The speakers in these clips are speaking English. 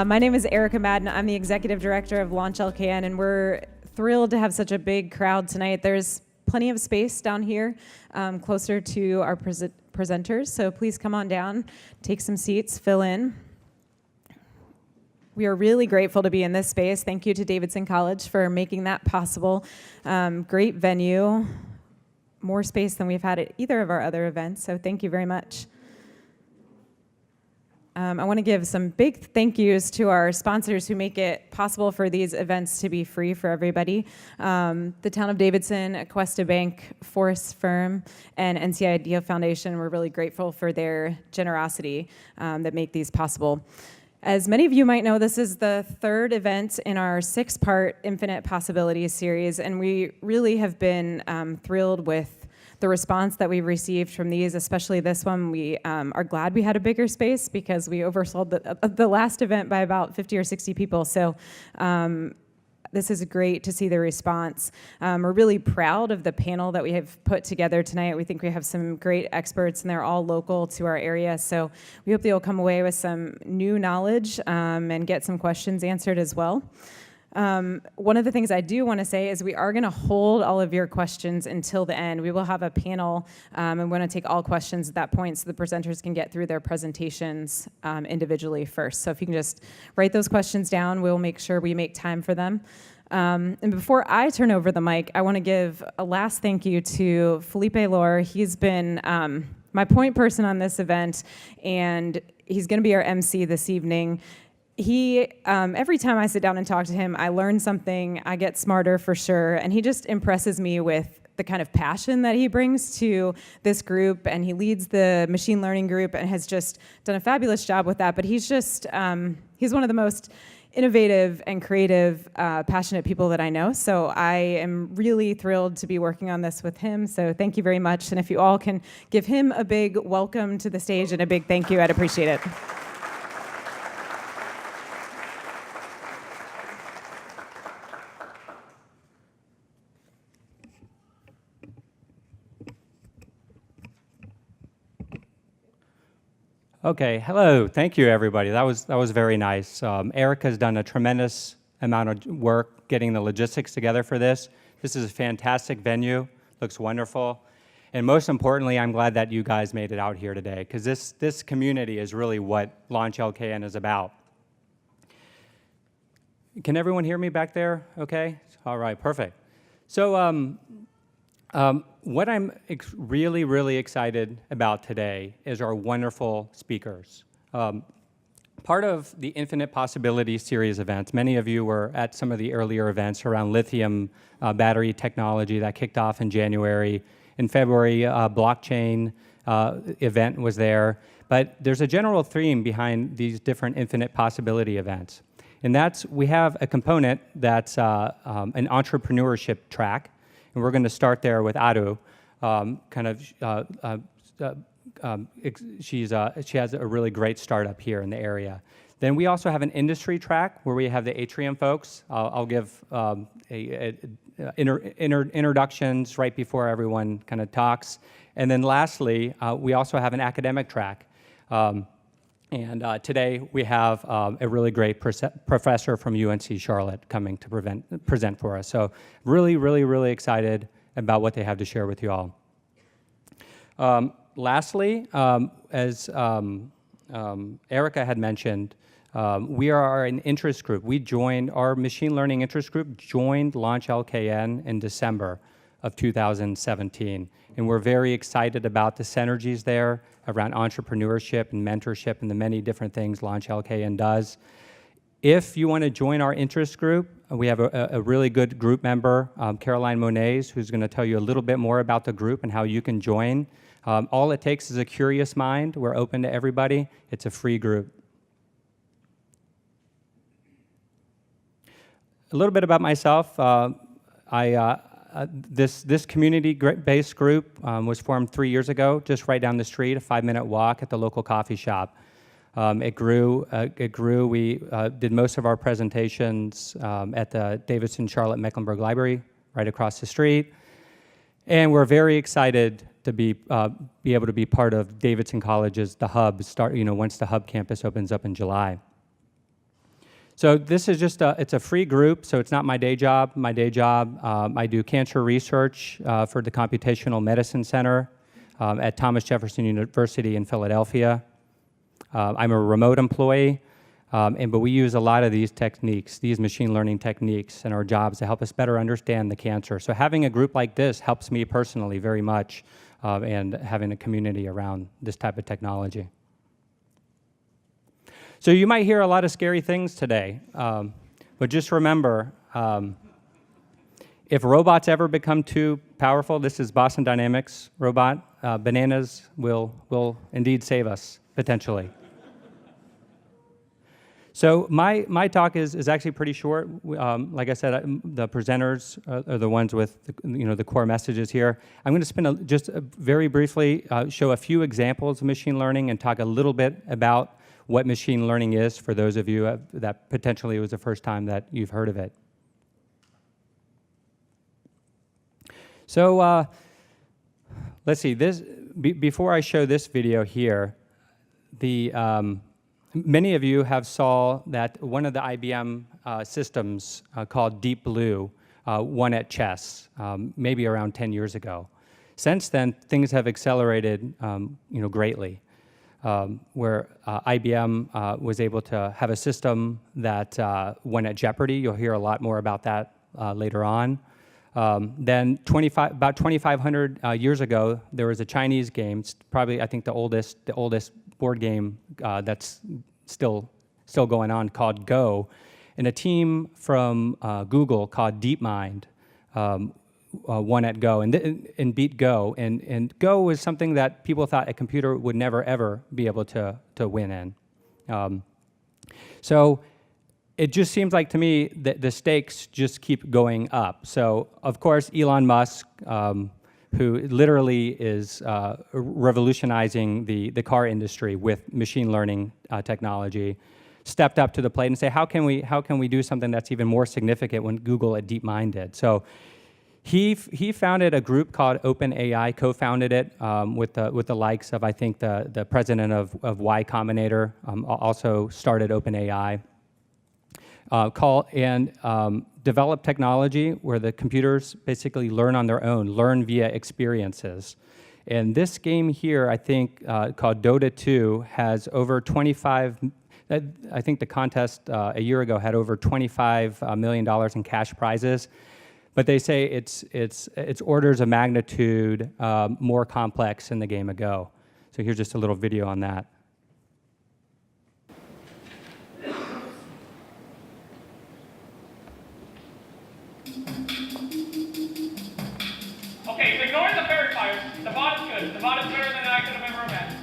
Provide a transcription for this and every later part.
My name is Erica Madden. I'm the executive director of Launch LKN, and we're thrilled to have such a big crowd tonight. There's plenty of space down here, closer to our presenters, so please come on down, take some seats, fill in. We are really grateful to be in this space. Thank you to Davidson College for making that possible. Great venue, more space than we've had at either of our other events, so thank you very much. I want to give some big thank yous to our sponsors who make it possible for these events to be free for everybody. The Town of Davidson, Aquesta Bank, Forest Firm, and NCI Ideal Foundation. We're really grateful for their generosity that make these possible. As many of you might know, this is the third event in our 6-part Infinite Possibilities series, and we really have been thrilled with the response that we've received from these, especially this one. We are glad we had a bigger space because we oversold the last event by about 50 or 60 people. So this is great to see the response. We're really proud of the panel that we have put together tonight. We think we have some great experts, and they're all local to our area. So we hope you'll come away with some new knowledge and get some questions answered as well. One of the things I do want to say is we are going to hold all of your questions until the end. We will have a panel, and we're going to take all questions at that point so the presenters can get through their presentations individually first. So if you can just write those questions down, we'll make sure we make time for them. And before I turn over the mic, I want to give a last thank you to Felipe Lor. He's been my point person on this event, and he's going to be our MC this evening. He, every time I sit down and talk to him, I learn something, I get smarter for sure, and he just impresses me with the kind of passion that he brings to this group, and he leads the machine learning group and has just done a fabulous job with that, but he's just, he's one of the most innovative and creative, passionate people that I know, so I am really thrilled to be working on this with him, so thank you very much, and if you all can give him a big welcome to the stage and a big thank you, I'd appreciate it. Okay, hello, thank you everybody. That was very nice. Erica's done a tremendous amount of work getting the logistics together for this. This is a fantastic venue, looks wonderful. And most importantly, I'm glad that you guys made it out here today, because this community is really what Launch LKN is about. Can everyone hear me back there? Okay, all right, perfect. So what I'm really, really excited about today is our wonderful speakers. Part of the Infinite Possibilities series events, many of you were at some of the earlier events around lithium battery technology that kicked off in January. In February, blockchain event was there. But there's a general theme behind these different Infinite Possibility events. And that's, we have a component that's an entrepreneurship track. And we're going to start there with Aru. She has a really great startup here in the area. Then we also have an industry track where we have the Atrium folks. I'll give introductions right before everyone kind of talks. And then lastly, we also have an academic track. Today we have a really great professor from UNC Charlotte coming to present for us. So really, really, really excited about what they have to share with you all. Lastly, as Erica had mentioned, we are an interest group. Our machine learning interest group joined Launch LKN in December of 2017. And we're very excited about the synergies there around entrepreneurship and mentorship and the many different things Launch LKN does. If you want to join our interest group, we have a really good group member, Caroline Moniz, who's going to tell you a little bit more about the group and how you can join. All it takes is a curious mind. We're open to everybody. It's a free group. A little bit about myself. This community-based group was formed 3 years ago, just right down the street, a 5-minute walk at the local coffee shop. It grew. We did most of our presentations at the Davidson Charlotte Mecklenburg Library, right across the street. And we're very excited to be able to be part of Davidson College's The Hub, once the Hub campus opens up in July. So this is just it's a free group, so it's not my day job. My day job, I do cancer research for the Computational Medicine Center at Thomas Jefferson University in Philadelphia. I'm a remote employee, but we use a lot of these techniques, these machine learning techniques in our jobs to help us better understand the cancer. So having a group like this helps me personally very much, and having a community around this type of technology. So you might hear a lot of scary things today, but just remember, if robots ever become too powerful, this is Boston Dynamics robot, bananas will indeed save us, potentially. So my talk is actually pretty short. Like I said, the presenters are the ones with the core messages here. I'm going to spend just very briefly show a few examples of machine learning and talk a little bit about what machine learning is for those of you that potentially was the first time that you've heard of it. So let's see. Before I show this video here, many of you have saw that one of the IBM systems called Deep Blue won at chess, maybe around 10 years ago. Since then, things have accelerated, greatly. Where IBM was able to have a system that won at Jeopardy. You'll hear a lot more about that later on. Then about 2,500 years ago, there was a Chinese game, probably I think the oldest board game that's still going on, called Go, and a team from Google called DeepMind won at Go and beat Go, and Go was something that people thought a computer would never ever be able to win in. So it just seems like to me that the stakes just keep going up. So of course Elon Musk, who literally is revolutionizing the car industry with machine learning technology, stepped up to the plate and say, how can we do something that's even more significant when Google at DeepMind did? So he founded a group called OpenAI, co-founded it with the likes of, I think, the president of Y Combinator, also started OpenAI, developed technology where the computers basically learn on their own, learn via experiences. And this game here, I think, called Dota 2, has over 25, I think the contest a year ago had over $25 million in cash prizes. But they say it's orders of magnitude more complex than the game of Go. So here's just a little video on that. Okay, so ignoring the fairy fires, the bot is good. The bot is better than I could have ever imagined.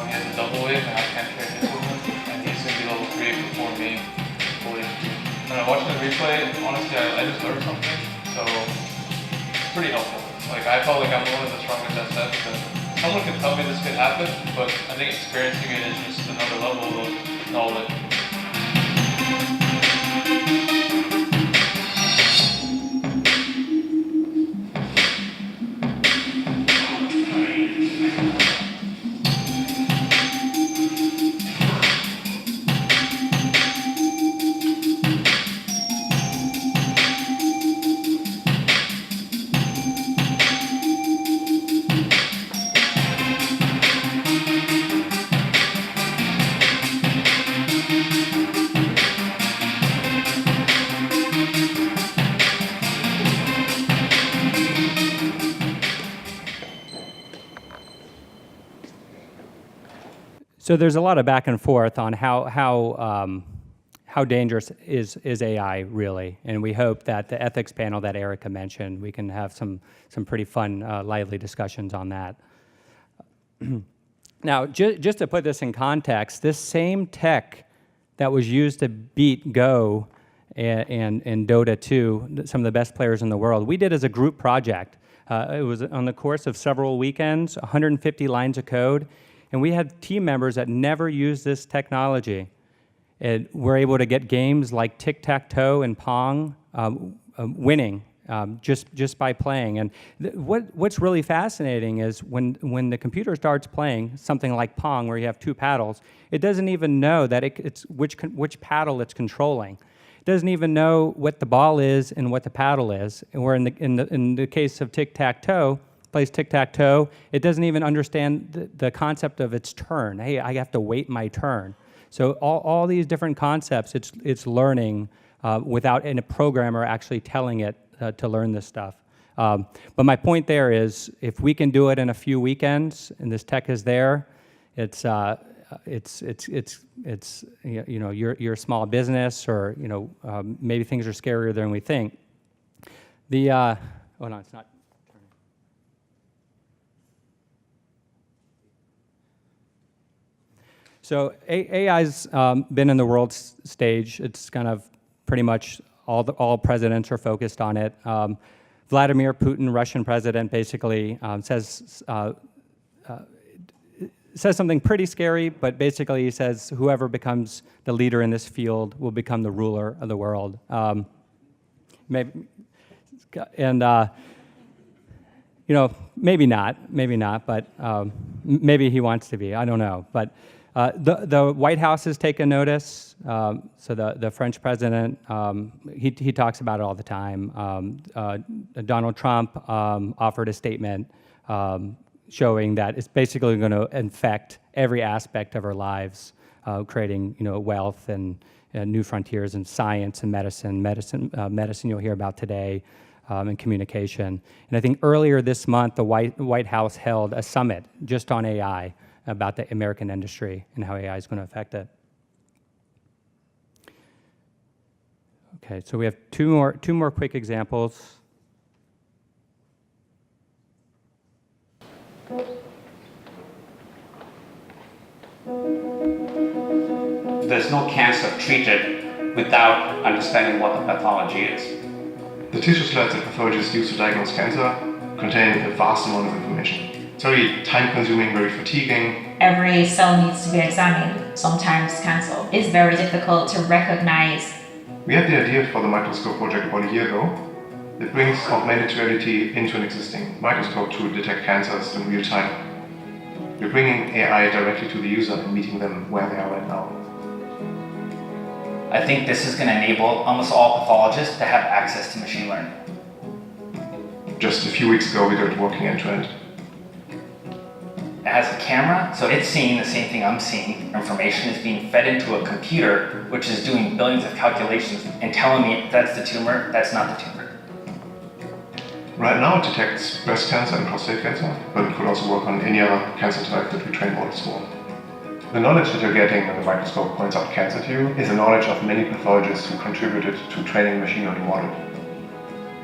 He has a double wave and I can't trade his movement, and he's gonna be level 3 before me. When I watched the replay, honestly, I just learned something, so it's pretty helpful. Like, I felt like I'm one of the strongest SFs, and someone could tell me this could happen, but I think experiencing it is just another level of knowledge. So there's a lot of back and forth on how how dangerous is AI really? And we hope that the ethics panel that Erica mentioned, we can have some pretty fun, lively discussions on that. Now, just to put this in context, this same tech that was used to beat Go and Dota 2, some of the best players in the world, we did as a group project. It was on the course of several weekends, 150 lines of code, and we had team members that never used this technology. And we're able to get games like tic-tac-toe and Pong winning just by playing. And what's really fascinating is when the computer starts playing something like Pong, where you have two paddles, it doesn't even know that it's which paddle it's controlling. It doesn't even know what the ball is and what the paddle is. And where in the case of tic-tac-toe, plays tic-tac-toe, it doesn't even understand the concept of its turn. Hey, I have to wait my turn. So all these different concepts, it's learning without a programmer actually telling it to learn this stuff. But my point there is, if we can do it in a few weekends, and this tech is there, it's you know, you're a small business, or you know, maybe things are scarier than we think. Oh no, it's not. So AI's been in the world stage. It's kind of pretty much all presidents are focused on it. Vladimir Putin, Russian president, basically says something pretty scary, but basically he says whoever becomes the leader in this field will become the ruler of the world. Maybe, and you know, maybe not, but maybe he wants to be. I don't know, but. The White House has taken notice. So the French president, he talks about it all the time. Donald Trump offered a statement showing that it's basically going to infect every aspect of our lives, creating wealth and new frontiers in science and medicine you'll hear about today, and communication. And I think earlier this month, the White House held a summit just on AI, about the American industry and how AI is going to affect it. Okay, so we have two more quick examples. There's no cancer treated without understanding what the pathology is. The tissue slides that pathologists use to diagnose cancer contain a vast amount of information. It's very time-consuming, very fatiguing. Every cell needs to be examined. Sometimes cancer is very difficult to recognize. We had the idea for the microscope project about a year ago. It brings augmented reality into an existing microscope to detect cancers in real time. We're bringing AI directly to the user and meeting them where they are right now. I think this is going to enable almost all pathologists to have access to machine learning. Just a few weeks ago, we got it working end-to-end. It has a camera, so it's seeing the same thing I'm seeing. Information is being fed into a computer, which is doing billions of calculations and telling me that's the tumor, that's not the tumor. Right now, it detects breast cancer and prostate cancer, but it could also work on any other cancer type that we train models for. The knowledge that you're getting when the microscope points out cancer to you is the knowledge of many pathologists who contributed to training the machine learning model.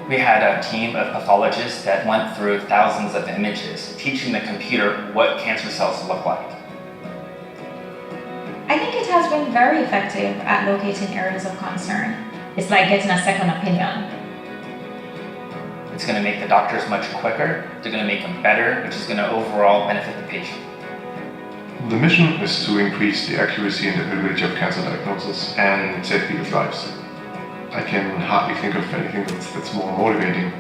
We had a team of pathologists that went through thousands of images, teaching the computer what cancer cells look like. I think it has been very effective at locating areas of concern. It's like getting a second opinion. It's going to make the doctors much quicker, they're going to make them better, which is going to overall benefit the patient. The mission is to increase the accuracy and availability of cancer diagnosis and save people's lives. I can hardly think of anything that's more motivating.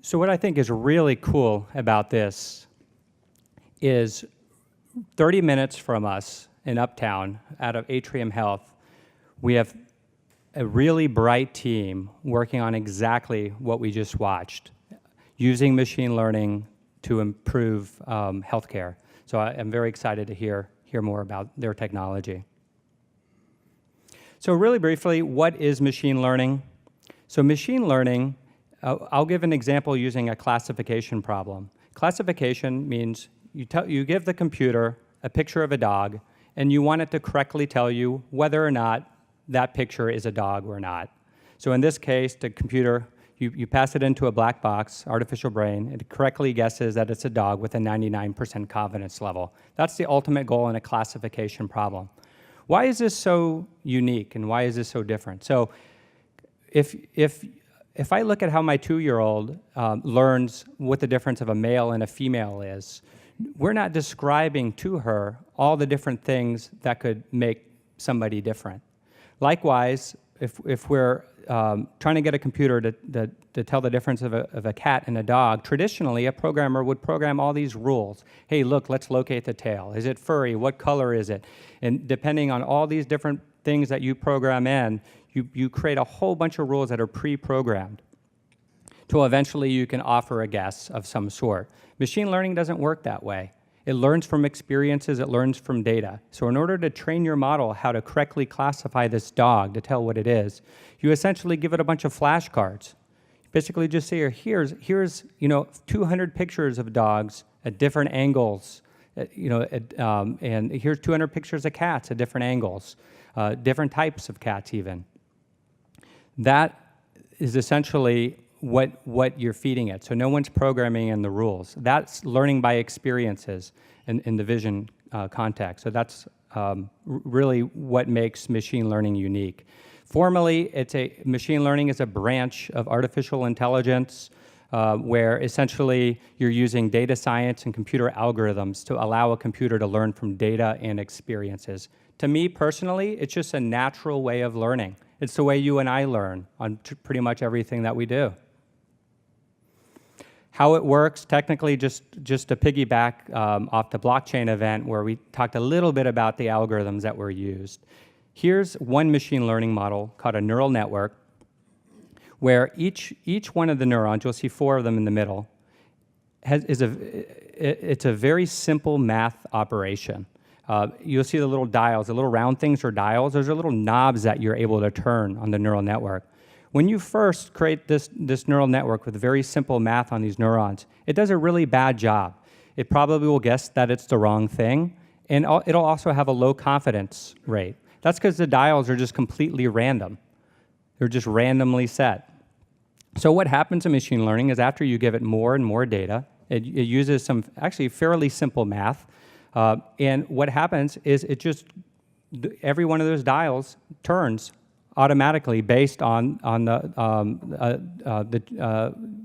So what I think is really cool about this is 30 minutes from us in Uptown, out of Atrium Health, we have a really bright team working on exactly what we just watched, using machine learning to improve healthcare. So I'm very excited to hear more about their technology. So really briefly, what is machine learning? So machine learning I'll give an example using a classification problem. Classification means you give the computer a picture of a dog, and you want it to correctly tell you whether or not that picture is a dog or not. So in this case, the computer, you pass it into a black box, artificial brain, it correctly guesses that it's a dog with a 99% confidence level. That's the ultimate goal in a classification problem. Why is this so unique, and why is this so different? So if I look at how my 2-year-old learns what the difference of a male and a female is, we're not describing to her all the different things that could make somebody different. Likewise, if we're trying to get a computer to tell the difference of a cat and a dog, traditionally a programmer would program all these rules. Hey, look, let's locate the tail. Is it furry? What color is it? And depending on all these different things that you program in, you create a whole bunch of rules that are pre-programmed till eventually you can offer a guess of some sort. Machine learning doesn't work that way. It learns from experiences, it learns from data. So in order to train your model how to correctly classify this dog to tell what it is, you essentially give it a bunch of flashcards. Basically just say, here's 200 pictures of dogs at different angles, and here's 200 pictures of cats at different angles, different types of cats even. That is essentially what you're feeding it. So no one's programming in the rules. That's learning by experiences in the vision context. So that's really what makes machine learning unique. Formally, machine learning is a branch of artificial intelligence where essentially you're using data science and computer algorithms to allow a computer to learn from data and experiences. To me personally, it's just a natural way of learning. It's the way you and I learn on pretty much everything that we do. How it works, technically, just to piggyback off the blockchain event where we talked a little bit about the algorithms that were used. Here's one machine learning model called a neural network, where each one of the neurons, you'll see 4 of them in the middle, it's a very simple math operation. You'll see the little dials, the little round things are dials. Those are little knobs that you're able to turn on the neural network. When you first create this neural network with very simple math on these neurons, it does a really bad job. It probably will guess that it's the wrong thing, and it'll also have a low confidence rate. That's because the dials are just completely random. They're just randomly set. So what happens in machine learning is after you give it more and more data, it uses some actually fairly simple math, and what happens is every one of those dials turns automatically based on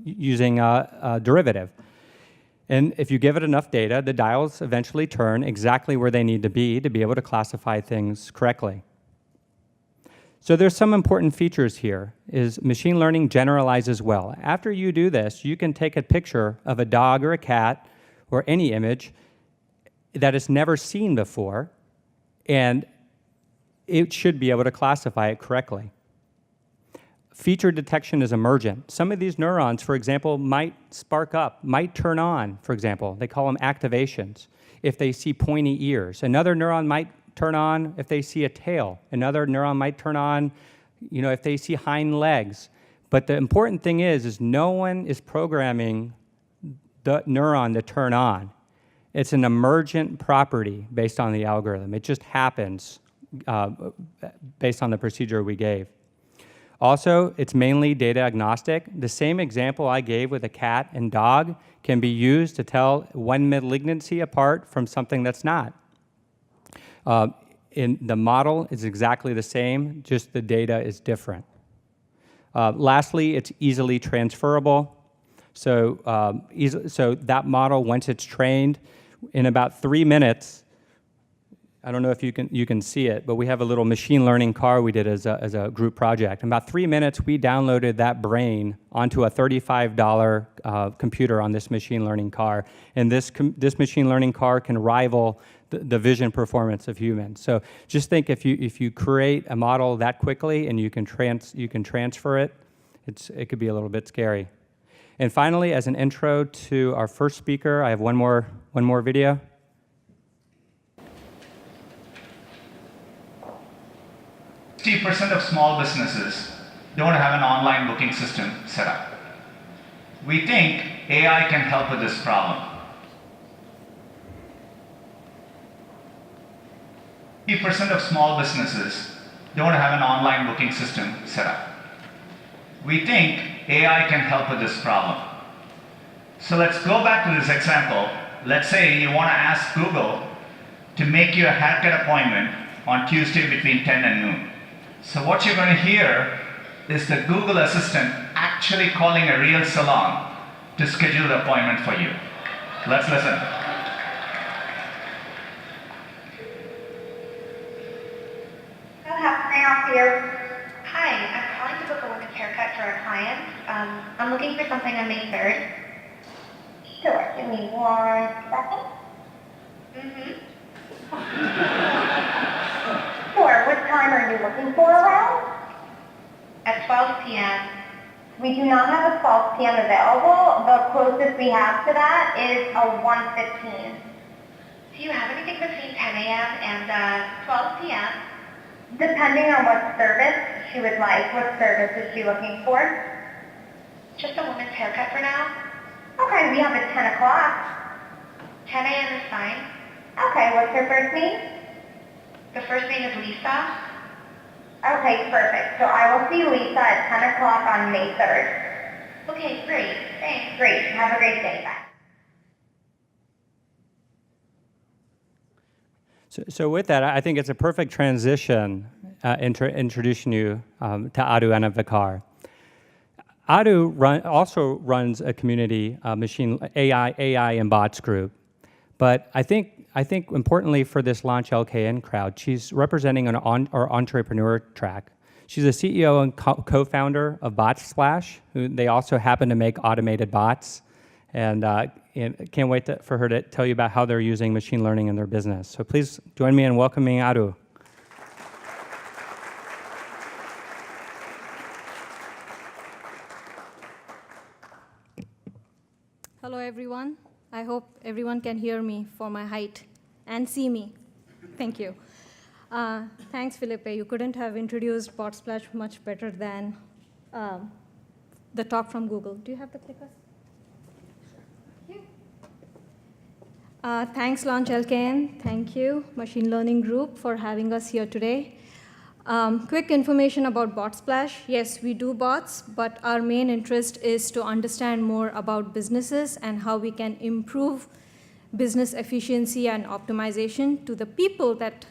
using a derivative. And if you give it enough data, the dials eventually turn exactly where they need to be able to classify things correctly. So there's some important features here, is machine learning generalizes well. After you do this, you can take a picture of a dog or a cat or any image that is never seen before, and it should be able to classify it correctly. Feature detection is emergent. Some of these neurons, for example, might spark up, might turn on, for example. They call them activations if they see pointy ears. Another neuron might turn on if they see a tail. Another neuron might turn on, if they see hind legs. But the important thing is no one is programming the neuron to turn on. It's an emergent property based on the algorithm. It just happens based on the procedure we gave. Also, it's mainly data agnostic. The same example I gave with a cat and dog can be used to tell one malignancy apart from something that's not. In the model is exactly the same, just the data is different. Lastly, it's easily transferable. So that model, once it's trained, in about 3 minutes, I don't know if you can see it, but we have a little machine learning car we did as a group project. In about 3 minutes, we downloaded that brain onto a $35 computer on this machine learning car, and this machine learning car can rival the vision performance of humans. So just think if you create a model that quickly and you can transfer it, it could be a little bit scary. And finally, as an intro to our first speaker, I have one more video. 60% of small businesses don't have an online booking system set up. We think AI can help with this problem. 80% of small businesses don't have an online booking system set up. We think AI can help with this problem. So let's go back to this example. Let's say you want to ask Google to make you a haircut appointment on Tuesday between 10 and noon. So what you're going to hear is the Google Assistant actually calling a real salon to schedule the appointment for you. Let's listen. How can I help you? Hi, I'm calling to book a woman's haircut for a client. I'm looking for something on May 3rd. Sure, give me 1 second. Sure, what time are you looking for around? At 12 p.m. We do not have a 12 p.m. available. The closest we have to that is a 1:15. Do you have anything between 10 a.m. and 12 p.m.? Depending on what service she would like. What service is she looking for? Just a woman's haircut for now. Okay, we have at 10 o'clock. 10 a.m. is fine. Okay, what's her first name? The first name is Lisa. Okay, perfect. So I will see Lisa at 10 o'clock on May 3rd. Okay, great. Thanks. Great. Have a great day. Bye. So with that, I think it's a perfect transition introducing you to Adu Anandvikar. Adu also runs a community machine AI and bots group, but I think importantly for this Launch LKN crowd, she's representing our entrepreneur track. She's a CEO and co-founder of BotSplash, who they also happen to make automated bots, and can't wait for her to tell you about how they're using machine learning in their business. So please join me in welcoming Adu. Hello, everyone. I hope everyone can hear me for my height and see me. Thank you. Thanks, Felipe. You couldn't have introduced BotSplash much better than the talk from Google. Do you have the clicker? Thanks, Launch LKN. Thank you, Machine Learning Group, for having us here today. Quick information about BotSplash. Yes, we do bots, but our main interest is to understand more about businesses and how we can improve business efficiency and optimization to the people that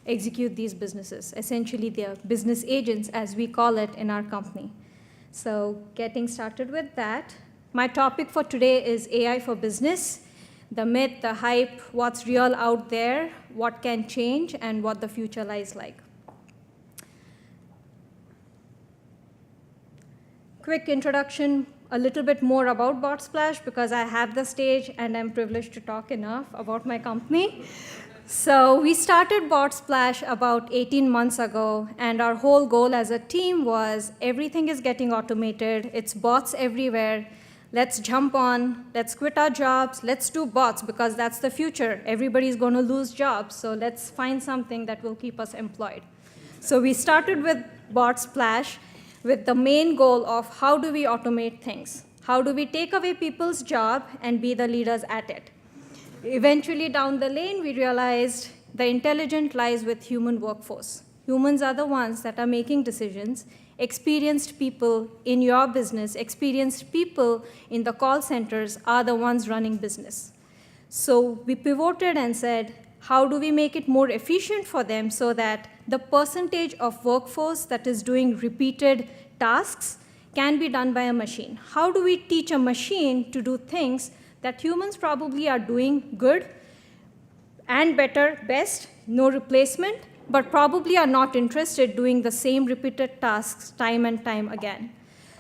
execute these businesses. Essentially, they are business agents, as we call it in our company. So getting started with that, my topic for today is AI for business. The myth, the hype, what's real out there, what can change, and what the future lies like. Quick introduction, a little bit more about BotSplash, because I have the stage and I'm privileged to talk enough about my company. So we started BotSplash about 18 months ago, and our whole goal as a team was everything is getting automated, it's bots everywhere. Let's jump on, let's quit our jobs, let's do bots, because that's the future. Everybody's going to lose jobs, so let's find something that will keep us employed. So we started with BotSplash with the main goal of how do we automate things? How do we take away people's job and be the leaders at it? Eventually, down the lane, we realized the intelligence lies with human workforce. Humans are the ones that are making decisions. Experienced people in your business, experienced people in the call centers are the ones running business. So we pivoted and said, how do we make it more efficient for them so that the percentage of workforce that is doing repeated tasks can be done by a machine? How do we teach a machine to do things that humans probably are doing good and better, best, no replacement, but probably are not interested doing the same repeated tasks time and time again?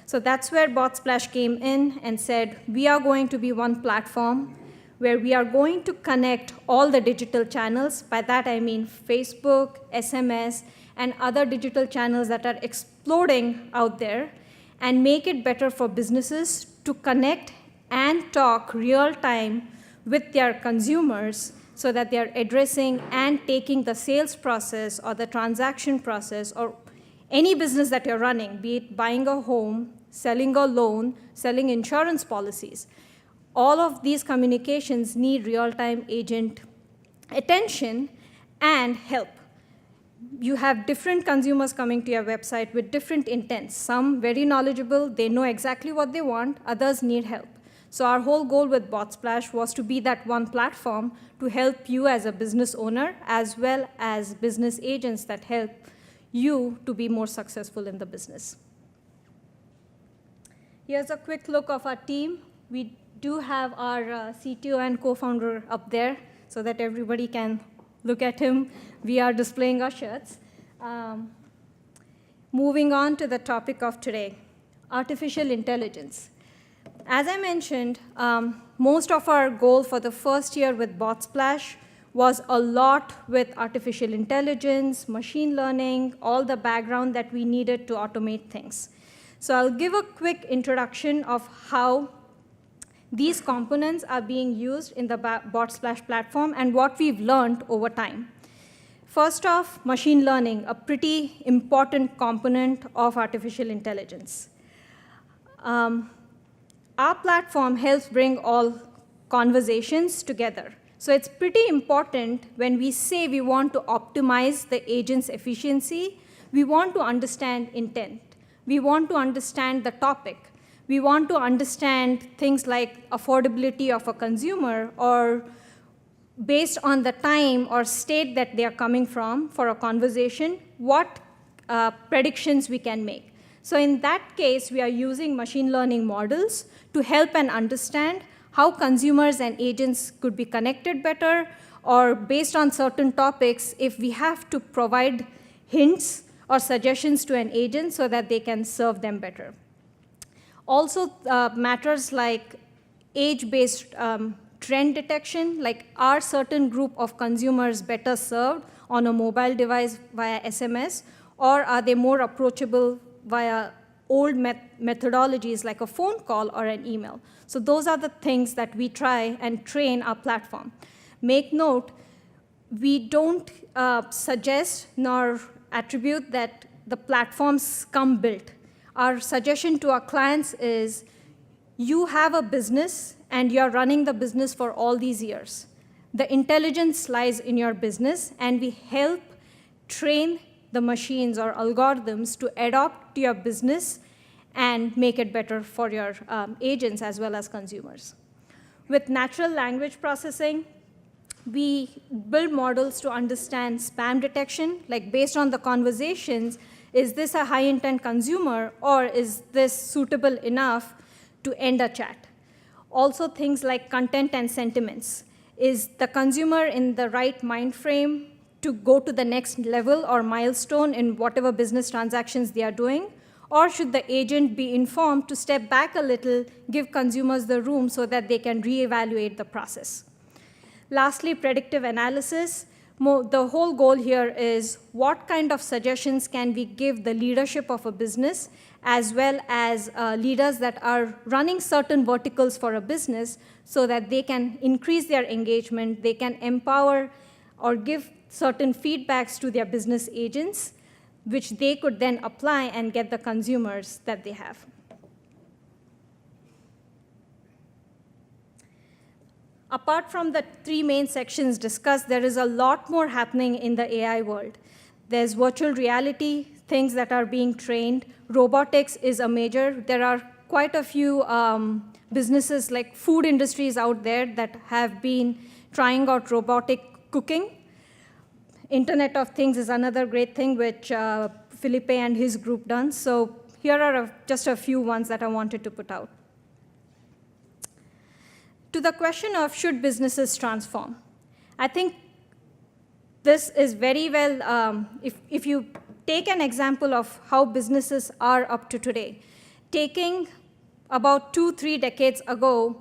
So that's where BotSplash came in and said, we are going to be one platform where we are going to connect all the digital channels. By that, I mean Facebook, SMS, and other digital channels that are exploding out there, and make it better for businesses to connect and talk real time with their consumers so that they're addressing and taking the sales process or the transaction process or any business that you're running, be it buying a home, selling a loan, selling insurance policies. All of these communications need real-time agent attention and help. You have different consumers coming to your website with different intents. Some very knowledgeable, they know exactly what they want, others need help. So our whole goal with BotSplash was to be that one platform to help you as a business owner, as well as business agents that help you to be more successful in the business. Here's a quick look of our team. We do have our CTO and co-founder up there so that everybody can look at him. We are displaying our shirts. Moving on to the topic of today, artificial intelligence. As I mentioned, most of our goal for the first year with BotSplash was a lot with artificial intelligence, machine learning, all the background that we needed to automate things. So I'll give a quick introduction of how these components are being used in the BotSplash platform and what we've learned over time. First off, machine learning, a pretty important component of artificial intelligence. Our platform helps bring all conversations together. So it's pretty important when we say we want to optimize the agent's efficiency, we want to understand intent. We want to understand the topic. We want to understand things like affordability of a consumer, or based on the time or state that they are coming from for a conversation, what predictions we can make. So in that case, we are using machine learning models to help and understand how consumers and agents could be connected better, or based on certain topics, if we have to provide hints or suggestions to an agent so that they can serve them better. Also, matters like age-based trend detection, like are certain group of consumers better served on a mobile device via SMS, or are they more approachable via old methodologies like a phone call or an email? So those are the things that we try and train our platform. Make note, we don't suggest nor attribute that the platforms come built. Our suggestion to our clients is, you have a business and you're running the business for all these years. The intelligence lies in your business, and we help train the machines or algorithms to adopt to your business and make it better for your agents as well as consumers. With natural language processing, we build models to understand spam detection, like based on the conversations, is this a high-intent consumer, or is this suitable enough to end a chat? Also things like content and sentiments. Is the consumer in the right mind frame to go to the next level or milestone in whatever business transactions they are doing? Or should the agent be informed to step back a little, give consumers the room so that they can reevaluate the process? Lastly, predictive analysis. The whole goal here is, what kind of suggestions can we give the leadership of a business, as well as leaders that are running certain verticals for a business, so that they can increase their engagement, they can empower or give certain feedbacks to their business agents, which they could then apply and get the consumers that they have. Apart from the three main sections discussed, there is a lot more happening in the AI world. There's virtual reality, things that are being trained. Robotics is a major. There are quite a few businesses like food industries out there that have been trying out robotic cooking. Internet of Things is another great thing which Felipe and his group done. So here are just a few ones that I wanted to put out. To the question of should businesses transform, I think this is very well, if you take an example of how businesses are up to today, taking about 2-3 decades ago,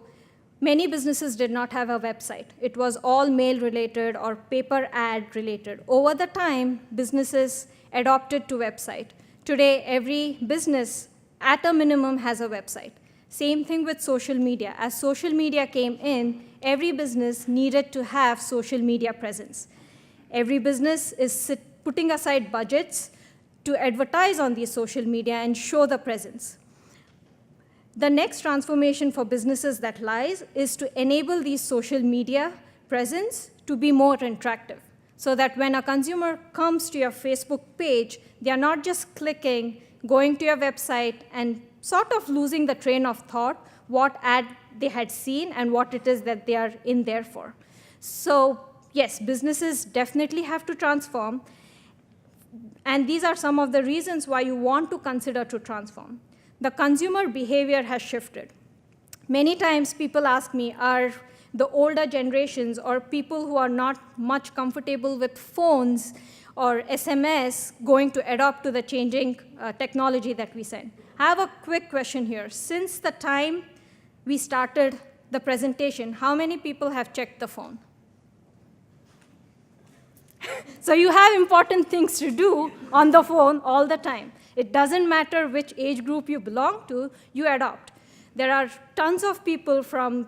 many businesses did not have a website. It was all mail related or paper ad related. Over the time, businesses adopted to website. Today, every business at a minimum has a website. Same thing with social media. As social media came in, every business needed to have social media presence. Every business is putting aside budgets to advertise on these social media and show the presence. The next transformation for businesses that lies is to enable these social media presence to be more interactive, so that when a consumer comes to your Facebook page, they are not just clicking, going to your website, and sort of losing the train of thought, what ad they had seen and what it is that they are in there for. So yes, businesses definitely have to transform, and these are some of the reasons why you want to consider to transform. The consumer behavior has shifted. Many times people ask me, are the older generations or people who are not much comfortable with phones or SMS going to adopt to the changing technology that we send? I have a quick question here. Since the time we started the presentation, how many people have checked the phone? So you have important things to do on the phone all the time. It doesn't matter which age group you belong to, you adopt. There are tons of people from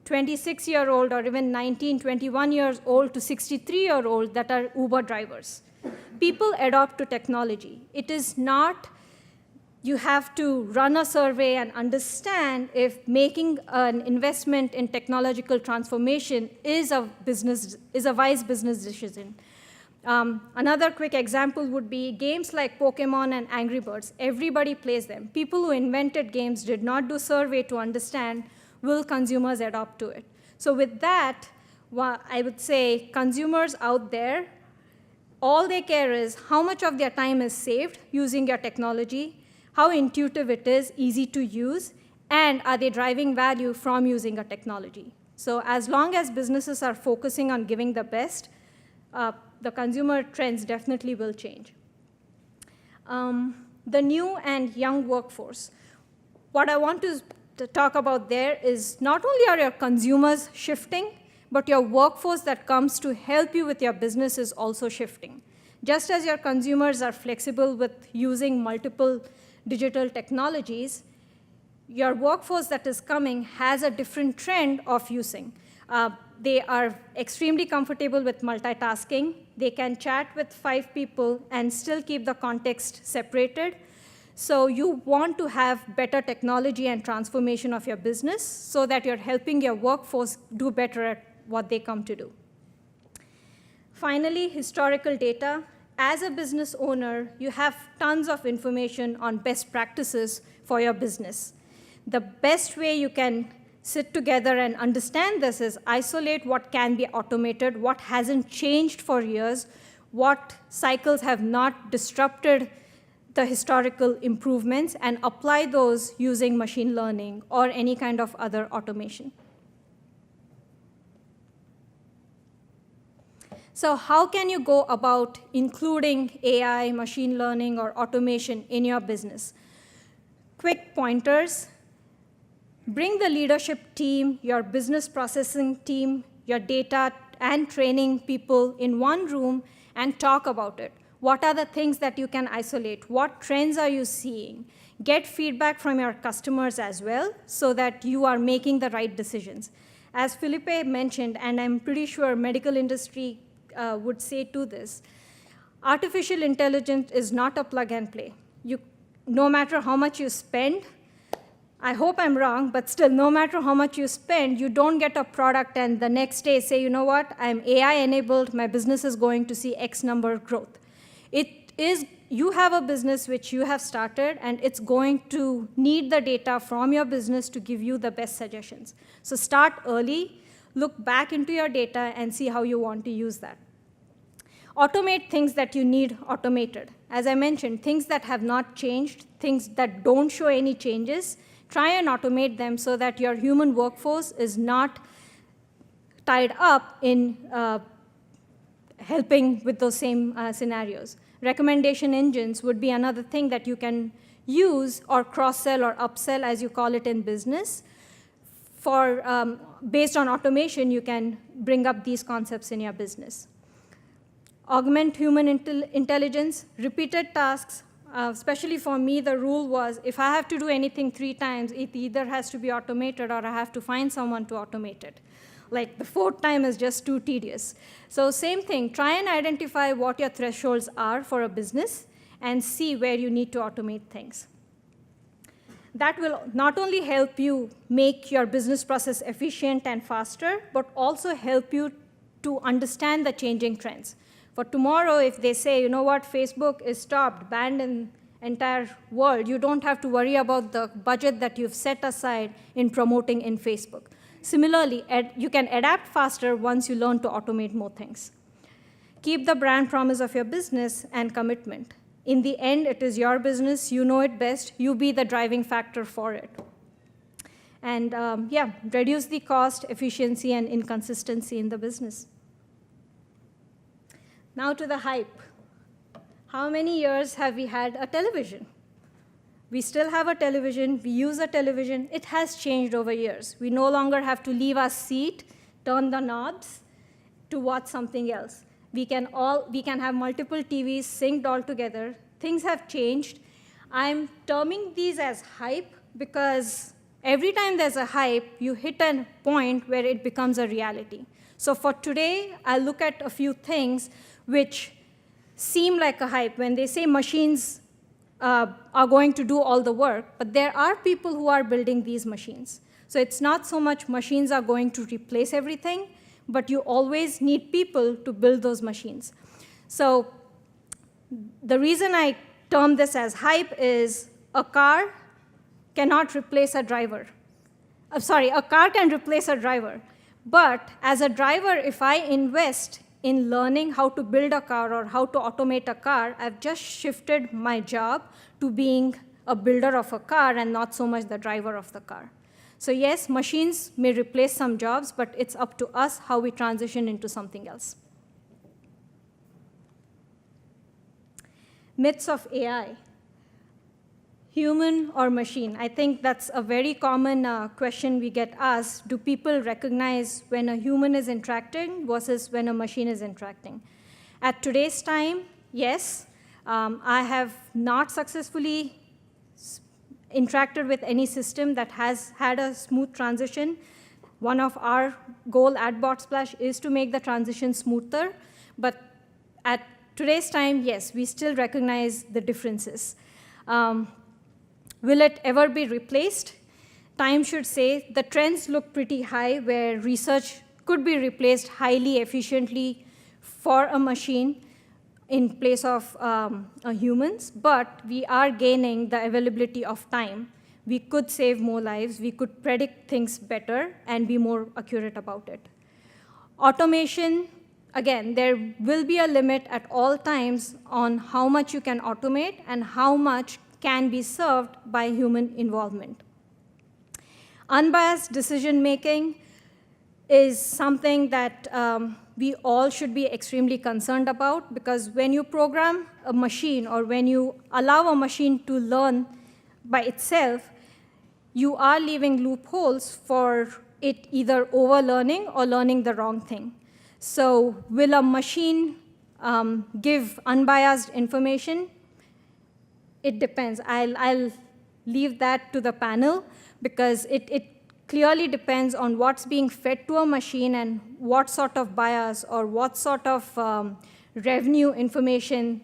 26-year-old or even 19, 21 years old to 63-year-old that are Uber drivers. People adopt to technology. It is not you have to run a survey and understand if making an investment in technological transformation is a wise business decision. Another quick example would be games like Pokemon and Angry Birds. Everybody plays them. People who invented games did not do survey to understand will consumers adopt to it. So with that, I would say consumers out there, all they care is how much of their time is saved using your technology, how intuitive it is, easy to use, and are they driving value from using a technology. So as long as businesses are focusing on giving the best, the consumer trends definitely will change. The new and young workforce. What I want to talk about there is not only are your consumers shifting, but your workforce that comes to help you with your business is also shifting. Just as your consumers are flexible with using multiple digital technologies, your workforce that is coming has a different trend of using. They are extremely comfortable with multitasking. They can chat with 5 people and still keep the context separated. So you want to have better technology and transformation of your business so that you're helping your workforce do better at what they come to do. Finally, historical data. As a business owner, you have tons of information on best practices for your business. The best way you can sit together and understand this is isolate what can be automated, what hasn't changed for years, what cycles have not disrupted the historical improvements, and apply those using machine learning or any kind of other automation. So how can you go about including AI, machine learning, or automation in your business? Quick pointers. Bring the leadership team, your business processing team, your data and training people in one room and talk about it. What are the things that you can isolate? What trends are you seeing? Get feedback from your customers as well so that you are making the right decisions. As Felipe mentioned, and I'm pretty sure medical industry would say to this, artificial intelligence is not a plug and play. No matter how much you spend, I hope I'm wrong, but still, no matter how much you spend, you don't get a product and the next day say, you know what, I'm AI enabled, my business is going to see X number of growth. You have a business which you have started, and it's going to need the data from your business to give you the best suggestions. So start early, look back into your data, and see how you want to use that. Automate things that you need automated. As I mentioned, things that have not changed, things that don't show any changes, try and automate them so that your human workforce is not tied up in helping with those same scenarios. Recommendation engines would be another thing that you can use, or cross-sell or upsell, as you call it in business. Based on automation, you can bring up these concepts in your business. Augment human intelligence, repeated tasks. Especially for me, the rule was, if I have to do anything 3 times, it either has to be automated or I have to find someone to automate it. Like the 4th time is just too tedious. So same thing, try and identify what your thresholds are for a business and see where you need to automate things. that will not only help you make your business process efficient and faster, but also help you to understand the changing trends. For tomorrow, if they say, you know what, Facebook is stopped, banned in entire world, you don't have to worry about the budget that you've set aside in promoting in Facebook. Similarly, you can adapt faster once you learn to automate more things. Keep the brand promise of your business and commitment. In the end, it is your business. You know it best. You be the driving factor for it. And yeah, reduce the cost, efficiency, and inconsistency in the business. Now to the hype. How many years have we had a television? We still have a television. We use a television. It has changed over years. We no longer have to leave our seat, turn the knobs to watch something else. We can have multiple TVs synced all together. Things have changed. I'm terming these as hype because every time there's a hype, you hit a point where it becomes a reality. So for today, I'll look at a few things which seem like a hype when they say machines are going to do all the work, but there are people who are building these machines. So it's not so much machines are going to replace everything, but you always need people to build those machines. So the reason I term this as hype is a car cannot replace a driver. A car can replace a driver. But as a driver, if I invest in learning how to build a car or how to automate a car, I've just shifted my job to being a builder of a car and not so much the driver of the car. So yes, machines may replace some jobs, but it's up to us how we transition into something else. Myths of AI. Human or machine? I think that's a very common question we get asked. Do people recognize when a human is interacting versus when a machine is interacting? At today's time, yes. I have not successfully interacted with any system that has had a smooth transition. One of our goal at BotSplash is to make the transition smoother. But at today's time, yes, we still recognize the differences. Will it ever be replaced? Time should say the trends look pretty high where research could be replaced highly efficiently for a machine in place of humans, but we are gaining the availability of time. We could save more lives, we could predict things better, and be more accurate about it. Automation, again, there will be a limit at all times on how much you can automate and how much can be served by human involvement. Unbiased decision-making is something that we all should be extremely concerned about, because when you program a machine or when you allow a machine to learn by itself, you are leaving loopholes for it either overlearning or learning the wrong thing. So will a machine give unbiased information? It depends. I'll leave that to the panel, because it clearly depends on what's being fed to a machine and what sort of bias or what sort of revenue information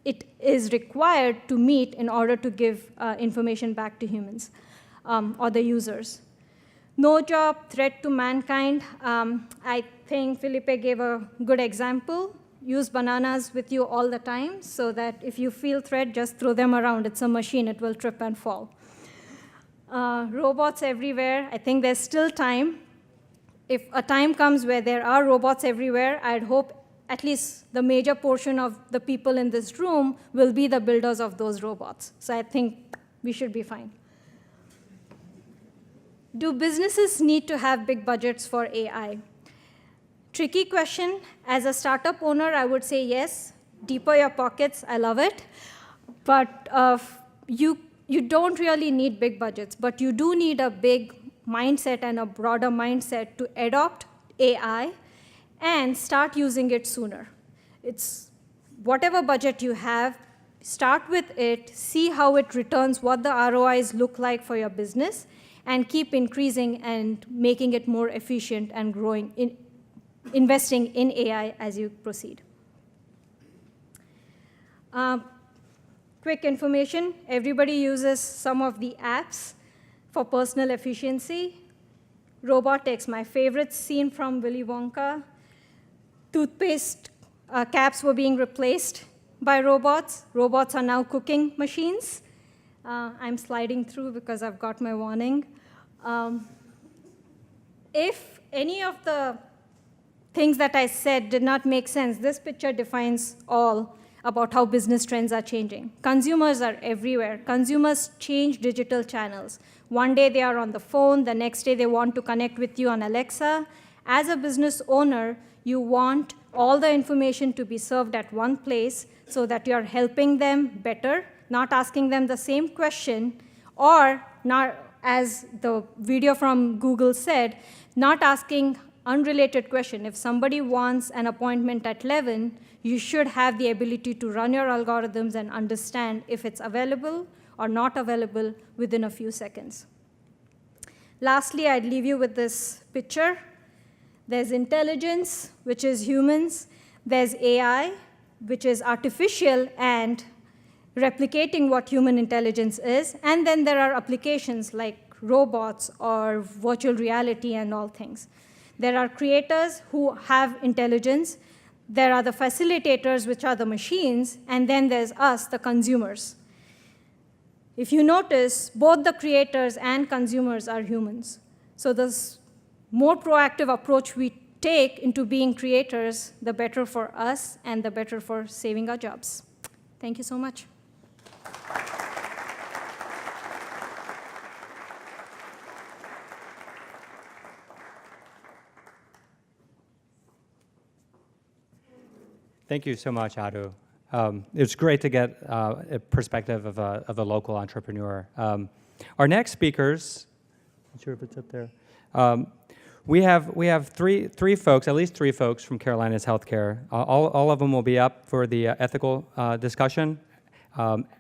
it is required to meet in order to give information back to humans or the users. No job, threat to mankind. I think Felipe gave a good example. Use bananas with you all the time so that if you feel threat, just throw them around. It's a machine. It will trip and fall. Robots everywhere. I think there's still time. If a time comes where there are robots everywhere, I'd hope at least the major portion of the people in this room will be the builders of those robots. So I think we should be fine. Do businesses need to have big budgets for AI? Tricky question. As a startup owner, I would say yes. Deeper your pockets, I love it. But you don't really need big budgets, but you do need a big mindset and a broader mindset to adopt AI and start using it sooner. It's whatever budget you have, start with it, see how it returns, what the ROIs look like for your business, and keep increasing and making it more efficient and growing, investing in AI as you proceed. quick information. Everybody uses some of the apps for personal efficiency. Robotics, my favorite scene from Willy Wonka. Toothpaste caps were being replaced by robots. Robots are now cooking machines. I'm sliding through because I've got my warning. If any of the things that I said did not make sense, this picture defines all about how business trends are changing. Consumers are everywhere. Consumers change digital channels. One day they are on the phone, the next day they want to connect with you on Alexa. As a business owner, you want all the information to be served at one place so that you're helping them better, not asking them the same question, or not, as the video from Google said, not asking unrelated question. If somebody wants an appointment at 11, you should have the ability to run your algorithms and understand if it's available or not available within a few seconds. Lastly, I'd leave you with this picture. There's intelligence, which is humans. There's AI, which is artificial and replicating what human intelligence is. And then there are applications like robots or virtual reality and all things. There are creators who have intelligence. There are the facilitators, which are the machines. And then there's us, the consumers. If you notice, both the creators and consumers are humans. So the more proactive approach we take into being creators, the better for us and the better for saving our jobs. Thank you so much. Thank you so much, Adu. It's great to get a perspective of a local entrepreneur. Our next speakers, I'm not sure if it's up there. We have three folks, at least three folks from Carolinas Healthcare. All of them will be up for the ethical discussion.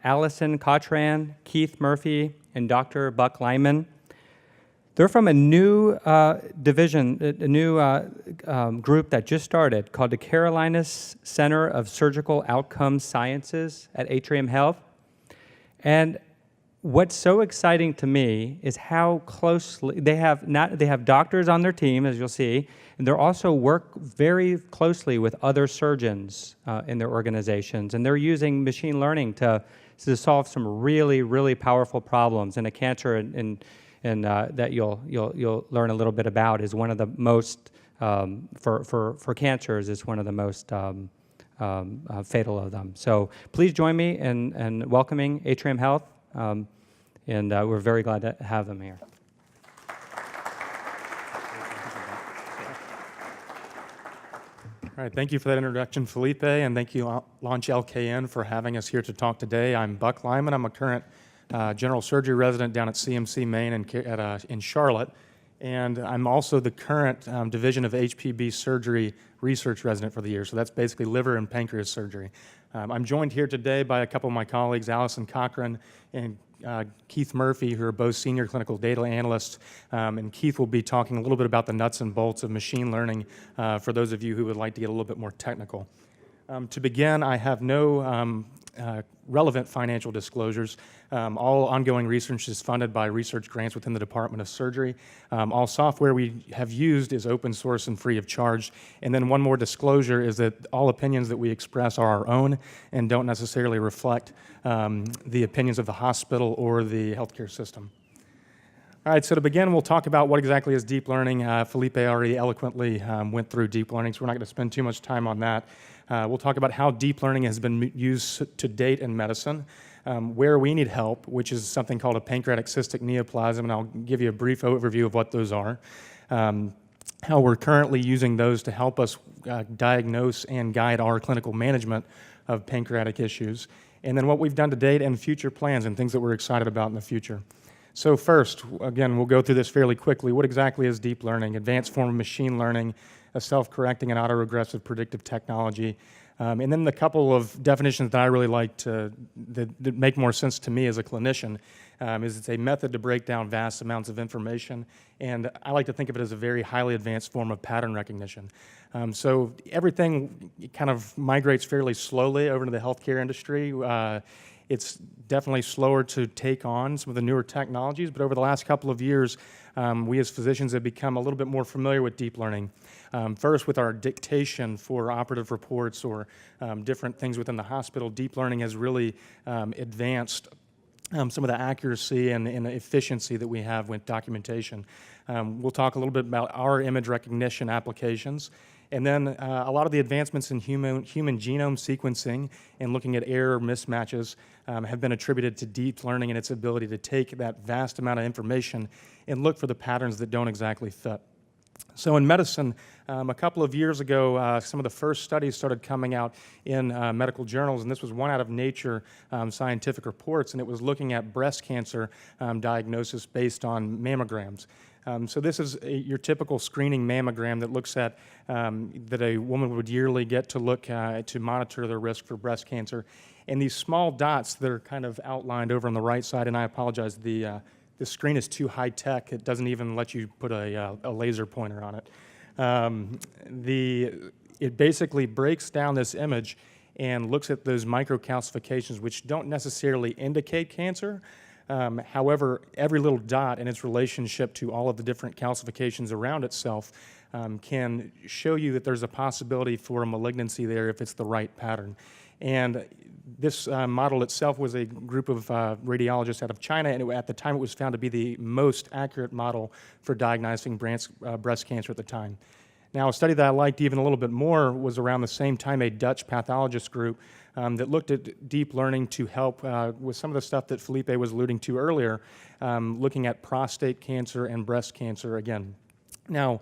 Allison Cottran, Keith Murphy, and Dr. Buck Lyman. They're from a new division, a new group that just started called the Carolinas Center of Surgical Outcomes Sciences at Atrium Health. And what's so exciting to me is how closely they have doctors on their team, as you'll see, and they also work very closely with other surgeons in their organizations, and they're using machine learning to solve some really, really powerful problems. And a cancer and that you'll learn a little bit about is one of the most for cancers is one of the most fatal of them. So please join me in welcoming Atrium Health, and we're very glad to have them here. All right, thank you for that introduction, Felipe, and thank you, Launch LKN, for having us here to talk today. I'm Buck Lyman. I'm a current general surgery resident down at CMC Maine in Charlotte, and I'm also the current division of HPB surgery research resident for the year, so that's basically liver and pancreas surgery. I'm joined here today by a couple of my colleagues, Allison Cochran and Keith Murphy, who are both senior clinical data analysts, and Keith will be talking a little bit about the nuts and bolts of machine learning for those of you who would like to get a little bit more technical. To begin, I have no relevant financial disclosures. All ongoing research is funded by research grants within the Department of Surgery. All software we have used is open source and free of charge. And then one more disclosure is that all opinions that we express are our own and don't necessarily reflect the opinions of the hospital or the healthcare system. All right, so to begin, we'll talk about what exactly is deep learning. Felipe already eloquently went through deep learning, so we're not going to spend too much time on that. We'll talk about how deep learning has been used to date in medicine, where we need help, which is something called a pancreatic cystic neoplasm, and I'll give you a brief overview of what those are, how we're currently using those to help us diagnose and guide our clinical management of pancreatic issues, and then what we've done to date and future plans and things that we're excited about in the future. So first, again, we'll go through this fairly quickly. What exactly is deep learning? Advanced form of machine learning, a self-correcting and autoregressive predictive technology. And then the couple of definitions that I really like that make more sense to me as a clinician is it's a method to break down vast amounts of information, and I like to think of it as a very highly advanced form of pattern recognition. So everything kind of migrates fairly slowly over to the healthcare industry. It's definitely slower to take on some of the newer technologies, but over the last couple of years, we as physicians have become a little bit more familiar with deep learning. First, with our dictation for operative reports or different things within the hospital, deep learning has really advanced some of the accuracy and efficiency that we have with documentation. We'll talk a little bit about our image recognition applications, and then a lot of the advancements in human genome sequencing and looking at error mismatches have been attributed to deep learning and its ability to take that vast amount of information and look for the patterns that don't exactly fit. So in medicine, a couple of years ago, some of the first studies started coming out in medical journals, and this was one out of Nature Scientific Reports, and it was looking at breast cancer diagnosis based on mammograms. So this is your typical screening mammogram that looks at that a woman would yearly get to look to monitor their risk for breast cancer. And these small dots that are kind of outlined over on the right side, and I apologize, the screen is too high tech. It doesn't even let you put a laser pointer on it. It basically breaks down this image and looks at those microcalcifications, which don't necessarily indicate cancer. However, every little dot and its relationship to all of the different calcifications around itself can show you that there's a possibility for a malignancy there if it's the right pattern. And this model itself was a group of radiologists out of China, and at the time it was found to be the most accurate model for diagnosing breast cancer at the time. Now, a study that I liked even a little bit more was around the same time a Dutch pathologist group that looked at deep learning to help with some of the stuff that Felipe was alluding to earlier, looking at prostate cancer and breast cancer again. Now,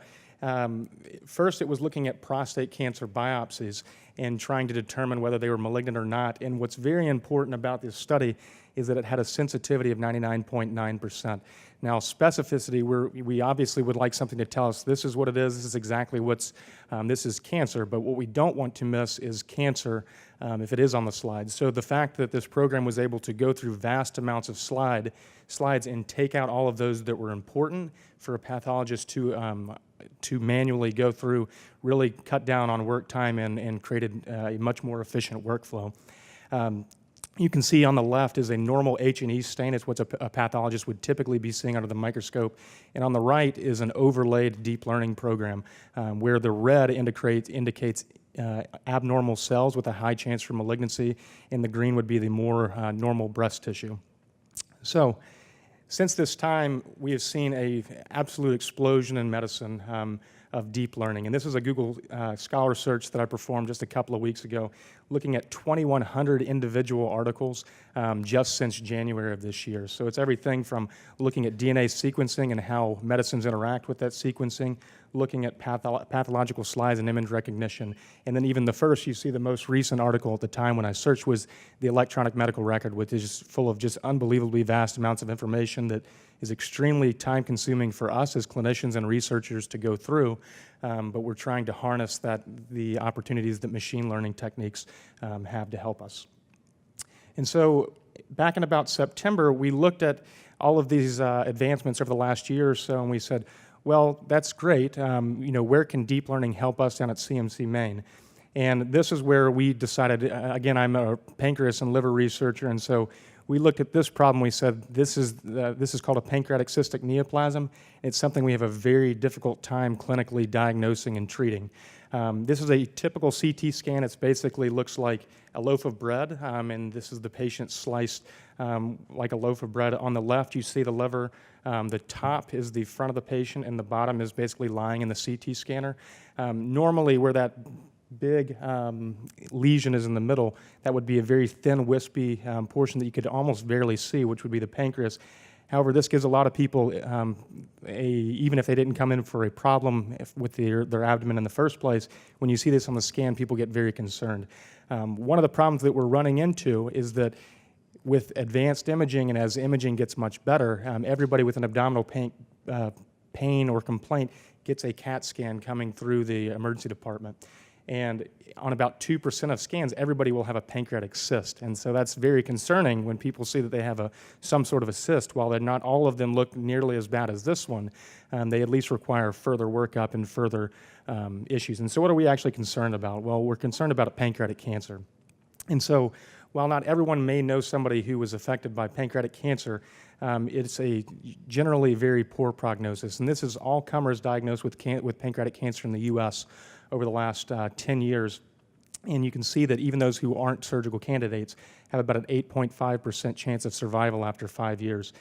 first it was looking at prostate cancer biopsies and trying to determine whether they were malignant or not. And what's very important about this study is that it had a sensitivity of 99.9%. Now, specificity, we obviously would like something to tell us this is what it is, this is exactly this is cancer, but what we don't want to miss is cancer if it is on the slide. So the fact that this program was able to go through vast amounts of slides and take out all of those that were important for a pathologist to manually go through really cut down on work time and created a much more efficient workflow. You can see on the left is a normal H&E stain. It's what a pathologist would typically be seeing under the microscope. And on the right is an overlaid deep learning program where the red indicates abnormal cells with a high chance for malignancy, and the green would be the more normal breast tissue. So since this time, we have seen an absolute explosion in medicine of deep learning. And this is a Google Scholar search that I performed just a couple of weeks ago, looking at 2,100 individual articles just since January of this year. So it's everything from looking at DNA sequencing and how medicines interact with that sequencing, looking at pathological slides and image recognition. And then even you see the most recent article at the time when I searched was the electronic medical record, which is full of just unbelievably vast amounts of information that is extremely time-consuming for us as clinicians and researchers to go through, but we're trying to harness the opportunities that machine learning techniques have to help us. And so back in about September, we looked at all of these advancements over the last year or so, and we said, well, that's great. Where can deep learning help us down at CMC Maine? And this is where we decided, again, I'm a pancreas and liver researcher, and so we looked at this problem. We said, this is called a pancreatic cystic neoplasm. It's something we have a very difficult time clinically diagnosing and treating. This is a typical CT scan. It basically looks like a loaf of bread, and this is the patient sliced like a loaf of bread. On the left, you see the liver. The top is the front of the patient, and the bottom is basically lying in the CT scanner. Normally, where that big lesion is in the middle, that would be a very thin, wispy portion that you could almost barely see, which would be the pancreas. However, this gives a lot of people, even if they didn't come in for a problem with their abdomen in the first place, when you see this on the scan, people get very concerned. One of the problems that we're running into is that with advanced imaging, and as imaging gets much better, everybody with an abdominal pain or complaint gets a CAT scan coming through the emergency department. And on about 2% of scans, everybody will have a pancreatic cyst. And so that's very concerning when people see that they have some sort of a cyst. While not all of them look nearly as bad as this one, they at least require further workup and further issues. And so what are we actually concerned about? Well, we're concerned about a pancreatic cancer. And so while not everyone may know somebody who was affected by pancreatic cancer, it's a generally very poor prognosis. And this is all comers diagnosed with pancreatic cancer in the U.S. over the last 10 years. And you can see that even those who aren't surgical candidates have about an 8.5% chance of survival after 5 years.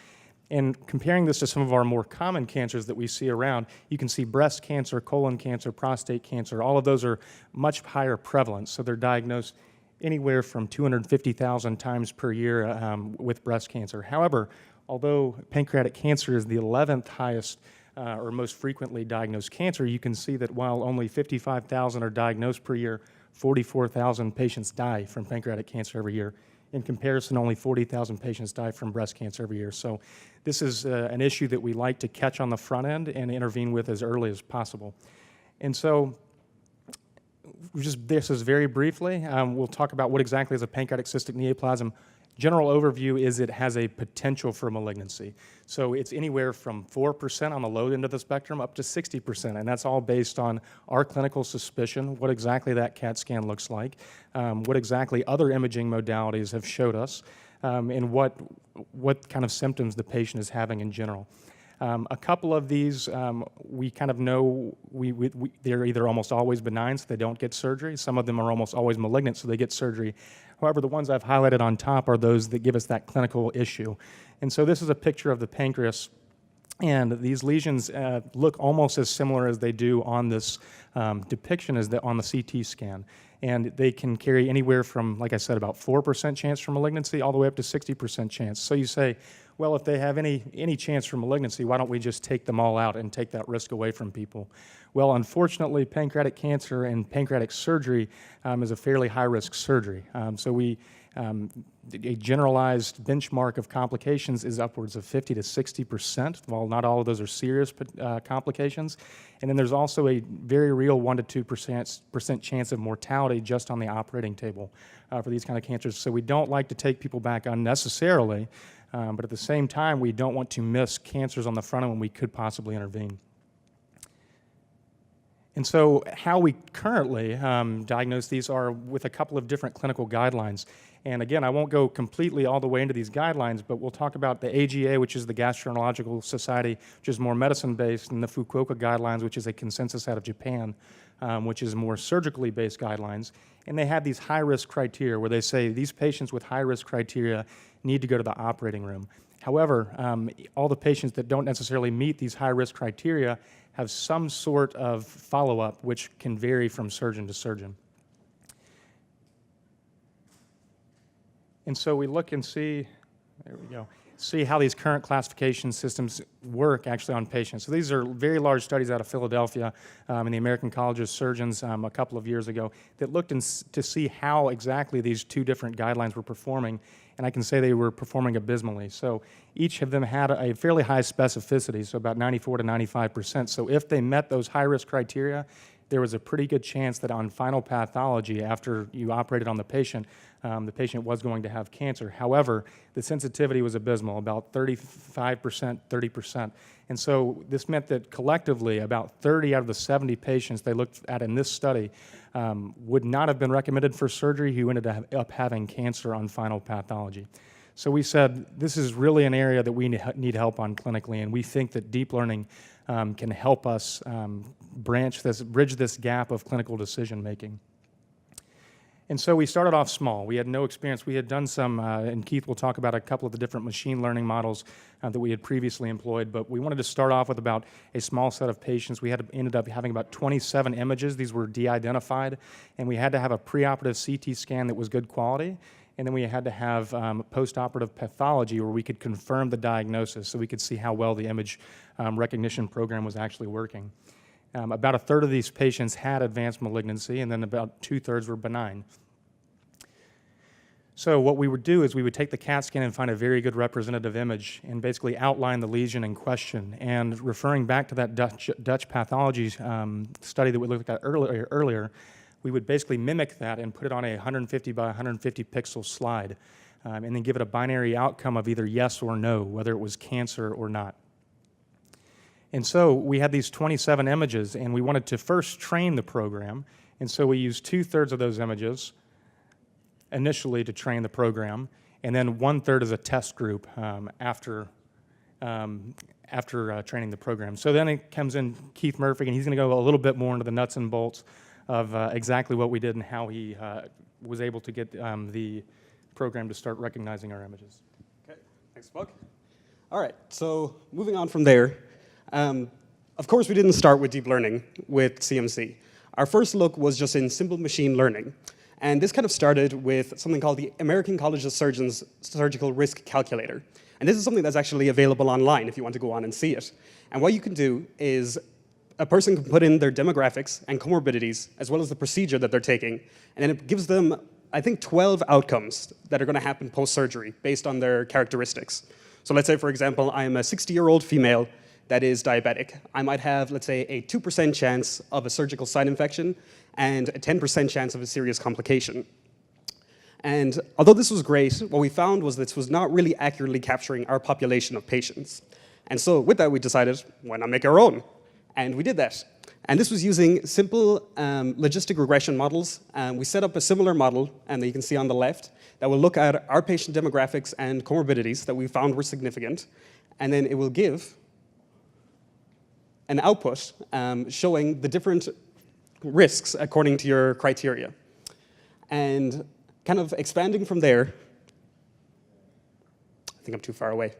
And comparing this to some of our more common cancers that we see around, you can see breast cancer, colon cancer, prostate cancer, all of those are much higher prevalence. So they're diagnosed anywhere from 250,000 times per year with breast cancer. However, although pancreatic cancer is the 11th highest or most frequently diagnosed cancer, you can see that while only 55,000 are diagnosed per year, 44,000 patients die from pancreatic cancer every year. In comparison, only 40,000 patients die from breast cancer every year. So this is an issue that we like to catch on the front end and intervene with as early as possible. And so this is very briefly, we'll talk about what exactly is a pancreatic cystic neoplasm. General overview is it has a potential for malignancy. So it's anywhere from 4% on the low end of the spectrum up to 60%, and that's all based on our clinical suspicion, what exactly that CAT scan looks like, what exactly other imaging modalities have showed us, and what kind of symptoms the patient is having in general. A couple of these, we kind of know they're either almost always benign, so they don't get surgery. Some of them are almost always malignant, so they get surgery. However, the ones I've highlighted on top are those that give us that clinical issue. And so this is a picture of the pancreas, and these lesions look almost as similar as they do on this depiction as on the CT scan. And they can carry anywhere from, like I said, about 4% chance for malignancy all the way up to 60% chance. So you say, well, if they have any chance for malignancy, why don't we just take them all out and take that risk away from people? Well, unfortunately, pancreatic cancer and pancreatic surgery is a fairly high-risk surgery. A generalized benchmark of complications is upwards of 50 to 60%, while not all of those are serious complications. And then there's also a very real 1 to 2% chance of mortality just on the operating table for these kind of cancers. So we don't like to take people back unnecessarily, but at the same time, we don't want to miss cancers on the front end when we could possibly intervene. And so how we currently diagnose these are with a couple of different clinical guidelines. And again, I won't go completely all the way into these guidelines, but we'll talk about the AGA, which is the Gastroenterological Society, which is more medicine-based, and the Fukuoka guidelines, which is a consensus out of Japan, which is more surgically based guidelines. And they have these high-risk criteria where they say these patients with high-risk criteria need to go to the operating room. However, all the patients that don't necessarily meet these high-risk criteria have some sort of follow-up, which can vary from surgeon to surgeon. And so we look and see, there we go, see how these current classification systems work actually on patients. So these are very large studies out of Philadelphia in the American College of Surgeons a couple of years ago that looked to see how exactly these two different guidelines were performing, and I can say they were performing abysmally. So each of them had a fairly high specificity, so about 94 to 95%. So if they met those high-risk criteria, there was a pretty good chance that on final pathology, after you operated on the patient was going to have cancer. However, the sensitivity was abysmal, about 35%, 30%. And so this meant that collectively, about 30 out of the 70 patients they looked at in this study would not have been recommended for surgery who ended up having cancer on final pathology. So we said, this is really an area that we need help on clinically, and we think that deep learning can help us bridge this gap of clinical decision making. And so we started off small. We had no experience. We had done some, and Keith will talk about a couple of the different machine learning models that we had previously employed, but we wanted to start off with about a small set of patients. We ended up having about 27 images. These were de-identified, and we had to have a preoperative CT scan that was good quality, and then we had to have post-operative pathology where we could confirm the diagnosis so we could see how well the image recognition program was actually working. About a third of these patients had advanced malignancy, and then about 2/3 were benign. So what we would do is we would take the CAT scan and find a very good representative image and basically outline the lesion in question. And referring back to that Dutch pathology study that we looked at earlier, we would basically mimic that and put it on a 150 by 150 pixel slide, and then give it a binary outcome of either yes or no, whether it was cancer or not. And so we had these 27 images, and we wanted to first train the program, and so we used 2/3 of those images initially to train the program, and then 1/3 is a test group after training the program. So then it comes in Keith Murphy, and he's going to go a little bit more into the nuts and bolts of exactly what we did and how he was able to get the program to start recognizing our images. Okay, thanks, Buck. All right, so moving on from there, of course we didn't start with deep learning with CMC. Our first look was just in simple machine learning. And this kind of started with something called the American College of Surgeons Surgical Risk Calculator. And this is something that's actually available online if you want to go on and see it. And what you can do is a person can put in their demographics and comorbidities, as well as the procedure that they're taking, and then it gives them, I think, 12 outcomes that are going to happen post-surgery based on their characteristics. So let's say, for example, I am a 60-year-old female that is diabetic. I might have, let's say, a 2% chance of a surgical site infection and a 10% chance of a serious complication. And although this was great, what we found was this was not really accurately capturing our population of patients. And so with that, we decided, why not make our own? And we did that. And this was using simple logistic regression models. We set up a similar model, and that you can see on the left, that will look at our patient demographics and comorbidities that we found were significant. And then it will give an output showing the different risks according to your criteria. And kind of expanding from there, I think I'm too far away.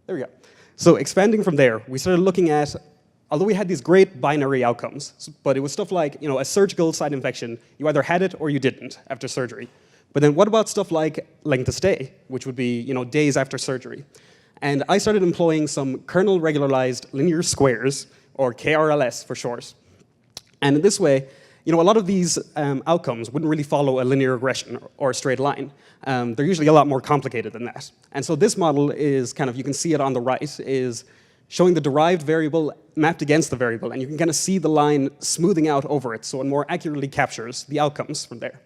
There we go. So expanding from there, we started looking at, although we had these great binary outcomes, but it was stuff like, a surgical site infection, you either had it or you didn't after surgery. But then what about stuff like length of stay, which would be, days after surgery? And I started employing some kernel regularized linear squares, or KRLS for short. And in this way, a lot of these outcomes wouldn't really follow a linear regression or a straight line. They're usually a lot more complicated than that. And so this model is kind of, you can see it on the right, is showing the derived variable mapped against the variable, and you can kind of see the line smoothing out over it, so it more accurately captures the outcomes from there.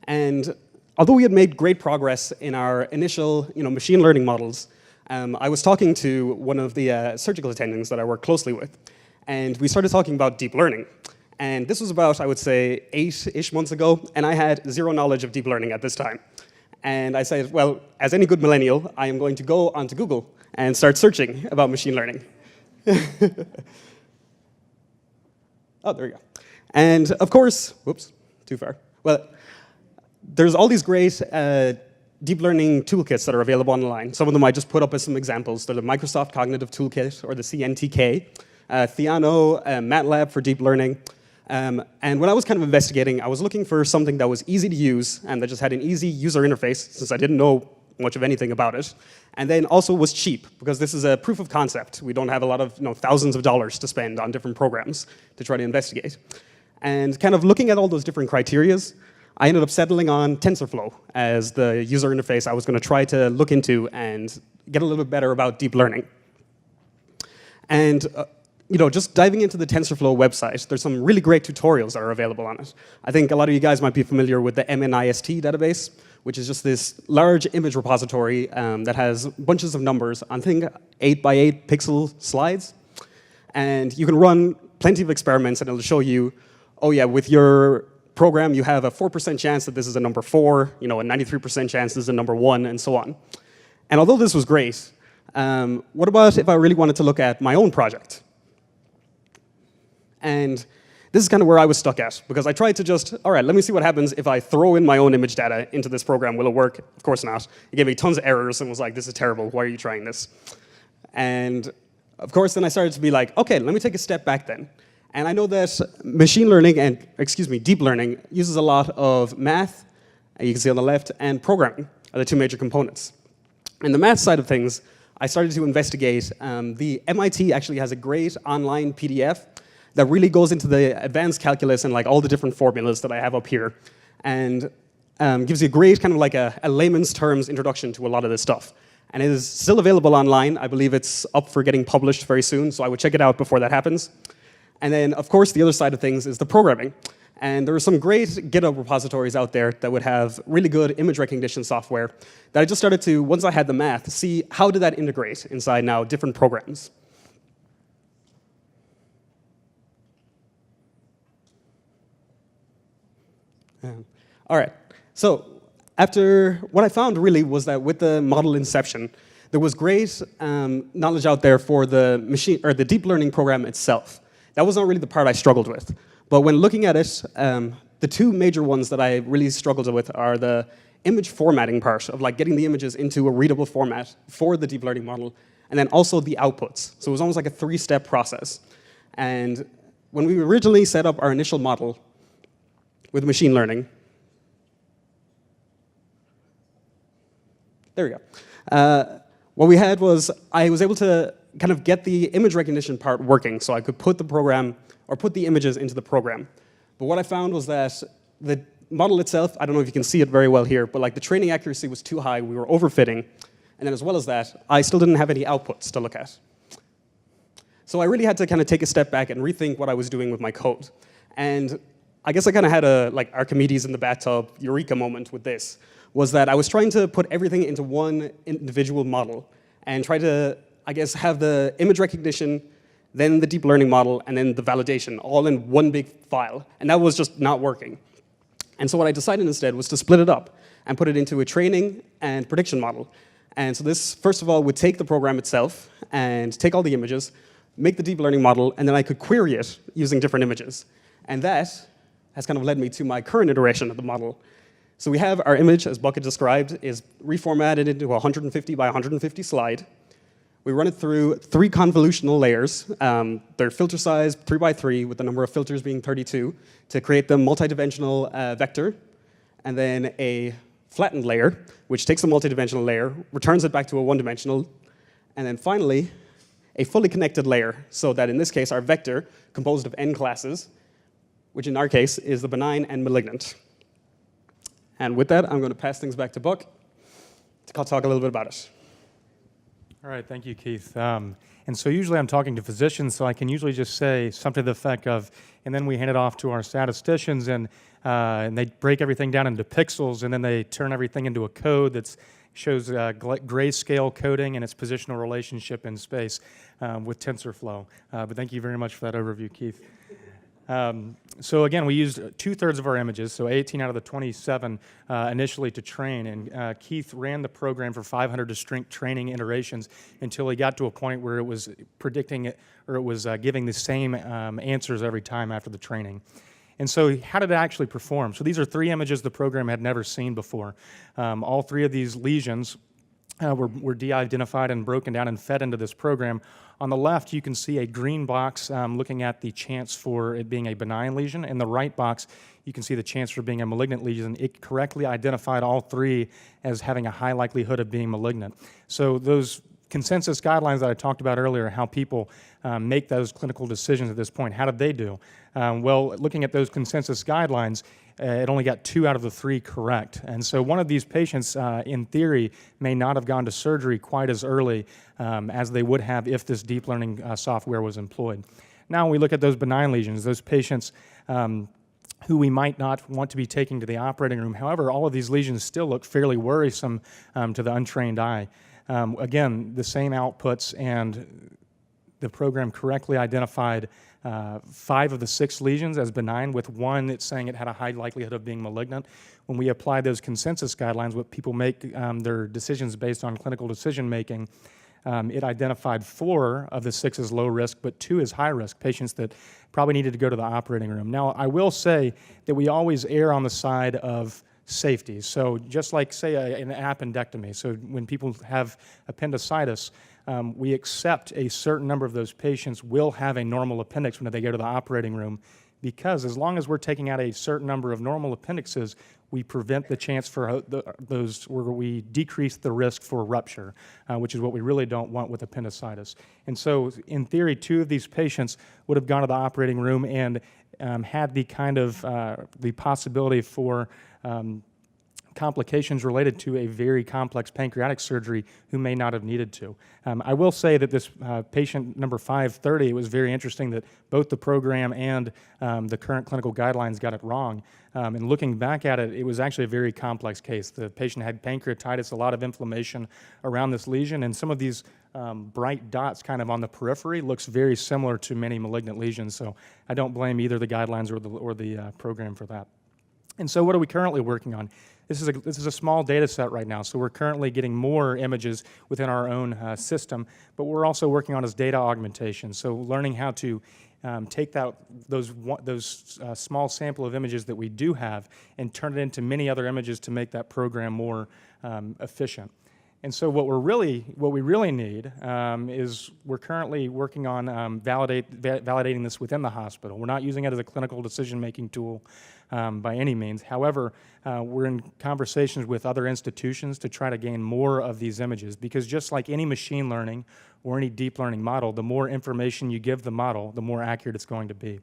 And although we had made great progress in our initial machine learning models, I was talking to one of the surgical attendings that I work closely with, and we started talking about deep learning. And this was about, I would say, 8-ish months ago, and I had zero knowledge of deep learning at this time. And I said, well, as any good millennial, I am going to go onto Google and start searching about machine learning. Oh, there we go. And of course, whoops, too far. Well, there's all these great deep learning toolkits that are available online. Some of them I just put up as some examples. They're the Microsoft Cognitive Toolkit, or the CNTK, Theano, MATLAB for deep learning. And when I was kind of investigating, I was looking for something that was easy to use and that just had an easy user interface, since I didn't know much of anything about it. And then also was cheap, because this is a proof of concept. We don't have a lot of thousands of dollars to spend on different programs to try to investigate. And kind of looking at all those different criterias, I ended up settling on TensorFlow as the user interface I was going to try to look into and get a little bit better about deep learning. And just diving into the TensorFlow website, there's some really great tutorials that are available on it. I think a lot of you guys might be familiar with the MNIST database, which is just this large image repository that has bunches of numbers on, I think, 8x8 pixel slides. And you can run plenty of experiments, and it'll show you, oh yeah, with your program, you have a 4% chance that this is a number 4, a 93% chance this is a number 1, and so on. And although this was great, what about if I really wanted to look at my own project? And this is kind of where I was stuck at, because I tried to just, all right, let me see what happens if I throw in my own image data into this program. Will it work? Of course not. It gave me tons of errors and was like, this is terrible. Why are you trying this? And of course, then I started to be like, okay, let me take a step back then. And I know that machine learning and, deep learning uses a lot of math, you can see on the left, and programming are the two major components. And the math side of things, I started to investigate. The MIT actually has a great online PDF that really goes into the advanced calculus and like all the different formulas that I have up here, and gives you a great kind of like a layman's terms introduction to a lot of this stuff. And it is still available online. I believe it's up for getting published very soon, so I would check it out before that happens. And then, of course, the other side of things is the programming. And there are some great GitHub repositories out there that would have really good image recognition software that I just started to, once I had the math, see how did that integrate inside now different programs. All right. So after what I found really was that with the model inception, there was great knowledge out there for the machine or the deep learning program itself. That was not really the part I struggled with. But when looking at it, the two major ones that I really struggled with are the image formatting part of like getting the images into a readable format for the deep learning model, and then also the outputs. So it was almost like a three-step process. And when we originally set up our initial model with machine learning, there we go. What we had was I was able to kind of get the image recognition part working, so I could put the program or put the images into the program. But what I found was that the model itself, I don't know if you can see it very well here, but like the training accuracy was too high, we were overfitting, and then as well as that, I still didn't have any outputs to look at. So I really had to kind of take a step back and rethink what I was doing with my code. And I guess I kind of had a like Archimedes in the bathtub eureka moment with this, was that I was trying to put everything into one individual model and try to, I guess, have the image recognition, then the deep learning model, and then the validation all in one big file. And that was just not working. And so what I decided instead was to split it up and put it into a training and prediction model. And so this, first of all, would take the program itself and take all the images, make the deep learning model, and then I could query it using different images. And that has kind of led me to my current iteration of the model. So we have our image, as Buck had described, is reformatted into a 150 by 150 slide. We run it through 3 convolutional layers. They're filter size 3 by 3, with the number of filters being 32, to create the multidimensional vector, and then a flattened layer, which takes a multidimensional layer, returns it back to a one-dimensional, and then finally, a fully connected layer, so that in this case, our vector, composed of n classes, which in our case is the benign and malignant. And with that, I'm going to pass things back to Buck to talk a little bit about it. All right, thank you, Keith. And so usually I'm talking to physicians, so I can usually just say something to the effect of, and then we hand it off to our statisticians, and they break everything down into pixels, and then they turn everything into a code that shows grayscale coding and its positional relationship in space with TensorFlow. But thank you very much for that overview, Keith. So again, we used 2/3 of our images, so 18 out of the 27 initially to train, and Keith ran the program for 500 distinct training iterations until he got to a point where it was predicting it, or it was giving the same answers every time after the training. And so how did it actually perform? So these are 3 images the program had never seen before. All 3 of these lesions were de-identified and broken down and fed into this program. On the left, you can see a green box looking at the chance for it being a benign lesion. In the right box, you can see the chance for being a malignant lesion. It correctly identified all 3 as having a high likelihood of being malignant. So those consensus guidelines that I talked about earlier, how people make those clinical decisions at this point, how did they do? Well, looking at those consensus guidelines, it only got 2 out of the 3 correct. And so one of these patients, in theory, may not have gone to surgery quite as early as they would have if this deep learning software was employed. Now we look at those benign lesions, those patients who we might not want to be taking to the operating room. However, all of these lesions still look fairly worrisome to the untrained eye. Again, the same outputs, and the program correctly identified 5 of the 6 lesions as benign, with 1 that's saying it had a high likelihood of being malignant. When we apply those consensus guidelines, what people make their decisions based on clinical decision making, it identified 4 of the 6 as low risk, but 2 as high risk, patients that probably needed to go to the operating room. Now, I will say that we always err on the side of safety. So just like, say, an appendectomy, so when people have appendicitis, we accept a certain number of those patients will have a normal appendix when they go to the operating room, because as long as we're taking out a certain number of normal appendixes, we prevent the chance for those, where we decrease the risk for rupture, which is what we really don't want with appendicitis. And so, in theory, 2 of these patients would have gone to the operating room and had the kind of the possibility for complications related to a very complex pancreatic surgery who may not have needed to. I will say that this patient number 530, it was very interesting that both the program and the current clinical guidelines got it wrong. And looking back at it, it was actually a very complex case. The patient had pancreatitis, a lot of inflammation around this lesion, and some of these bright dots kind of on the periphery looks very similar to many malignant lesions. So I don't blame either the guidelines or the program for that. And so what are we currently working on? This is a small data set right now, so we're currently getting more images within our own system, but we're also working on is data augmentation, so learning how to take those small sample of images that we do have and turn it into many other images to make that program more efficient. And so what we really need is we're currently working on validating this within the hospital. We're not using it as a clinical decision-making tool by any means. However, we're in conversations with other institutions to try to gain more of these images, because just like any machine learning or any deep learning model, the more information you give the model, the more accurate it's going to be.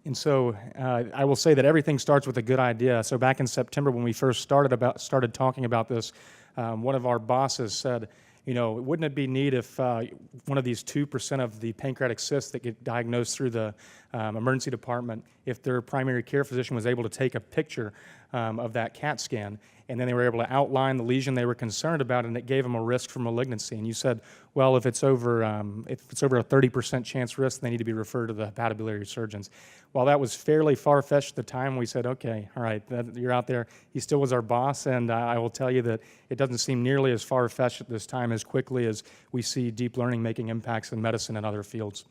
And so I will say that everything starts with a good idea. So back in September when we first started talking about this, one of our bosses said, wouldn't it be neat if one of these 2% of the pancreatic cysts that get diagnosed through the emergency department, if their primary care physician was able to take a picture of that CAT scan, and then they were able to outline the lesion they were concerned about, and it gave them a risk for malignancy. And you said, well, if it's over a 30% chance risk, they need to be referred to the hepatobiliary surgeons. While that was fairly far-fetched at the time, we said, okay, all right, you're out there. He still was our boss, and I will tell you that it doesn't seem nearly as far-fetched at this time as quickly as we see deep learning making impacts in medicine and other fields.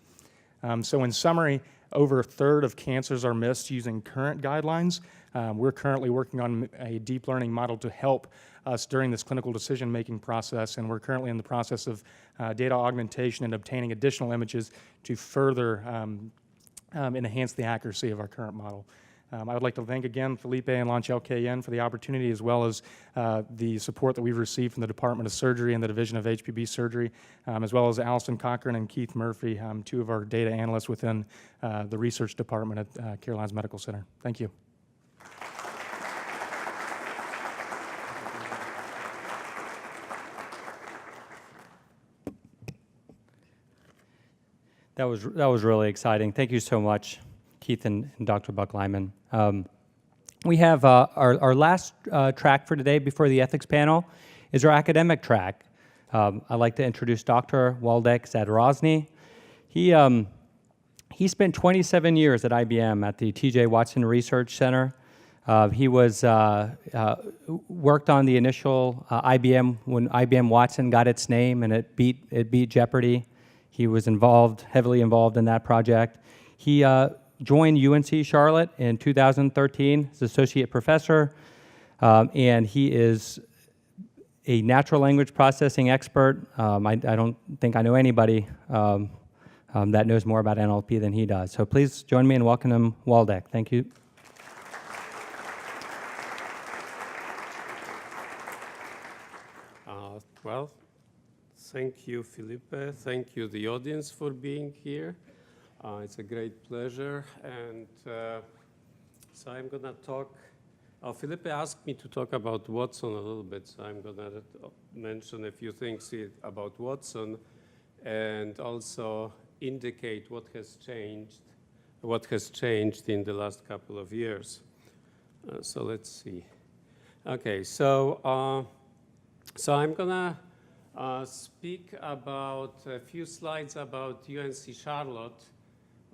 So in summary, over a third of cancers are missed using current guidelines. We're currently working on a deep learning model to help us during this clinical decision-making process, and we're currently in the process of data augmentation and obtaining additional images to further enhance the accuracy of our current model. I would like to thank again Felipe and Launch LKN for the opportunity, as well as the support that we've received from the Department of Surgery and the Division of HPB Surgery, as well as Allison Cochran and Keith Murphy, two of our data analysts within the research department at Carolinas Medical Center. Thank you. That was really exciting. Thank you so much, Keith and Dr. Buck-Lyman. We have our last track for today before the ethics panel is our academic track. I'd like to introduce Dr. Waldek Zadorozny. He spent 27 years at IBM at the T.J. Watson Research Center. He was worked on the initial IBM when IBM Watson got its name and it beat Jeopardy. He was heavily involved in that project. He joined UNC Charlotte in 2013 as associate professor, and he is a natural language processing expert. I don't think I know anybody that knows more about NLP than he does. So please join me in welcoming Waldek. Thank you. Well, thank you, Felipe. Thank you, the audience, for being here. It's a great pleasure. And so I'm going to talk. Felipe asked me to talk about Watson a little bit, so I'm going to mention a few things about Watson and also indicate what has changed in the last couple of years. So let's see. Okay, so I'm going to speak about a few slides about UNC Charlotte,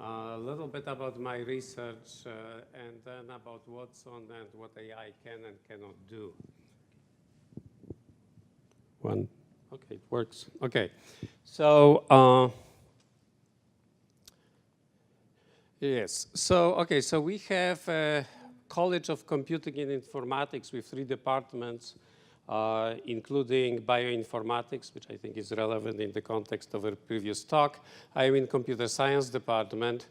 a little bit about my research, and then about Watson and what AI can and cannot do. Okay, it works. Okay, so yes, so we have a College of Computing and Informatics with 3 departments, including bioinformatics, which I think is relevant in the context of our previous talk. I am in computer science department,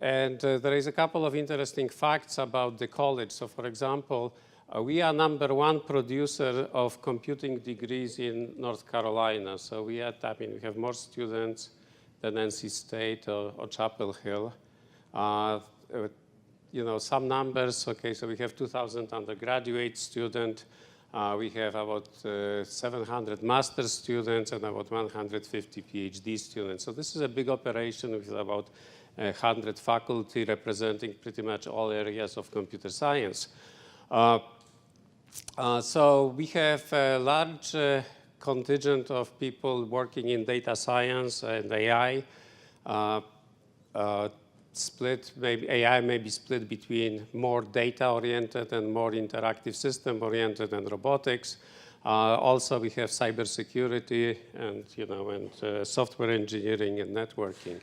and there is a couple of interesting facts about the college. So for example, we are #1 producer of computing degrees in North Carolina. So we have more students than NC State or Chapel Hill. Some numbers, okay, so we have 2,000 undergraduate students. We have about 700 master's students and about 150 PhD students. So this is a big operation with about 100 faculty representing pretty much all areas of computer science. So we have a large contingent of people working in data science and AI. split, maybe AI may be split between more data-oriented and more interactive system-oriented and robotics. Also, we have cybersecurity and, and software engineering and networking.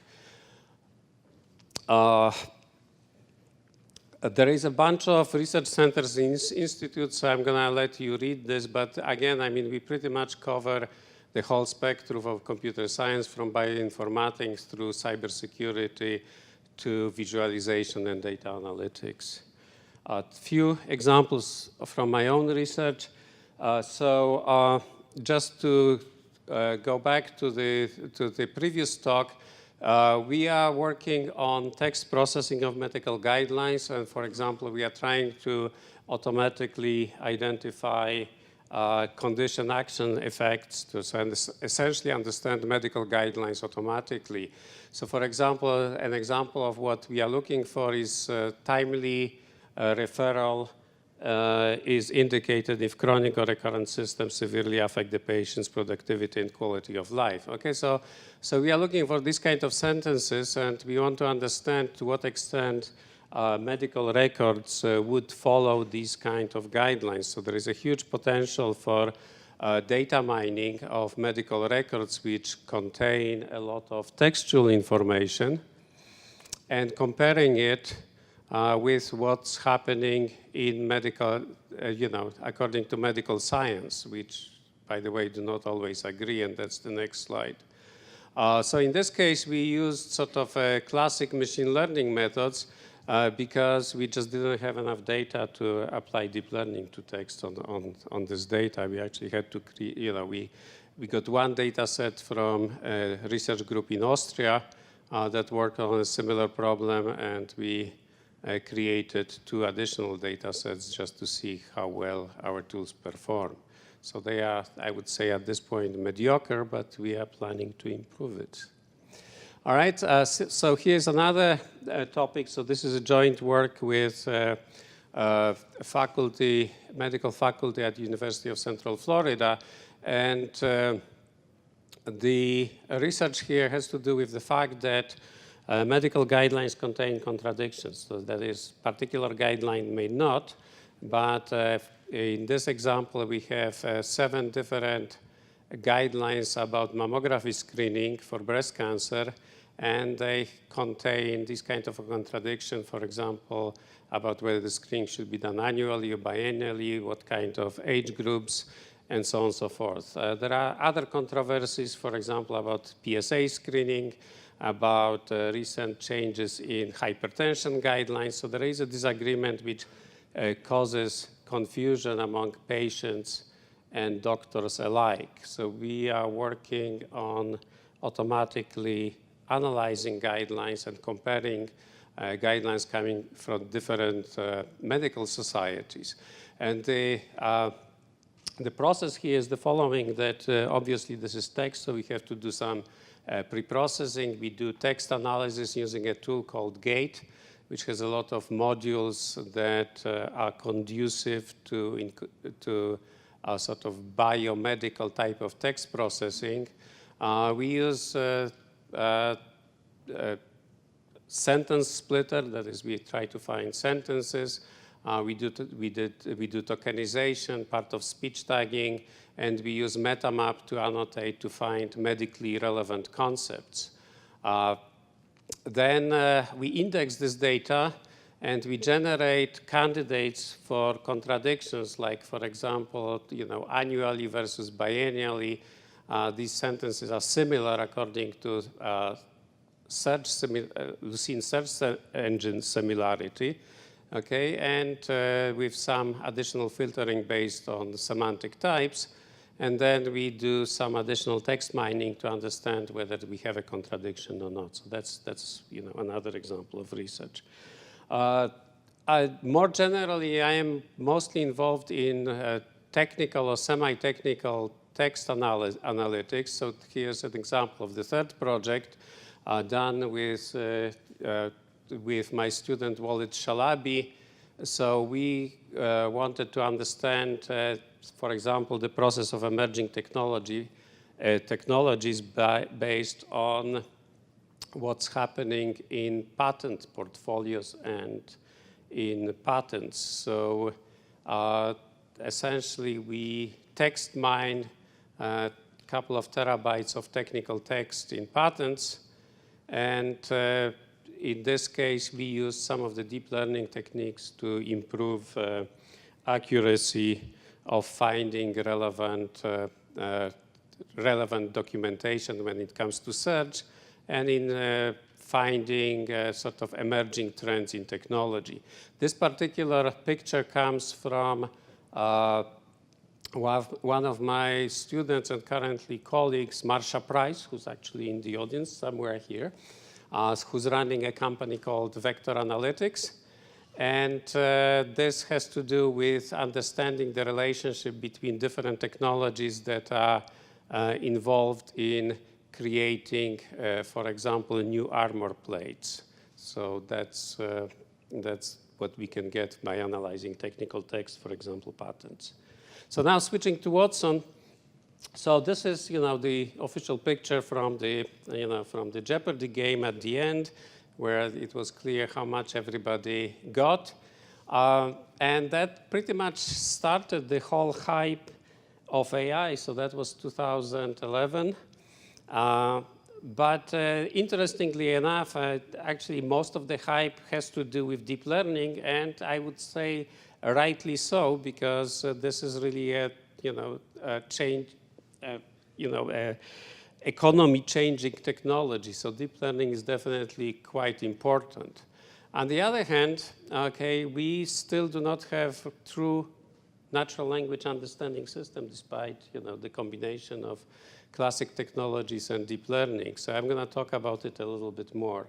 There is a bunch of research centers and institutes, so I'm going to let you read this. But again, I mean, we pretty much cover the whole spectrum of computer science, from bioinformatics through cybersecurity to visualization and data analytics. A few examples from my own research. Just to go back to the previous talk, we are working on text processing of medical guidelines. And for example, we are trying to automatically identify condition action effects to essentially understand medical guidelines automatically. So for example, an example of what we are looking for is timely referral is indicated if chronic or recurrent symptoms severely affect the patient's productivity and quality of life. Okay, so we are looking for this kind of sentences, and we want to understand to what extent medical records would follow these kind of guidelines. So there is a huge potential for data mining of medical records which contain a lot of textual information and comparing it with what's happening in medical, according to medical science, which, by the way, do not always agree, and that's the next slide. So in this case, we used sort of classic machine learning methods because we just didn't have enough data to apply deep learning to text on this data. We actually had to create, we got one data set from a research group in Austria that worked on a similar problem, and we created 2 additional data sets just to see how well our tools perform. So they are, I would say at this point, mediocre, but we are planning to improve it. All right, so here's another topic. So this is a joint work with medical faculty at the University of Central Florida. And the research here has to do with the fact that medical guidelines contain contradictions. So that is, particular guideline may not, but in this example, we have 7 different guidelines about mammography screening for breast cancer, and they contain this kind of a contradiction, for example, about whether the screening should be done annually or biannually, what kind of age groups, and so on and so forth. There are other controversies, for example, about PSA screening, about recent changes in hypertension guidelines. So there is a disagreement which causes confusion among patients and doctors alike. So we are working on automatically analyzing guidelines and comparing guidelines coming from different medical societies. And the process here is the following, that obviously this is text, so we have to do some pre-processing. We do text analysis using a tool called GATE, which has a lot of modules that are conducive to a sort of biomedical type of text processing. We use sentence splitter, that is, we try to find sentences. We do tokenization, part of speech tagging, and we use MetaMap to annotate to find medically relevant concepts. Then we index this data, and we generate candidates for contradictions, like, for example, annually versus biennially. These sentences are similar according to Lucene search engine similarity. Okay, and with some additional filtering based on semantic types. And then we do some additional text mining to understand whether we have a contradiction or not. So that's another example of research. More generally, I am mostly involved in technical or semi-technical text analytics. So here's an example of the 3rd project done with my student Walid Shalabi. So we wanted to understand, for example, the process of emerging technologies based on what's happening in patent portfolios and in patents. So essentially, we text mine a couple of terabytes of technical text in patents. And in this case, we use some of the deep learning techniques to improve accuracy of finding relevant documentation when it comes to search, and in finding sort of emerging trends in technology. This particular picture comes from one of my students and currently colleagues, Marsha Price, who's actually in the audience somewhere here, who's running a company called Vector Analytics. And this has to do with understanding the relationship between different technologies that are involved in creating, for example, new armor plates. So that's what we can get by analyzing technical text, for example, patents. So now switching to Watson. So this is, the official picture from the Jeopardy game at the end, where it was clear how much everybody got. And that pretty much started the whole hype of AI. So that was 2011. But interestingly enough, actually most of the hype has to do with deep learning, and I would say rightly so, because this is really a change, economy-changing technology. So deep learning is definitely quite important. On the other hand, okay, we still do not have a true natural language understanding system, despite the combination of classic technologies and deep learning. So I'm going to talk about it a little bit more.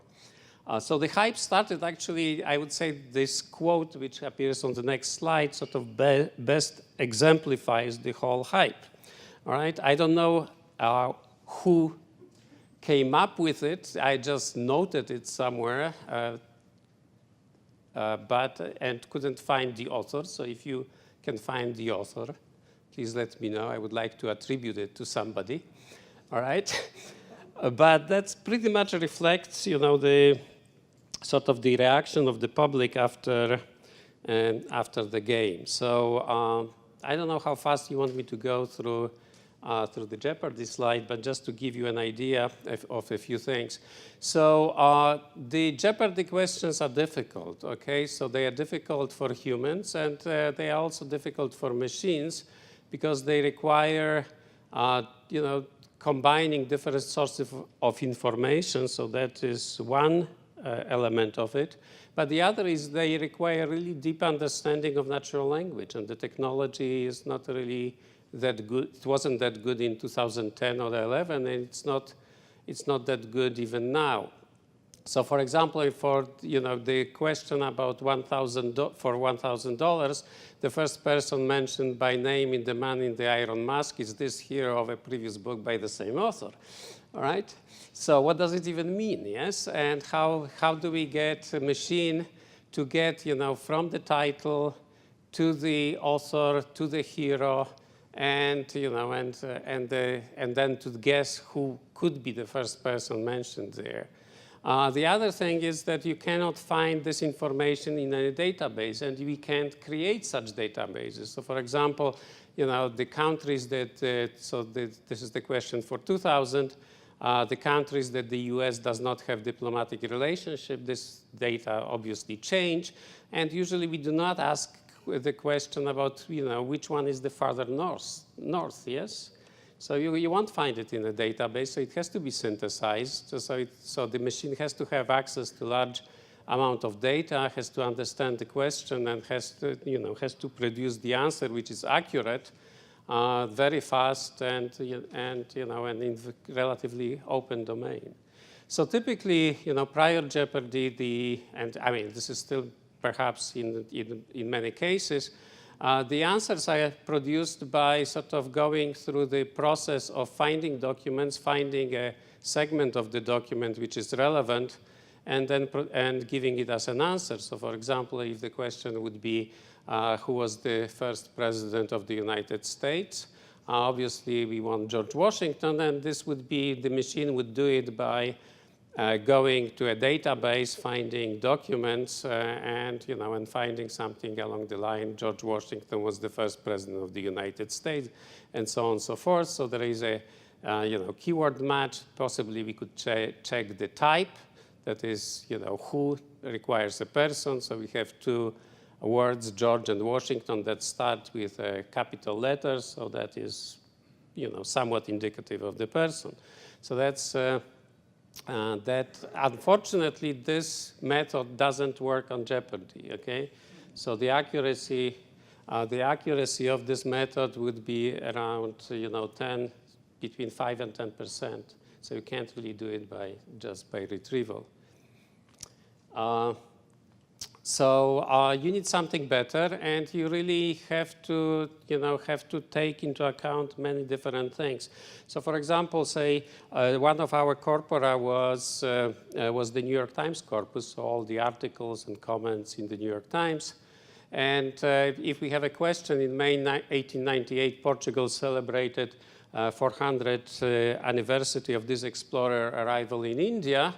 So the hype started actually, I would say this quote, which appears on the next slide, sort of best exemplifies the whole hype. All right, I don't know who came up with it. I just noted it somewhere, and couldn't find the author. So if you can find the author, please let me know. I would like to attribute it to somebody. All right, but that's pretty much reflects, the sort of the reaction of the public after the game. So I don't know how fast you want me to go through the Jeopardy slide, but just to give you an idea of a few things. So the Jeopardy questions are difficult, okay? So they are difficult for humans, and they are also difficult for machines because they require, combining different sources of information. So that is one element of it. But the other is they require really deep understanding of natural language, and the technology is not really that good. It wasn't that good in 2010 or 11, and it's not that good even now. So, for example, for the question about $1,000, the first person mentioned by name in The Man in the Iron Mask is this hero of a previous book by the same author. All right. So, what does it even mean? Yes, and how do we get a machine to get from the title to the author to the hero, and and then to guess who could be the first person mentioned there. The other thing is that you cannot find this information in a database, and we can't create such databases. So, for example, the countries that this is the question for 2000. The countries that the U.S. does not have diplomatic relationship, this data obviously change, and usually we do not ask the question about which one is the farther north, yes? So you won't find it in a database, so it has to be synthesized. So the machine has to have access to large amount of data, has to understand the question, and has to produce the answer, which is accurate, very fast, and in relatively open domain. So typically, prior Jeopardy, and I mean this is still perhaps in many cases. The answers are produced by sort of going through the process of finding documents, finding a segment of the document which is relevant, and then giving it as an answer. So, for example, if the question would be, who was the first president of the United States? Obviously, we want George Washington, and this would be, the machine would do it by going to a database, finding documents, and finding something along the line. George Washington was the first president of the United States, and so on and so forth. So there is a keyword match. Possibly we could check the type. That is, who requires a person. So we have two words, George and Washington, that start with capital letters. So that is, somewhat indicative of the person. So that's that. Unfortunately, this method doesn't work on Jeopardy. Okay, so the accuracy of this method would be around between 5 and 10%. So you can't really do it just by retrieval. So you need something better, and you really have to take into account many different things. So, for example, say one of our corpora was the New York Times corpus, so all the articles and comments in the New York Times. And if we have a question, in May 1898, Portugal celebrated 400th anniversary of this explorer arrival in India.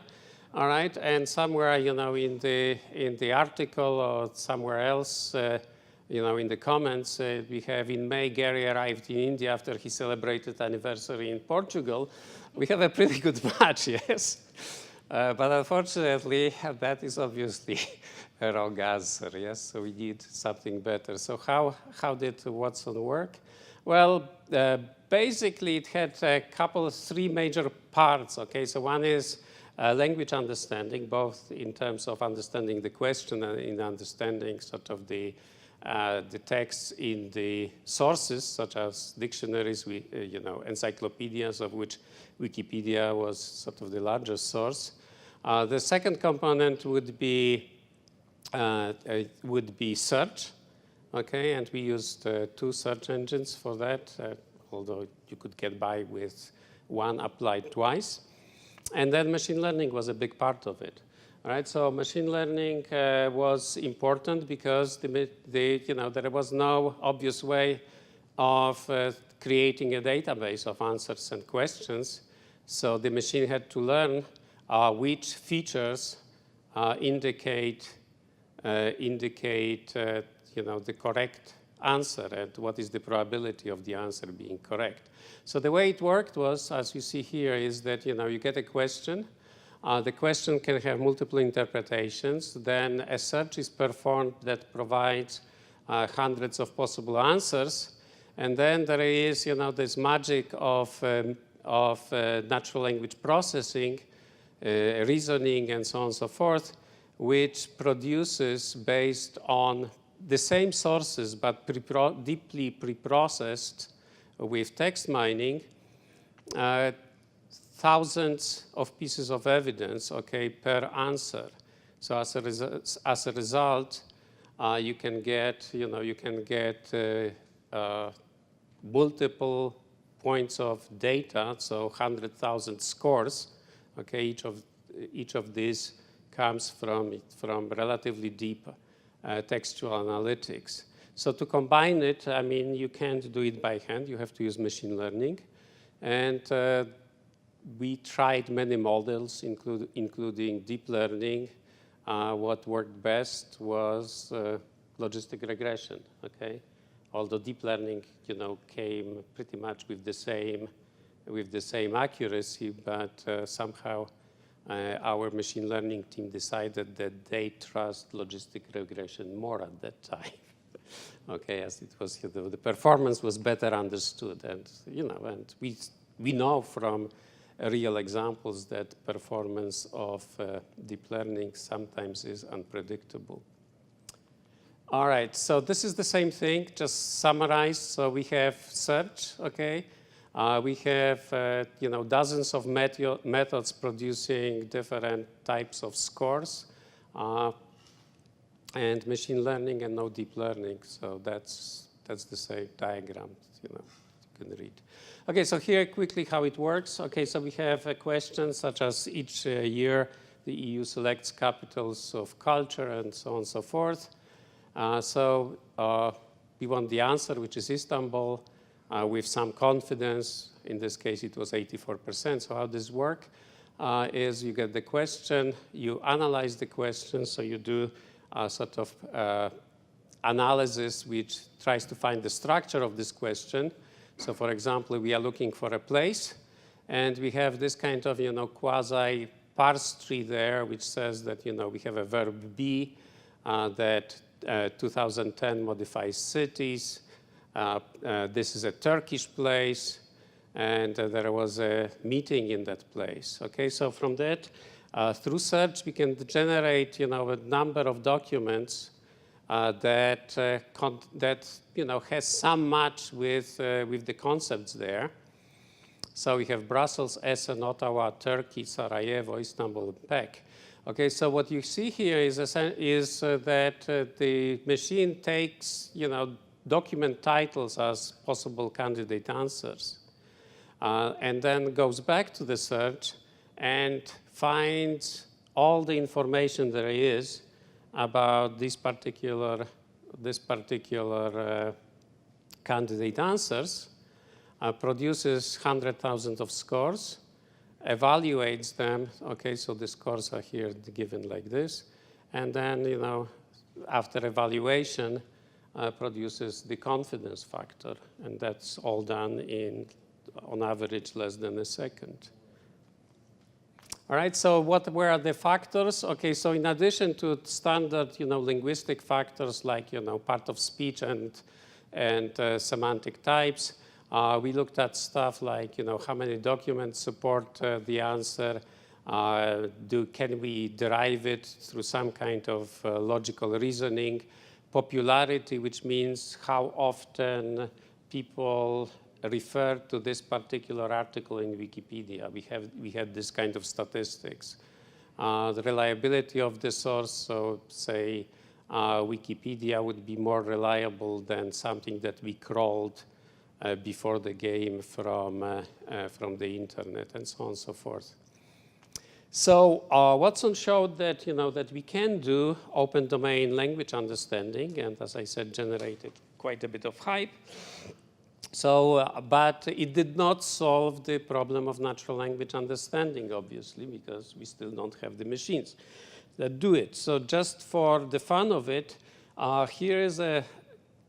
All right, and somewhere, in the article or somewhere else, in the comments, we have in May, Gary arrived in India after he celebrated anniversary in Portugal. We have a pretty good match, yes. But unfortunately, that is obviously a wrong answer, yes? So we need something better. So how did Watson work? Well, basically, it had three major parts, okay? So one is language understanding, both in terms of understanding the question and in understanding sort of the texts in the sources, such as dictionaries, encyclopedias, of which Wikipedia was sort of the largest source. The second component would be search, okay, and we used two search engines for that, although you could get by with one applied twice. And then machine learning was a big part of it. All right, so machine learning was important because there was no obvious way of creating a database of answers and questions. So the machine had to learn which features indicate the correct answer and what is the probability of the answer being correct. So the way it worked was, as you see here, is that you get a question. The question can have multiple interpretations. Then a search is performed that provides hundreds of possible answers. And then there is this magic of natural language processing, reasoning, and so on and so forth, which produces, based on the same sources but deeply preprocessed with text mining, thousands of pieces of evidence, okay, per answer. So as a result, you can get multiple points of data, so 100,000 scores. Okay, each of these comes from relatively deep textual analytics. So to combine it, I mean, you can't do it by hand. You have to use machine learning. And we tried many models, including deep learning. What worked best was logistic regression, okay? Although deep learning, came pretty much with the same accuracy, but somehow our machine learning team decided that they trust logistic regression more at that time. Okay, as it was, the performance was better understood, and and we know from real examples that performance of deep learning sometimes is unpredictable. All right, so this is the same thing, just summarized. So we have search, okay. We have dozens of methods producing different types of scores, and machine learning and no deep learning. So that's the same diagram, you can read. Okay, so here quickly how it works. Okay, so we have a question such as each year the EU selects capitals of culture and so on and so forth. So we want the answer, which is Istanbul, with some confidence. In this case, it was 84%. So how does this work? is you get the question, you analyze the question, so you do a sort of analysis which tries to find the structure of this question. So for example, we are looking for a place, and we have this kind of, quasi parse tree there, which says that, we have a verb be, that 2010 modifies cities. This is a Turkish place, and there was a meeting in that place. Okay, so from that, through search, we can generate, a number of documents that has some match with the concepts there. So we have Brussels, Essen, Ottawa, Turkey, Sarajevo, Istanbul, and Pec. Okay, so what you see here is that the machine takes, document titles as possible candidate answers, and then goes back to the search and finds all the information there is about this particular candidate answers, produces 100,000 of scores, evaluates them. Okay, so the scores are here given like this, and then after evaluation produces the confidence factor, and that's all done in, on average, less than a second. All right, so what were the factors? Okay, so in addition to standard, linguistic factors like, part of speech and semantic types, we looked at stuff like, how many documents support the answer? Can we derive it through some kind of logical reasoning? Popularity, which means how often people refer to this particular article in Wikipedia. We had this kind of statistics. The reliability of the source, so say Wikipedia would be more reliable than something that we crawled before the game from the internet, and so on and so forth. So Watson showed that, that we can do open domain language understanding, and as I said, generated quite a bit of hype. So, but it did not solve the problem of natural language understanding, obviously, because we still don't have the machines that do it. So just for the fun of it, here are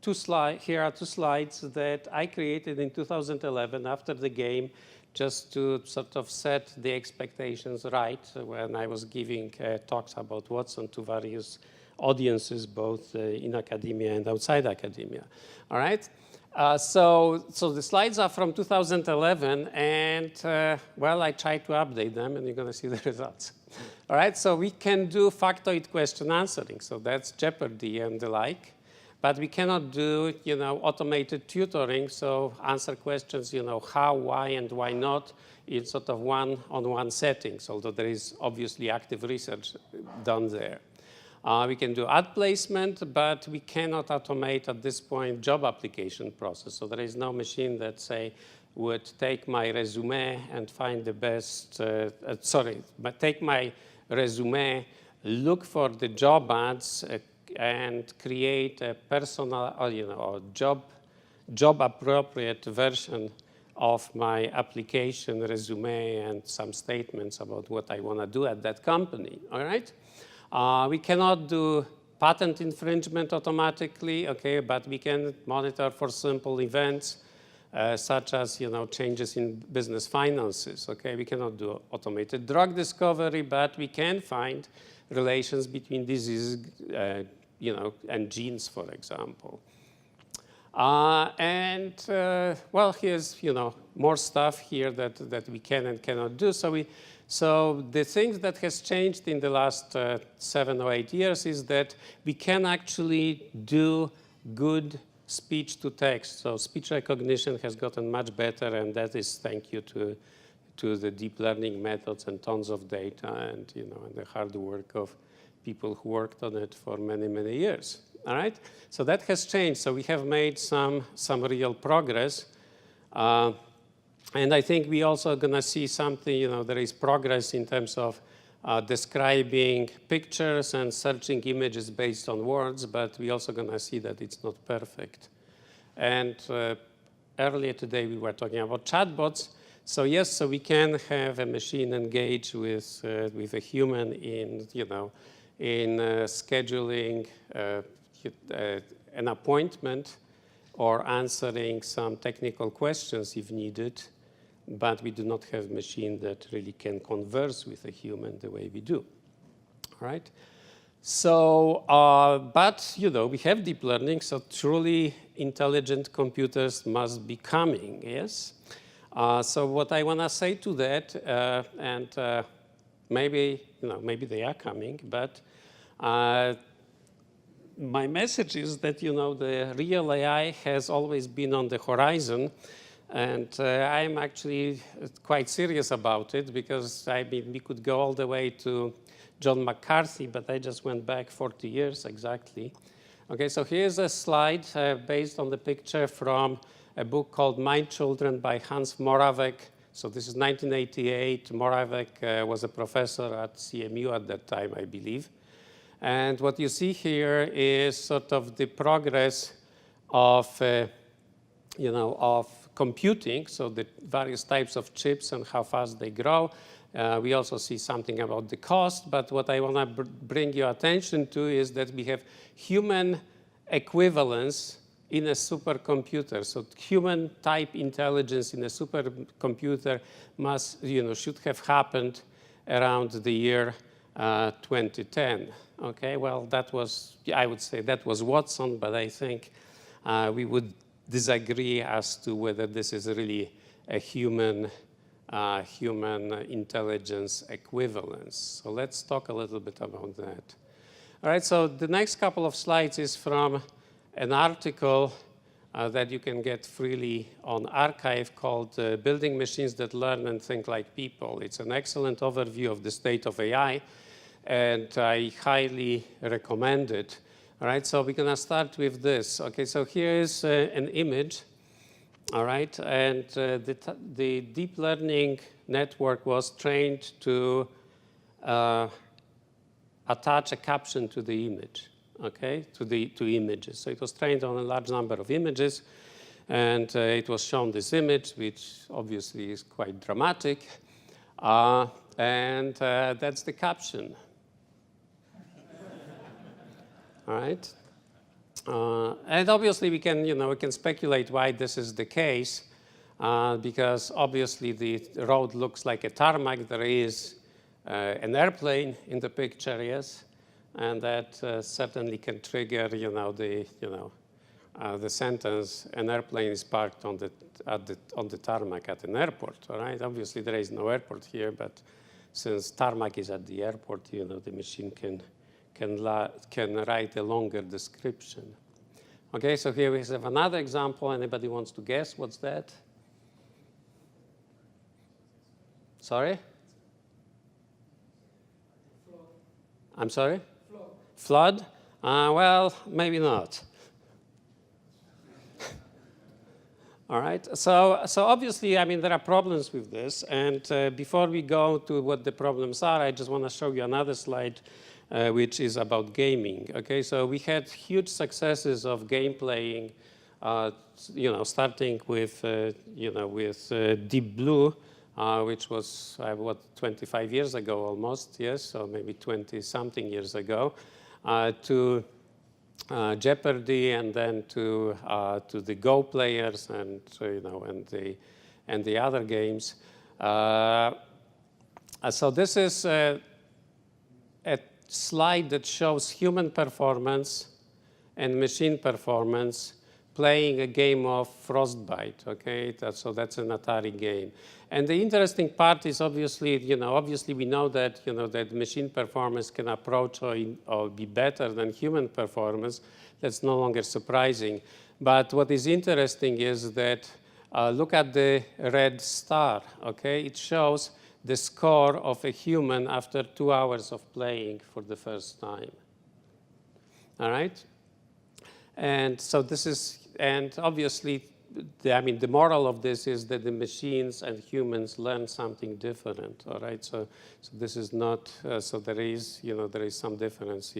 two slides that I created in 2011 after the game, just to sort of set the expectations right when I was giving talks about Watson to various audiences, both in academia and outside academia. All right? So the slides are from 2011, and well, I tried to update them, and you're going to see the results. All right, so we can do factoid question answering, so that's Jeopardy and the like, but we cannot do, automated tutoring, so answer questions, how, why, and why not in sort of one-on-one settings, although there is obviously active research done there. We can do ad placement, but we cannot automate at this point job application process. So there is no machine that, say, would take my resume and find the best, take my resume, look for the job ads, and create a personal, or job appropriate version of my application resume and some statements about what I want to do at that company, all right? We cannot do patent infringement automatically, okay, but we can monitor for simple events such as, changes in business finances, okay? We cannot do automated drug discovery, but we can find relations between diseases, and genes, for example. Well, here's, more stuff here that we can and cannot do. So the thing that has changed in the last 7 or 8 years is that we can actually do good speech to text. So speech recognition has gotten much better, and that is thank you to the deep learning methods and tons of data and, and the hard work of people who worked on it for many, many years. All right? So that has changed. So we have made some real progress. And I think we also going to see something, there is progress in terms of describing pictures and searching images based on words, but we also going to see that it's not perfect. And earlier today, we were talking about chatbots. So yes, so we can have a machine engage with a human in, in scheduling an appointment or answering some technical questions if needed, but we do not have a machine that really can converse with a human the way we do, all right? So, but, we have deep learning, so truly intelligent computers must be coming, yes? So what I want to say to that, and maybe, maybe they are coming, but my message is that, the real AI has always been on the horizon, and I'm actually quite serious about it because, we could go all the way to John McCarthy, but I just went back 40 years exactly. Okay, so here's a slide based on the picture from a book called My Children by Hans Moravec. So this is 1988. Moravec was a professor at CMU at that time, I believe. And what you see here is sort of the progress of, of computing, so the various types of chips and how fast they grow. We also see something about the cost, but what I want to bring your attention to is that we have human equivalence in a supercomputer. So human type intelligence in a supercomputer should have happened around the year 2010. Okay, well, that was, I would say that was Watson, but I think we would disagree as to whether this is really a human intelligence equivalence. So let's talk a little bit about that. All right, so the next couple of slides is from an article that you can get freely on arXiv called Building Machines That Learn and Think Like People. It's an excellent overview of the state of AI, and I highly recommend it. All right, so we're going to start with this. Okay, so here is an image. All right, and the deep learning network was trained to attach a caption to the image, okay, to images. So it was trained on a large number of images, and it was shown this image, which obviously is quite dramatic, and that's the caption. All right. And obviously we can, we can speculate why this is the case, because obviously the road looks like a tarmac. There is an airplane in the picture, yes, and that certainly can trigger, the sentence, an airplane is parked on the tarmac at an airport. All right. Obviously there is no airport here, but since tarmac is at the airport, the machine can write a longer description. Okay, so here we have another example. Anybody wants to guess what's that? Sorry? I'm sorry? Flood? Well, maybe not. All right, so obviously, there are problems with this. And before we go to what the problems are, I just want to show you another slide which is about gaming. Okay, so we had huge successes of game playing, starting with, Deep Blue, which was, 25 years ago almost, yes, so maybe 20-something years ago, to Jeopardy, and then to the Go players, and and the other games. So this is a slide that shows human performance and machine performance playing a game of Frostbite, okay? So that's an Atari game. And the interesting part is obviously, obviously we know that, that machine performance can approach or be better than human performance. That's no longer surprising. But what is interesting is that, look at the red star, okay? It shows the score of a human after 2 hours of playing for the first time. All right? And so this is, and obviously, the moral of this is that the machines and humans learn something different, all right? So this is not, so there is, there is some difference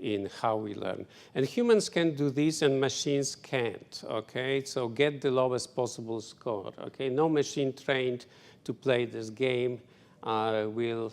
in how we learn. And humans can do this and machines can't, okay? So get the lowest possible score, okay? No machine trained to play this game will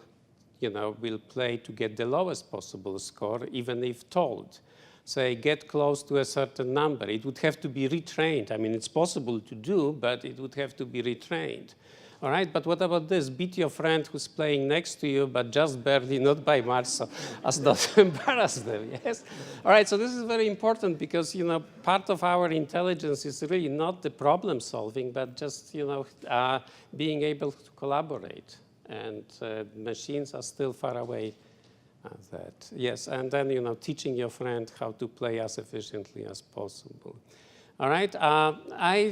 play to get the lowest possible score, even if told. Say, get close to a certain number. It would have to be retrained. I mean, it's possible to do, but it would have to be retrained. All right, but what about this? Beat your friend who's playing next to you, but just barely, not by much, so as not to embarrass them, yes? All right, so this is very important because, part of our intelligence is really not the problem solving, but just, being able to collaborate. And machines are still far away of that. Yes, and then, teaching your friend how to play as efficiently as possible. All right, I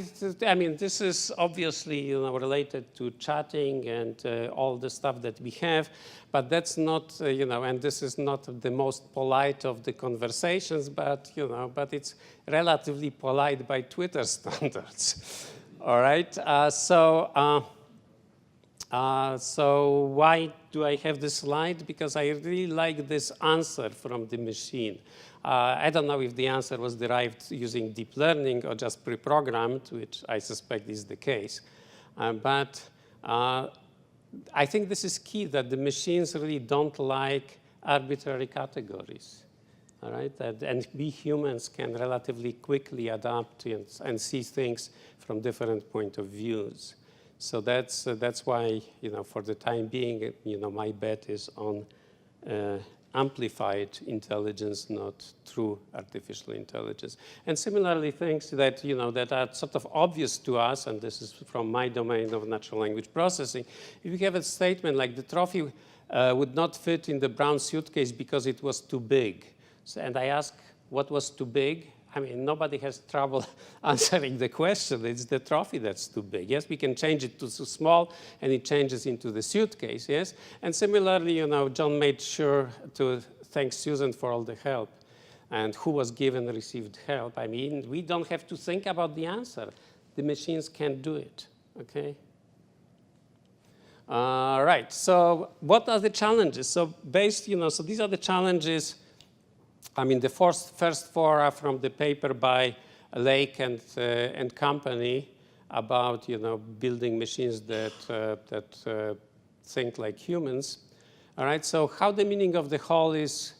mean, this is obviously related to chatting and all the stuff that we have, but that's not, and this is not the most polite of the conversations, but, but it's relatively polite by Twitter standards. All right, so why do I have this slide? Because I really like this answer from the machine. I don't know if the answer was derived using deep learning or just pre-programmed, which I suspect is the case. But I think this is key, that the machines really don't like arbitrary categories. All right? And we humans can relatively quickly adapt and see things from different point of views. So that's why, for the time being, my bet is on amplified intelligence, not true artificial intelligence. And similarly, things that, that are sort of obvious to us, and this is from my domain of natural language processing, if you have a statement like the trophy would not fit in the brown suitcase because it was too big. So, and I ask, what was too big? I mean, nobody has trouble answering the question. It's the trophy that's too big. Yes, we can change it to too small, and it changes into the suitcase, yes? And similarly, John made sure to thank Susan for all the help, and who was given received help. I mean, we don't have to think about the answer. The machines can do it, okay? Right, so what are the challenges? So so these are the challenges. I mean, the first four are from the paper by Lake and company about, building machines that think like humans. All right, so how the meaning of the whole is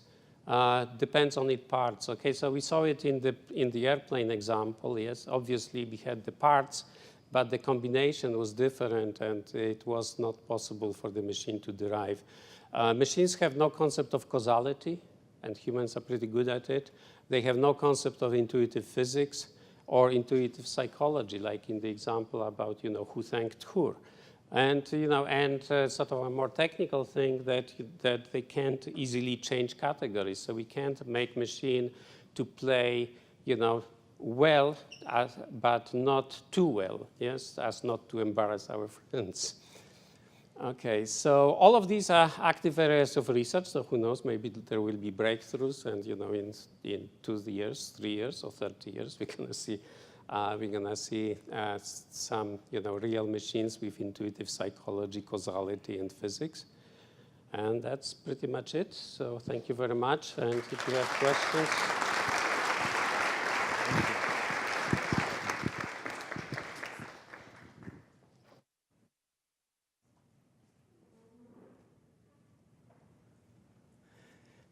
depends on its parts. Okay, so we saw it in the airplane example. Yes, obviously we had the parts, but the combination was different, and it was not possible for the machine to derive. Machines have no concept of causality, and humans are pretty good at it. They have no concept of intuitive physics or intuitive psychology, like in the example about, who thanked who. And, sort of a more technical thing that they can't easily change categories. So we can't make machine to play, well, but not too well, yes, as not to embarrass our friends. Okay, so all of these are active areas of research, so who knows, maybe there will be breakthroughs, and in 2 years, 3 years, or 30 years, we're gonna see some real machines with intuitive psychology, causality, and physics. And that's pretty much it. So thank you very much, and if you have questions.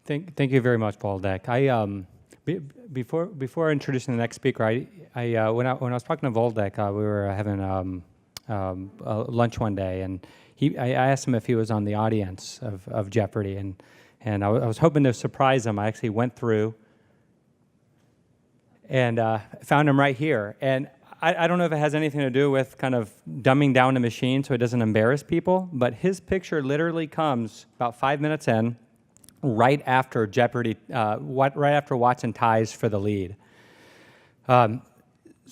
Thank you very much, Waldek. Before introducing the next speaker, when I was talking to Waldek, we were having lunch one day, and I asked him if he was on the audience of Jeopardy, and I was hoping to surprise him. I actually went through and found him right here. And I don't know if it has anything to do with kind of dumbing down the machine so it doesn't embarrass people, but his picture literally comes about 5 minutes in, right after Jeopardy, right after Watson ties for the lead. So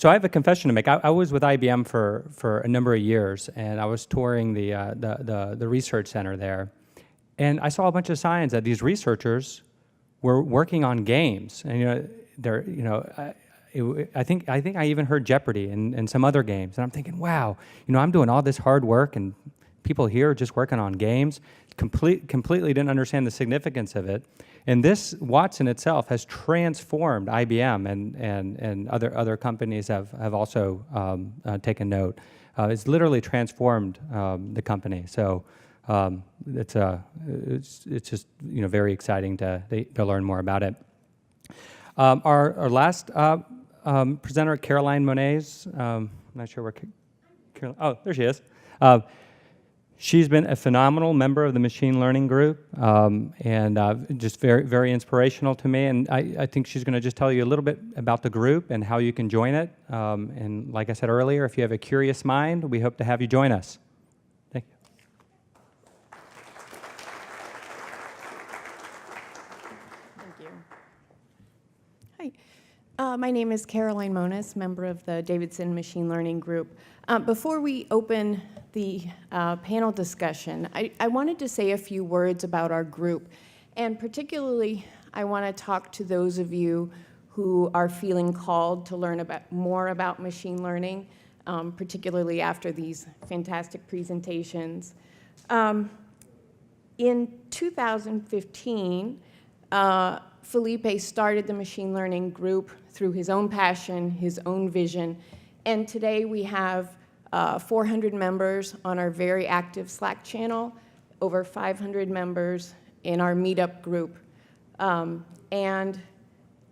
I have a confession to make. I was with IBM for a number of years, and I was touring the research center there, and I saw a bunch of signs that these researchers were working on games, and I think I even heard Jeopardy and some other games, and I'm thinking, wow, I'm doing all this hard work, and people here are just working on games. completely didn't understand the significance of it. And this Watson itself has transformed IBM, and other companies have also taken note. It's literally transformed the company. So it's just very exciting to learn more about it. Our last presenter, Caroline Moniz. I'm not sure where Caroline. Oh, there she is. She's been a phenomenal member of the machine learning group, and just very, very inspirational to me. And I think she's going to just tell you a little bit about the group and how you can join it. And like I said earlier, if you have a curious mind, we hope to have you join us. Thank you. Thank you. Hi, my name is Caroline Moniz, member of the Davidson Machine Learning Group. Before we open the panel discussion, I wanted to say a few words about our group. And particularly, I want to talk to those of you who are feeling called to learn more about machine learning, particularly after these fantastic presentations. In 2015, Felipe started the machine learning group through his own passion, his own vision, and today we have 400 members on our very active Slack channel, over 500 members in our meetup group. And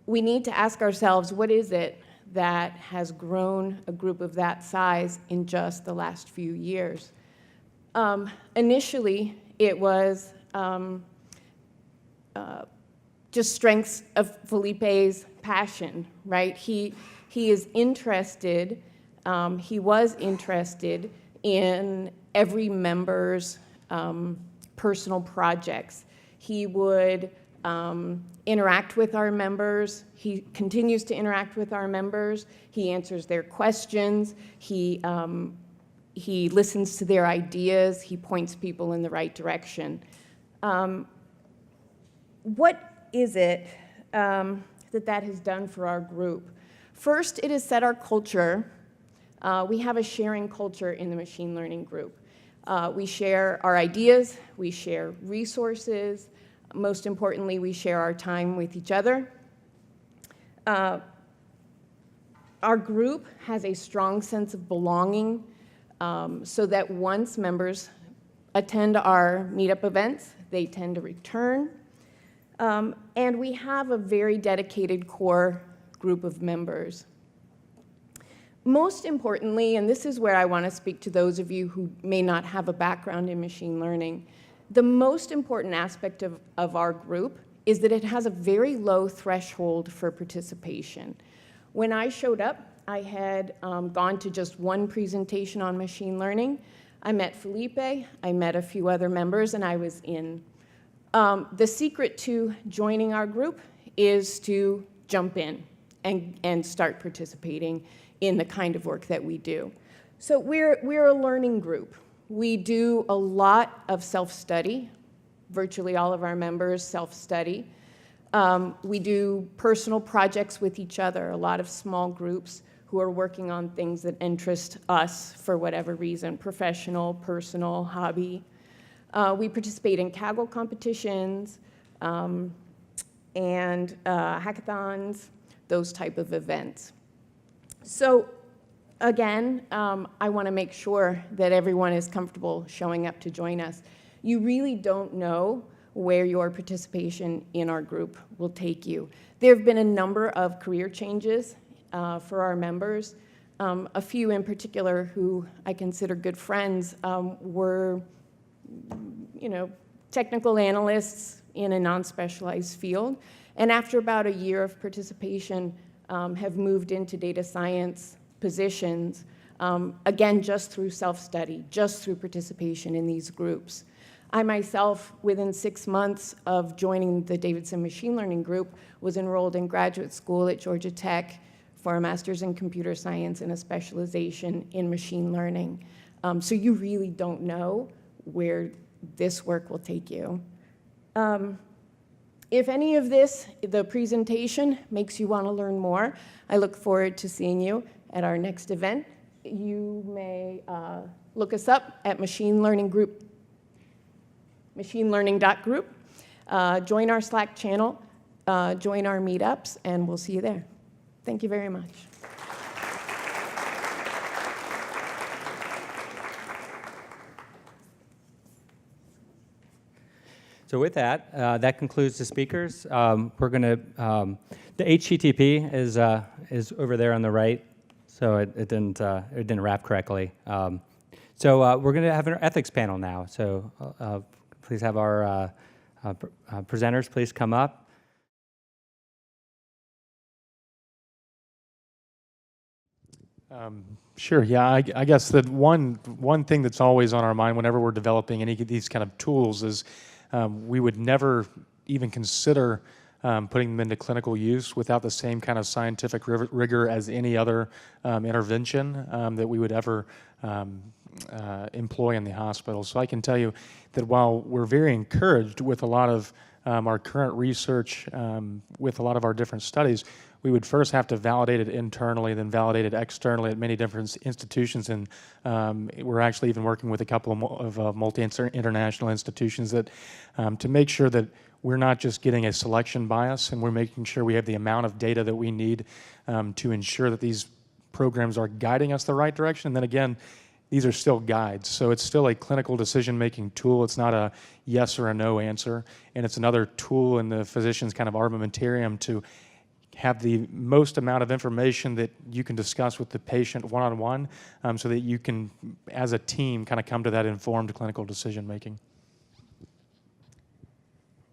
we need to ask ourselves, what is it that has grown a group of that size in just the last few years? Initially, it was just strengths of Felipe's passion, right? He is interested, he was interested in every member's personal projects. He would interact with our members. He continues to interact with our members. He answers their questions. He listens to their ideas. He points people in the right direction. What is it that has done for our group? First, it has set our culture. We have a sharing culture in the machine learning group. We share our ideas, we share resources. Most importantly, we share our time with each other. Our group has a strong sense of belonging, so that once members attend our meetup events, they tend to return. And we have a very dedicated core group of members. Most importantly, and this is where I want to speak to those of you who may not have a background in machine learning, the most important aspect of our group is that it has a very low threshold for participation. When I showed up, I had gone to just one presentation on machine learning. I met Felipe, I met a few other members, and I was in. The secret to joining our group is to jump in and start participating in the kind of work that we do. So we're a learning group. We do a lot of self-study. Virtually all of our members self-study. We do personal projects with each other, a lot of small groups who are working on things that interest us for whatever reason, professional, personal, hobby. We participate in Kaggle competitions and hackathons, those type of events. So again, I want to make sure that everyone is comfortable showing up to join us. You really don't know where your participation in our group will take you. There have been a number of career changes for our members. A few in particular who I consider good friends were, technical analysts in a non-specialized field. And after about a year of participation, have moved into data science positions, again, just through self-study, just through participation in these groups. I myself, within 6 months of joining the Davidson Machine Learning Group, was enrolled in graduate school at Georgia Tech for a master's in computer science and a specialization in machine learning. So you really don't know where this work will take you. If any of this, the presentation, makes you want to learn more, I look forward to seeing you at our next event. You may look us up at Machine Learning Group. machinelearning.group. Join our Slack channel, join our meetups, and we'll see you there. Thank you very much. So with that, that concludes the speakers. We're going to, the HTTP is over there on the right, so it didn't wrap correctly. So we're going to have an ethics panel now. So please have our presenters please come up. Sure. Yeah, I guess that one thing that's always on our mind whenever we're developing any of these kind of tools is we would never even consider putting them into clinical use without the same kind of scientific rigor as any other intervention that we would ever employ in the hospital. So I can tell you that while we're very encouraged with a lot of our current research, with a lot of our different studies, we would first have to validate it internally, then validate it externally at many different institutions. And we're actually even working with a couple of multi-international institutions that to make sure that we're not just getting a selection bias, and we're making sure we have the amount of data that we need to ensure that these programs are guiding us the right direction. And then again, these are still guides. So it's still a clinical decision-making tool. It's not a yes or a no answer. And it's another tool in the physician's kind of armamentarium to have the most amount of information that you can discuss with the patient one-on-one so that you can, as a team, kind of come to that informed clinical decision-making.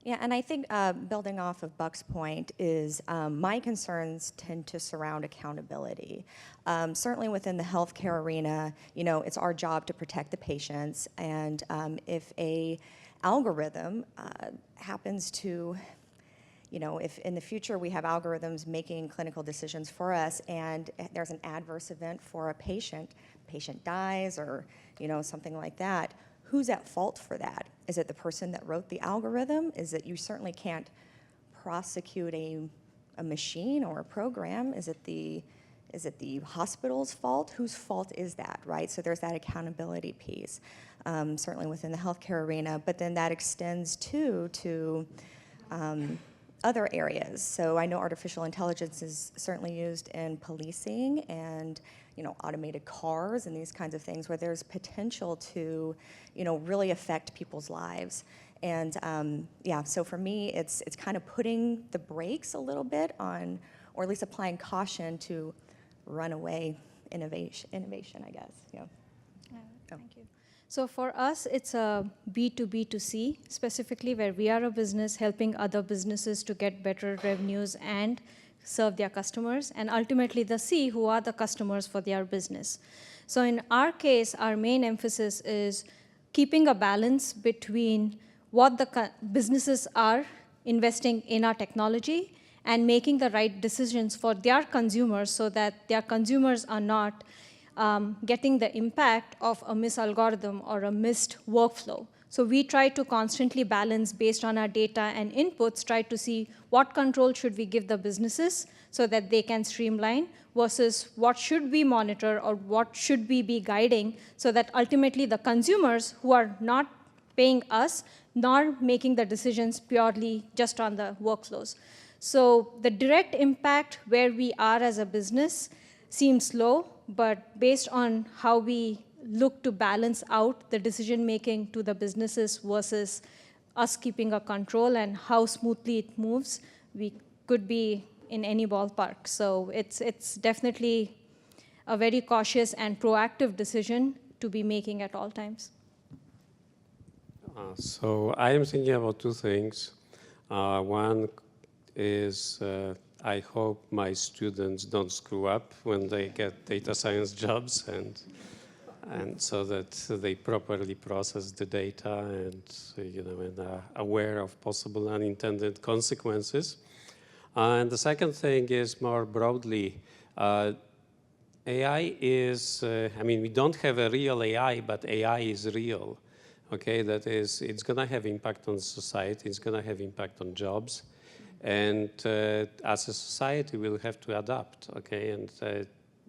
Yeah, and I think building off of Buck's point is my concerns tend to surround accountability. Certainly within the healthcare arena, you know, it's our job to protect the patients, and if a algorithm happens to, you know, if in the future we have algorithms making clinical decisions for us and there's an adverse event for a patient dies or, you know, something like that, who's at fault for that? Is it the person that wrote the algorithm? Is it, you certainly can't prosecute a machine or a program? Is it the hospital's fault? Whose fault is that, right? So there's that accountability piece, certainly within the healthcare arena, but then that extends too to other areas. So I know artificial intelligence is certainly used in policing and, you know, automated cars and these kinds of things where there's potential to, you know, really affect people's lives. And yeah, so for me, it's kind of putting the brakes a little bit on, or at least applying caution to runaway innovation, I guess. Yeah. Thank you. So for us, it's a B2B2C, specifically where we are a business helping other businesses to get better revenues and serve their customers, and ultimately the C, who are the customers for their business. So in our case, our main emphasis is keeping a balance between what the businesses are investing in our technology and making the right decisions for their consumers so that their consumers are not getting the impact of a misalgorithm or a missed workflow. So we try to constantly balance based on our data and inputs, try to see what control should we give the businesses so that they can streamline versus what should we monitor or what should we be guiding so that ultimately the consumers who are not paying us nor making the decisions purely just on the workflows. So the direct impact where we are as a business seems low, but based on how we look to balance out the decision making to the businesses versus us keeping a control and how smoothly it moves, we could be in any ballpark. So it's definitely a very cautious and proactive decision to be making at all times. So I am thinking about two things. One is I hope my students don't screw up when they get data science jobs, and so that they properly process the data and, you know, and are aware of possible unintended consequences. And the second thing is more broadly, AI is, I mean, we don't have a real AI, but AI is real. Okay, that is, it's going to have impact on society, it's going to have impact on jobs. And as a society, we'll have to adapt, okay? And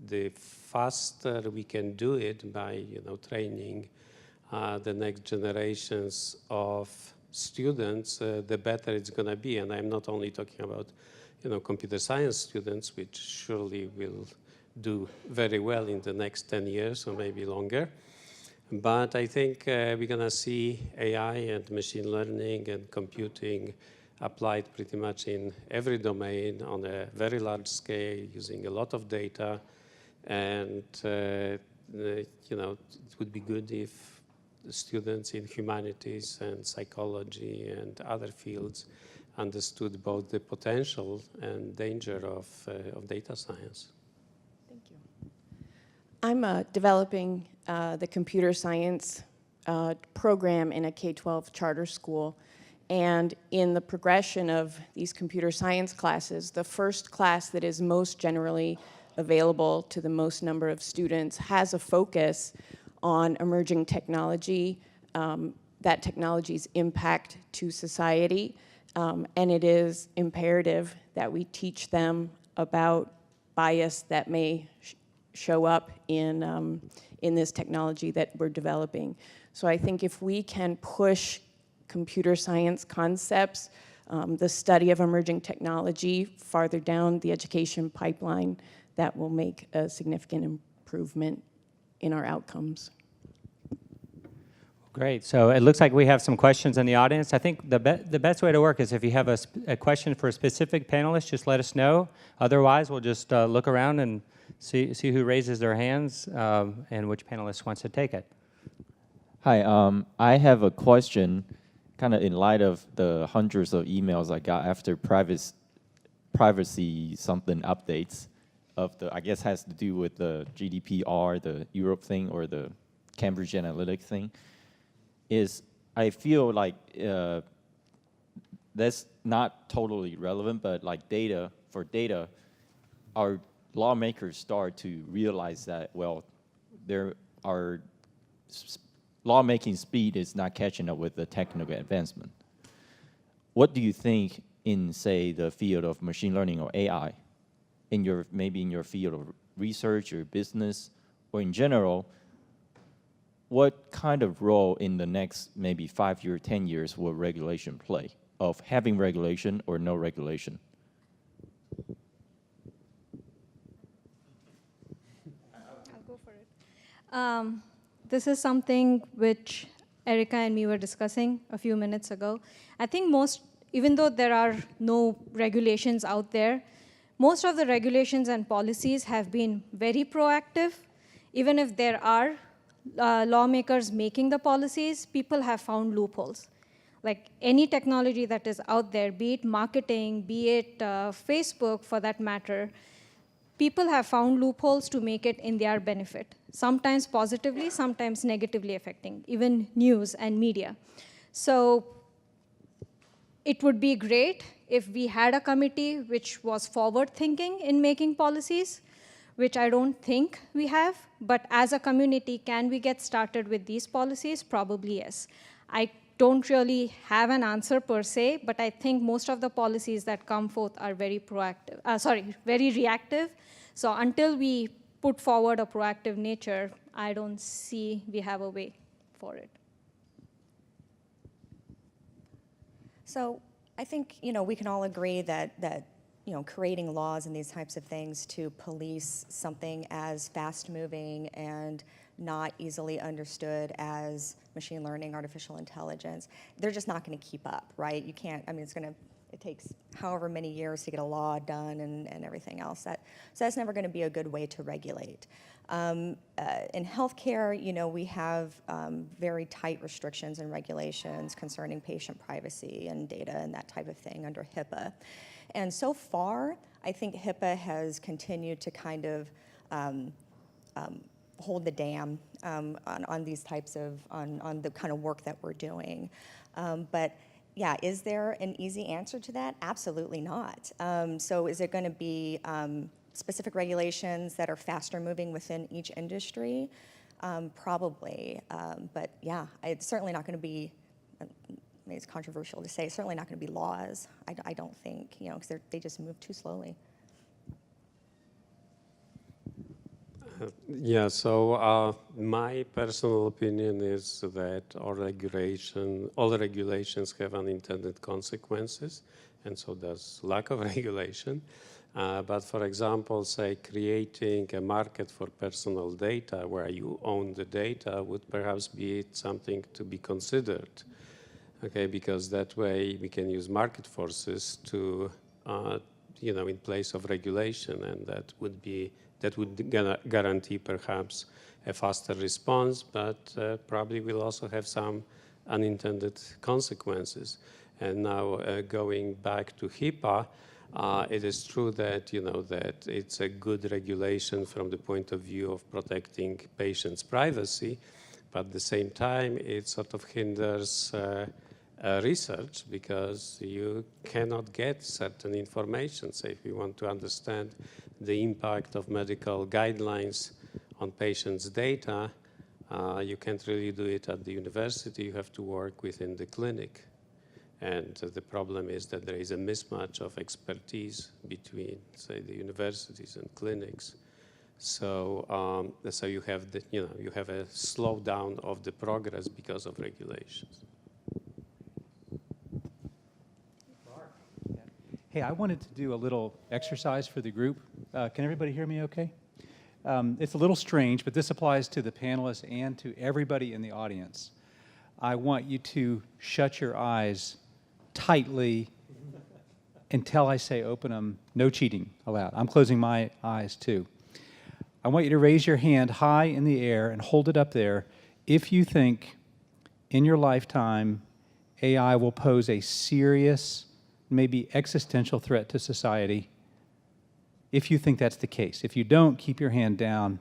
the faster we can do it by, you know, training the next generations of students, the better it's going to be. And I'm not only talking about, computer science students, which surely will do very well in the next 10 years or maybe longer. But I think we're going to see AI and machine learning and computing applied pretty much in every domain on a very large scale, using a lot of data. And, it would be good if the students in humanities and psychology and other fields understood both the potential and danger of data science. Thank you. I'm developing the computer science program in a K-12 charter school. And in the progression of these computer science classes, the first class that is most generally available to the most number of students has a focus on emerging technology, that technology's impact to society. And it is imperative that we teach them about bias that may show up in this technology that we're developing. So I think if we can push computer science concepts, the study of emerging technology farther down the education pipeline, that will make a significant improvement in our outcomes. Great. So it looks like we have some questions in the audience. I think the best way to work is if you have a question for a specific panelist, just let us know. Otherwise, we'll just look around and see who raises their hands and which panelist wants to take it. Hi, I have a question kind of in light of the hundreds of emails I got after privacy something updates of the, I guess has to do with the GDPR, the Europe thing, or the Cambridge Analytica thing, is I feel like that's not totally relevant, but like data, our lawmakers start to realize that, well, there are lawmaking speed is not catching up with the technical advancement. What do you think in, say, the field of machine learning or AI, maybe in your field of research or business, or in general, what kind of role in the next maybe 5 years, 10 years will regulation play, of having regulation or no regulation? I'll go for it. This is something which Erica and me were discussing a few minutes ago. I think even though there are no regulations out there, most of the regulations and policies have been very proactive. Even if there are lawmakers making the policies, people have found loopholes. Like any technology that is out there, be it marketing, be it Facebook for that matter, people have found loopholes to make it in their benefit, sometimes positively, sometimes negatively affecting, even news and media. So it would be great if we had a committee which was forward-thinking in making policies, which I don't think we have. But as a community, can we get started with these policies? Probably yes. I don't really have an answer per se, but I think most of the policies that come forth are very very reactive. So until we put forward a proactive nature, I don't see we have a way for it. So I think, we can all agree that creating laws and these types of things to police something as fast-moving and not easily understood as machine learning, artificial intelligence, they're just not going to keep up, right? You can't, it takes however many years to get a law done and everything else. So that's never going to be a good way to regulate. In healthcare, we have very tight restrictions and regulations concerning patient privacy and data and that type of thing under HIPAA. And so far, I think HIPAA has continued to kind of hold the dam on these types of, on the kind of work that we're doing. But yeah, is there an easy answer to that? Absolutely not. So is it going to be specific regulations that are faster moving within each industry? Probably. But yeah, it's certainly not going to be, maybe it's controversial to say, it's certainly not going to be laws, I don't think, because they just move too slowly. Yeah, so my personal opinion is that all regulations have unintended consequences, and so does lack of regulation. But for example, say creating a market for personal data where you own the data would perhaps be something to be considered. Okay, because that way we can use market forces to, in place of regulation, and that would guarantee perhaps a faster response, but probably will also have some unintended consequences. And now going back to HIPAA, it is true that that it's a good regulation from the point of view of protecting patients' privacy, but at the same time it sort of hinders research because you cannot get certain information. So if you want to understand the impact of medical guidelines on patients' data, you can't really do it at the university. You have to work within the clinic. And the problem is that there is a mismatch of expertise between, say, the universities and clinics. So, so you have you have a slowdown of the progress because of regulations. Hey, I wanted to do a little exercise for the group. Can everybody hear me okay? It's a little strange, but this applies to the panelists and to everybody in the audience. I want you to shut your eyes tightly until I say open them. No cheating allowed. I'm closing my eyes too. I want you to raise your hand high in the air and hold it up there if you think in your lifetime AI will pose a serious, maybe existential threat to society. If you think that's the case. If you don't, keep your hand down.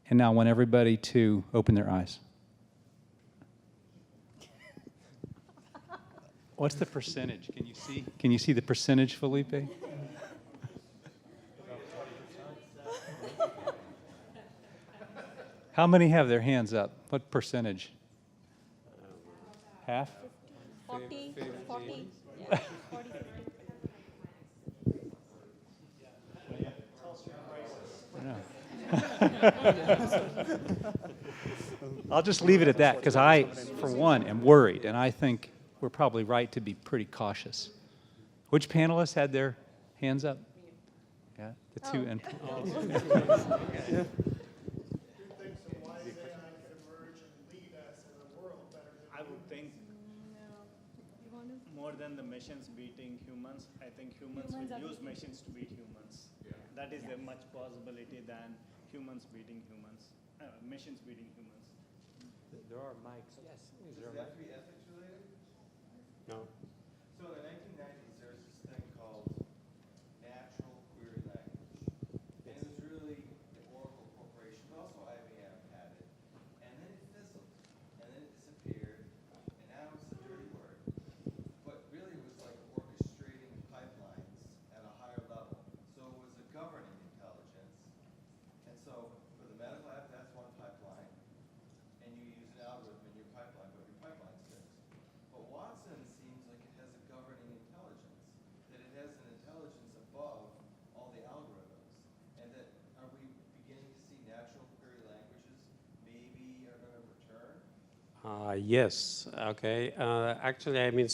And now I want everybody to open their eyes. What's the percentage? Can you see? Can you see the percentage, Felipe? How many have their hands up? What percentage? Half? 40. Yeah. 40. I'll just leave it at that because I, for one, am worried, and I think we're probably right to be pretty cautious. Which panelists had their hands up? Yeah, the two. And Yeah. I would think more than the machines beating humans, I think humans will use machines to beat humans. Yeah. That is a much possibility than humans beating humans, machines beating humans. There are mics. Yes. Is there a mic? Ethics related? No. So in the 1990s, there was this thing called natural query language. And it was really the Oracle Corporation, but also IBM had it. And then it fizzled. And then it disappeared. And now it's a dirty word. But really it was like orchestrating pipelines at a higher level. So it was a governing intelligence. And so for the medical app, that's one pipeline. And you use an algorithm in your pipeline, but your pipeline's fixed. But Watson seems like it has a governing intelligence, that it has an intelligence above all the algorithms, and that are we beginning to see natural query languages maybe are going to return? Yes, okay. Actually, I mean,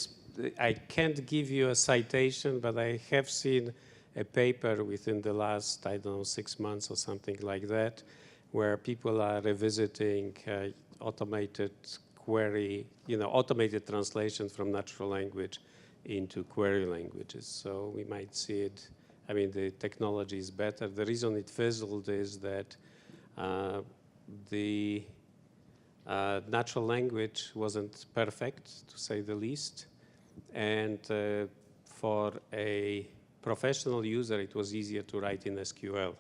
I can't give you a citation, but I have seen a paper within the last, I don't know, 6 months or something like that, where people are revisiting automated query, automated translation from natural language into query languages. So we might see it. I mean, the technology is better. The reason it fizzled is that the natural language wasn't perfect, to say the least. And for a professional user, it was easier to write in SQL.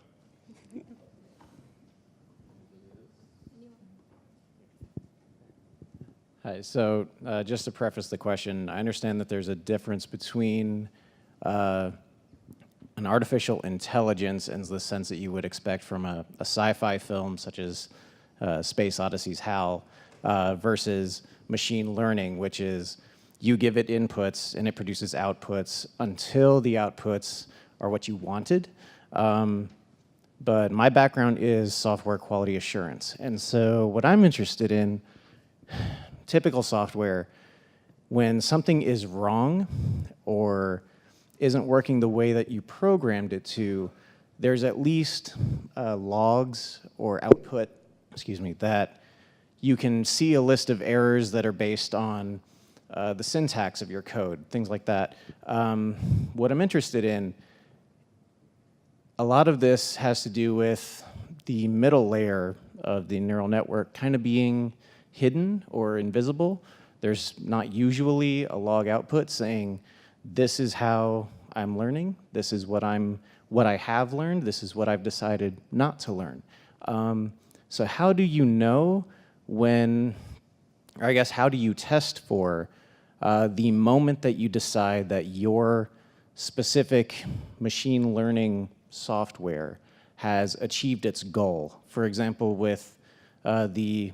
Hi, so just to preface the question, I understand that there's a difference between an artificial intelligence in the sense that you would expect from a sci-fi film such as Space Odyssey's HAL versus machine learning, which is you give it inputs and it produces outputs until the outputs are what you wanted. but my background is software quality assurance. And so what I'm interested in, typical software, when something is wrong or isn't working the way that you programmed it to, there's at least logs or output, that you can see a list of errors that are based on the syntax of your code, things like that. What I'm interested in, a lot of this has to do with the middle layer of the neural network kind of being hidden or invisible. There's not usually a log output saying, this is how I'm learning, this is what I have learned, this is what I've decided not to learn. So how do you know when, or I guess how do you test for the moment that you decide that your specific machine learning software has achieved its goal? For example, with the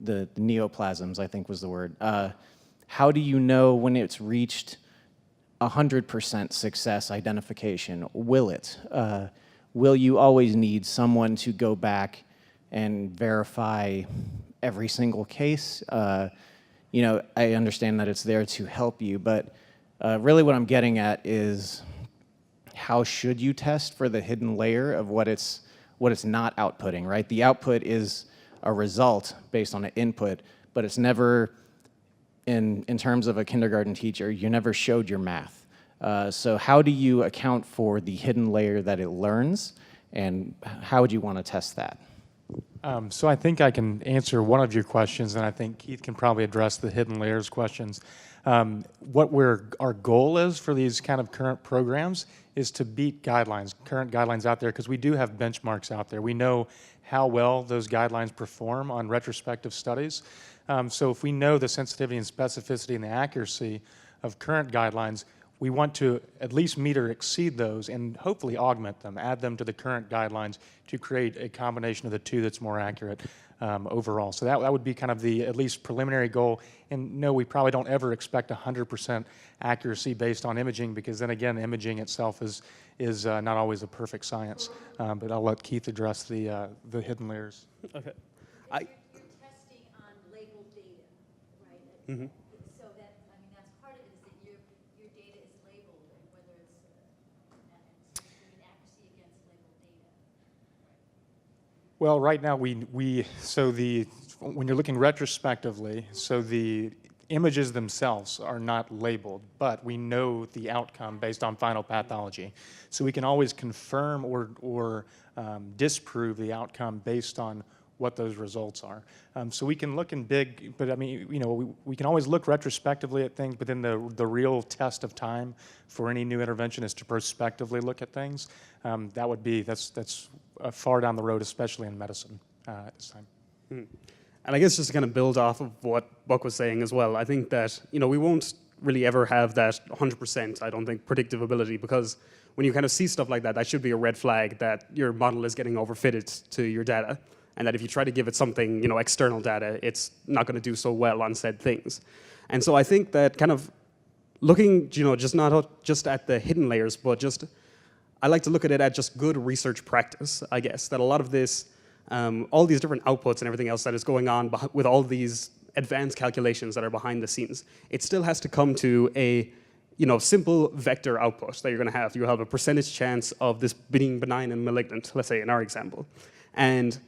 neoplasms, I think was the word. How do you know when it's reached 100% success identification? Will it? Will you always need someone to go back and verify every single case? You know, I understand that it's there to help you, but really what I'm getting at is how should you test for the hidden layer of what it's not outputting, right? The output is a result based on an input, but it's never, in terms of a kindergarten teacher, you never showed your math. So how do you account for the hidden layer that it learns, and how would you want to test that? So I think I can answer one of your questions, and I think Keith can probably address the hidden layers questions. Our goal is for these kind of current programs is to beat guidelines, current guidelines out there, because we do have benchmarks out there. We know how well those guidelines perform on retrospective studies. So if we know the sensitivity and specificity and the accuracy of current guidelines, we want to at least meet or exceed those and hopefully augment them, add them to the current guidelines to create a combination of the two that's more accurate overall. So that would be kind of the at least preliminary goal. And no, we probably don't ever expect 100% accuracy based on imaging, because then again, imaging itself is not always a perfect science. But I'll let Keith address the hidden layers. Okay. Testing on labeled data, right? Mm-hmm. So that, I mean, that's part of it, is that your data is labeled, and whether it's an accuracy against labeled data. Well, right now when you're looking retrospectively, so the images themselves are not labeled, but we know the outcome based on final pathology. So we can always confirm or disprove the outcome based on what those results are. So we can look in big, but I mean, you know, we can always look retrospectively at things, but then the real test of time for any new intervention is to prospectively look at things. That's far down the road, especially in medicine at this time. Mm. And I guess just to kind of build off of what Buck was saying as well, I think that, you know, we won't really ever have that 100%, I don't think, predictive ability, because when you kind of see stuff like that, that should be a red flag that your model is getting overfitted to your data, and that if you try to give it something, you know, external data, it's not going to do so well on said things. And so I think that kind of looking, you know, just not just at the hidden layers, but just, I like to look at it at just good research practice, I guess, that a lot of this, all these different outputs and everything else that is going on with all these advanced calculations that are behind the scenes, it still has to come to a, you know, simple vector output that you're going to have. You have a percentage chance of this being benign and malignant, let's say in our example. And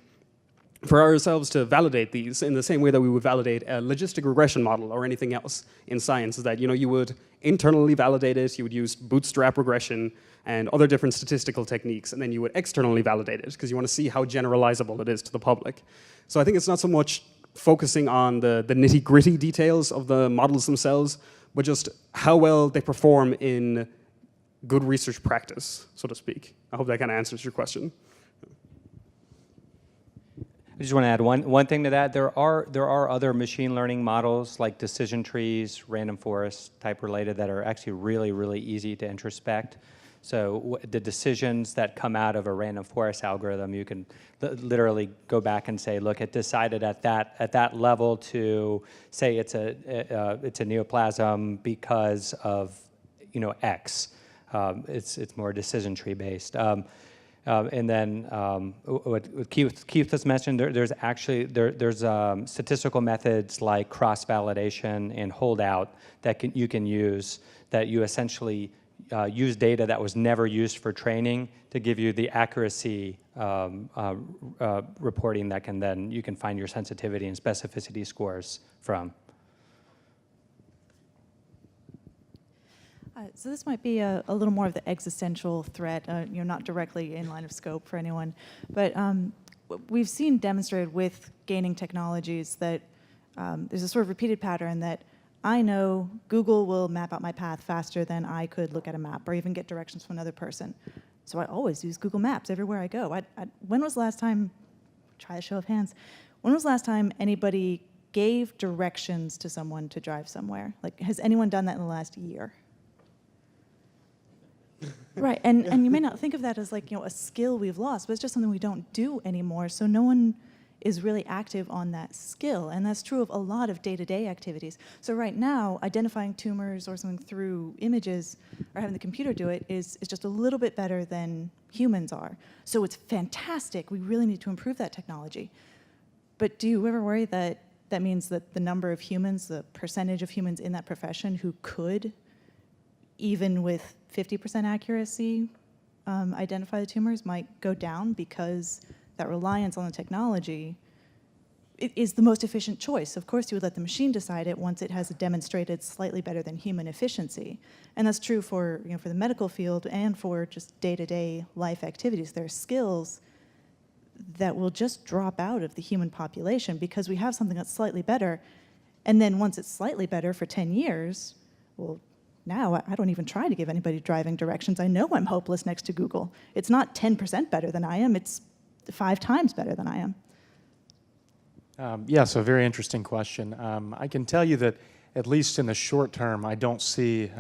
for ourselves to validate these in the same way that we would validate a logistic regression model or anything else in science, is that, you know, you would internally validate it, you would use bootstrap regression and other different statistical techniques, and then you would externally validate it because you want to see how generalizable it is to the public. So I think it's not so much focusing on the nitty-gritty details of the models themselves, but just how well they perform in good research practice, so to speak. I hope that kind of answers your question. I just want to add one thing to that. There are other machine learning models like decision trees, random forest type related, that are actually really, really easy to introspect. So the decisions that come out of a random forest algorithm, you can literally go back and say, look, it decided at that level to say it's a neoplasm because of, you know, X. It's more decision tree based. And then what Keith just mentioned, there's actually statistical methods like cross-validation and holdout that you can use, that you essentially use data that was never used for training to give you the accuracy reporting that you can find your sensitivity and specificity scores from. So this might be a little more of the existential threat, not directly in line of scope for anyone, but we've seen demonstrated with gaining technologies that there's a sort of repeated pattern that I know Google will map out my path faster than I could look at a map or even get directions from another person. So I always use Google Maps everywhere I go. When was the last time, try a show of hands, when was the last time anybody gave directions to someone to drive somewhere? Like, has anyone done that in the last year? Right, and you may not think of that as like, a skill we've lost, but it's just something we don't do anymore, so no one is really active on that skill, and that's true of a lot of day-to-day activities. So right now, identifying tumors or something through images or having the computer do it is just a little bit better than humans are. So it's fantastic, we really need to improve that technology. But do you ever worry that that means that the number of humans, the percentage of humans in that profession who could, even with 50% accuracy, identify the tumors might go down because that reliance on the technology is the most efficient choice. Of course, you would let the machine decide it once it has a demonstrated slightly better than human efficiency. And that's true for, for the medical field and for just day-to-day life activities. There are skills that will just drop out of the human population because we have something that's slightly better. And then once it's slightly better for 10 years, well, now I don't even try to give anybody driving directions. I know I'm hopeless next to Google. It's not 10% better than I am, it's 5 times better than I am. Yeah, so a very interesting question. I can tell you that at least in the short term, I don't see,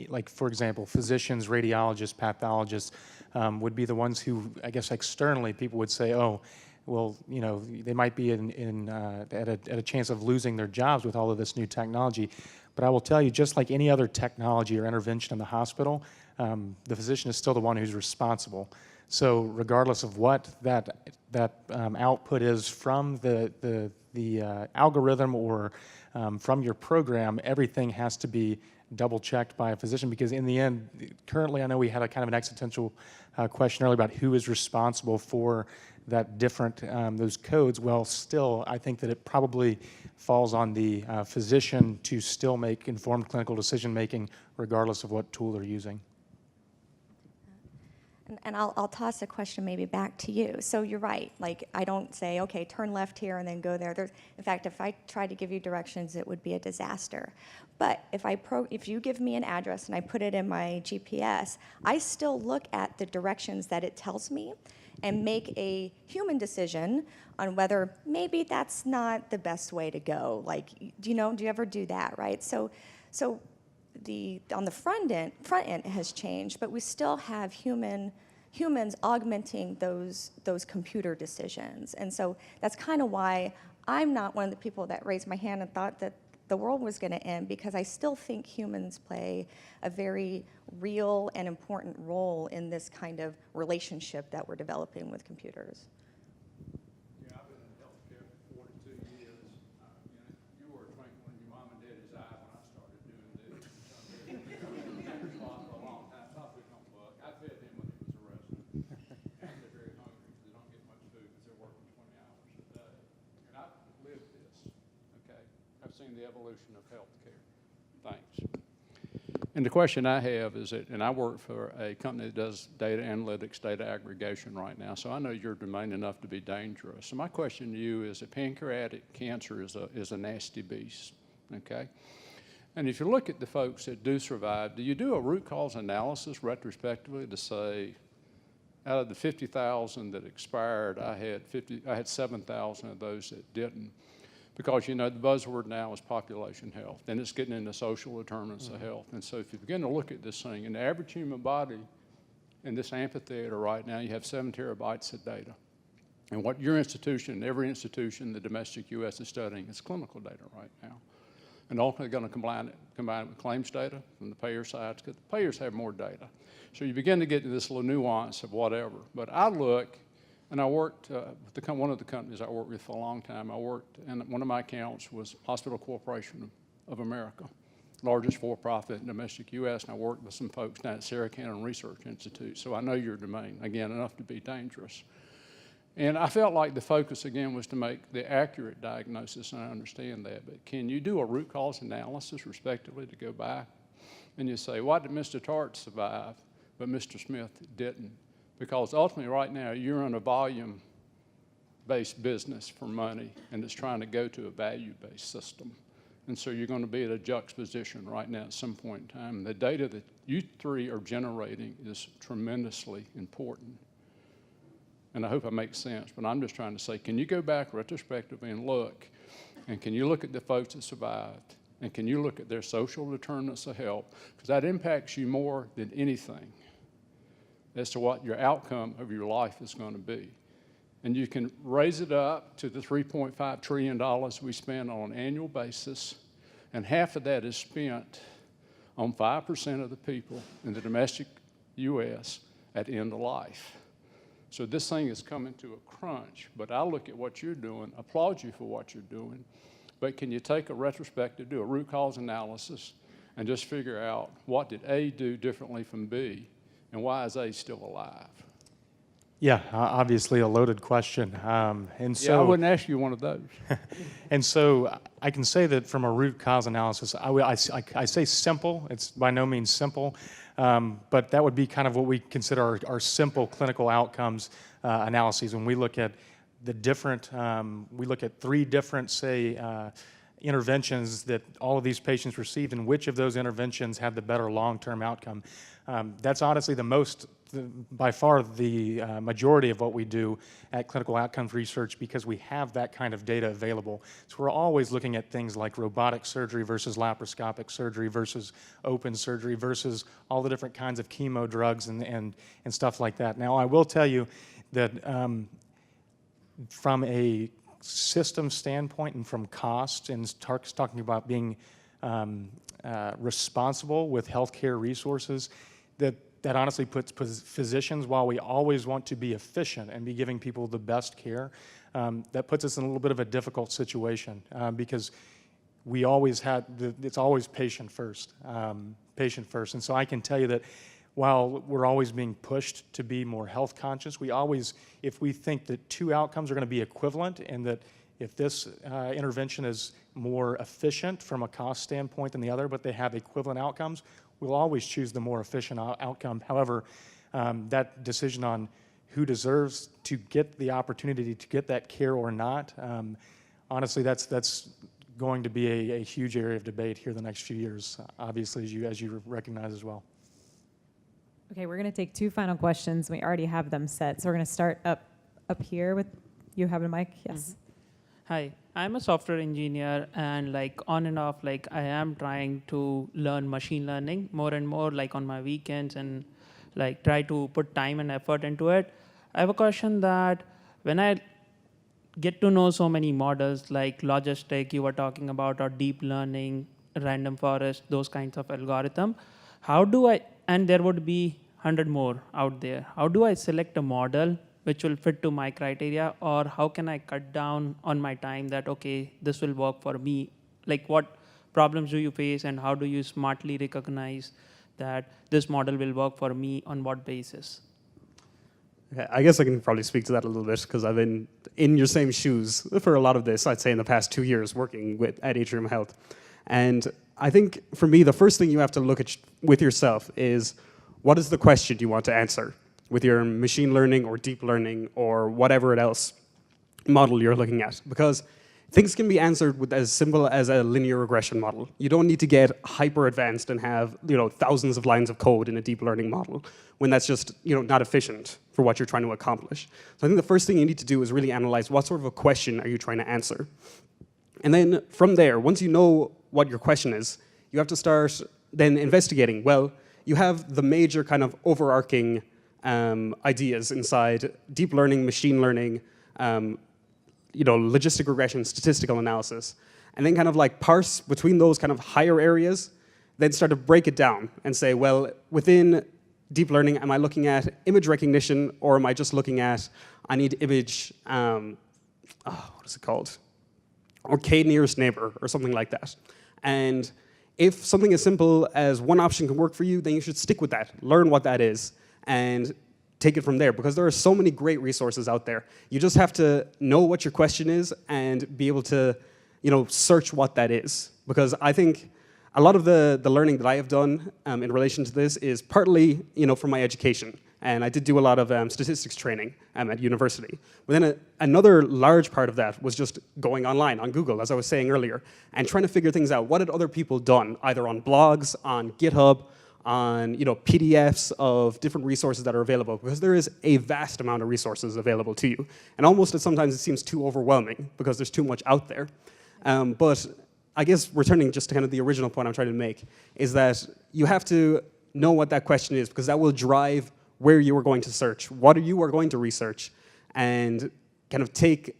like for example, physicians, radiologists, pathologists would be the ones who, I guess externally, people would say, oh, well, they might be at a chance of losing their jobs with all of this new technology. But I will tell you, just like any other technology or intervention in the hospital, the physician is still the one who's responsible. So regardless of what that output is from the algorithm or from your program, everything has to be double-checked by a physician, because in the end, currently I know we had a kind of an existential question earlier about who is responsible for that different, those codes. Well, still, I think that it probably falls on the physician to still make informed clinical decision-making regardless of what tool they're using. And I'll toss a question maybe back to you. So you're right, like I don't say, okay, turn left here and then go there. In fact, if I tried to give you directions, it would be a disaster. But if you give me an address and I put it in my GPS, I still look at the directions that it tells me and make a human decision on whether maybe that's not the best way to go. Like, do you ever do that, right? So on the front end it has changed, but we still have humans augmenting those computer decisions. And so that's kind of why I'm not one of the people that raised my hand and thought that the world was going to end, because I still think humans play a very real and important role in this kind of relationship that we're developing with computers. Yeah, I've been in healthcare for 42 years. You were a twinkle in your mom and daddy's eye when I started doing this. For a long time. Topic on Buck. I fed him when he was a resident. They're very hungry because they don't get much food because they're working 20 hours a day. And I've lived this, okay? I've seen the evolution of healthcare. Thanks. And the question I have is that, and I work for a company that does data analytics, data aggregation right now, so I know your domain enough to be dangerous. So my question to you is that pancreatic cancer is a nasty beast, okay? And if you look at the folks that do survive, do you do a root cause analysis retrospectively to say, out of the 50,000 that expired, I had 7,000 of those that didn't? Because, the buzzword now is population health, and it's getting into social determinants of health. And so if you begin to look at this thing, in the average human body, in this amphitheater right now, you have 7 terabytes of data. And what your institution, every institution, the domestic U.S. is studying is clinical data right now. and ultimately going to combine it with claims data from the payer side, because the payers have more data. So you begin to get into this little nuance of whatever. But I look, and I worked with one of the companies I worked with for a long time. I worked, and one of my accounts was Hospital Corporation of America, largest for-profit in domestic U.S., and I worked with some folks down at Sarah Cannon Research Institute, so I know your domain, again, enough to be dangerous. And I felt like the focus, again, was to make the accurate diagnosis, and I understand that, but can you do a root cause analysis, respectively, to go back? And you say, why did Mr. Tart survive, but Mr. Smith didn't? Because ultimately, right now, you're in a volume-based business for money, and it's trying to go to a value-based system. And so you're going to be at a juxtaposition right now at some point in time. The data that you three are generating is tremendously important. And I hope I make sense, but I'm just trying to say, can you go back retrospectively and look, and can you look at the folks that survived, and can you look at their social determinants of health, because that impacts you more than anything as to what your outcome of your life is going to be. And you can raise it up to the $3.5 trillion we spend on an annual basis, and half of that is spent on 5% of the people in the domestic U.S. at the end of life. So this thing is coming to a crunch, but I look at what you're doing, applaud you for what you're doing, but can you take a retrospective, do a root cause analysis, and just figure out what did A do differently from B, and why is A still alive? Yeah, obviously a loaded question. And so, yeah, I wouldn't ask you one of those. And so I can say that from a root cause analysis, I say simple. It's by no means simple, but that would be kind of what we consider our simple clinical outcomes analyses. When we look at the different, we look at 3 different, say, interventions that all of these patients received, and which of those interventions had the better long-term outcome. That's honestly by far the majority of what we do at Clinical Outcomes Research, because we have that kind of data available. So we're always looking at things like robotic surgery versus laparoscopic surgery versus open surgery versus all the different kinds of chemo drugs and stuff like that. Now, I will tell you that from a system standpoint and from cost, and talking about being responsible with healthcare resources, that honestly puts physicians, while we always want to be efficient and be giving people the best care, that puts us in a little bit of a difficult situation because we always it's always patient first. And so I can tell you that while we're always being pushed to be more health conscious, if we think that 2 outcomes are going to be equivalent, and that if this intervention is more efficient from a cost standpoint than the other, but they have equivalent outcomes, we'll always choose the more efficient outcome. However, that decision on who deserves to get the opportunity to get that care or not, honestly, that's going to be a huge area of debate here the next few years, obviously, as you recognize as well. Okay, we're going to take 2 final questions. We already have them set. So we're going to start up here with you having a mic. Yes. Hi, I'm a software engineer, and on and off, I am trying to learn machine learning more and more, on my weekends, and try to put time and effort into it. I have a question that when I get to know so many models like Logistic you were talking about, or deep learning, random forest, those kinds of algorithm, and there would be 100 more out there, how do I select a model which will fit to my criteria, or how can I cut down on my time that, okay, this will work for me? What problems do you face, and how do you smartly recognize that this model will work for me on what basis? Okay, I guess I can probably speak to that a little bit, because I've been in your same shoes for a lot of this, I'd say in the past 2 years working at Atrium Health. And I think for me, the first thing you have to look at with yourself is, what is the question you want to answer with your machine learning or deep learning or whatever else model you're looking at? Because things can be answered with as simple as a linear regression model. You don't need to get hyper advanced and have thousands of lines of code in a deep learning model when that's just not efficient for what you're trying to accomplish. So I think the first thing you need to do is really analyze what sort of a question are you trying to answer. And then from there, once you know what your question is, you have to start then investigating. Well, you have the major kind of overarching ideas inside deep learning, machine learning, logistic regression, statistical analysis. and then kind of like parse between those kind of higher areas, then start to break it down and say, well, within deep learning, am I looking at image recognition, or am I just looking at, I need image, what is it called? Or k-nearest neighbor, or something like that. And if something as simple as one option can work for you, then you should stick with that, learn what that is, and take it from there, because there are so many great resources out there. You just have to know what your question is and be able to, search what that is. Because I think a lot of the learning that I have done in relation to this is partly, from my education. And I did do a lot of statistics training at university. But then another large part of that was just going online on Google, as I was saying earlier, and trying to figure things out. What had other people done, either on blogs, on GitHub, on PDFs of different resources that are available, because there is a vast amount of resources available to you. And almost sometimes it seems too overwhelming because there's too much out there. But I guess returning just to kind of the original point I'm trying to make is that you have to know what that question is, because that will drive where you are going to search, what you are going to research, and kind of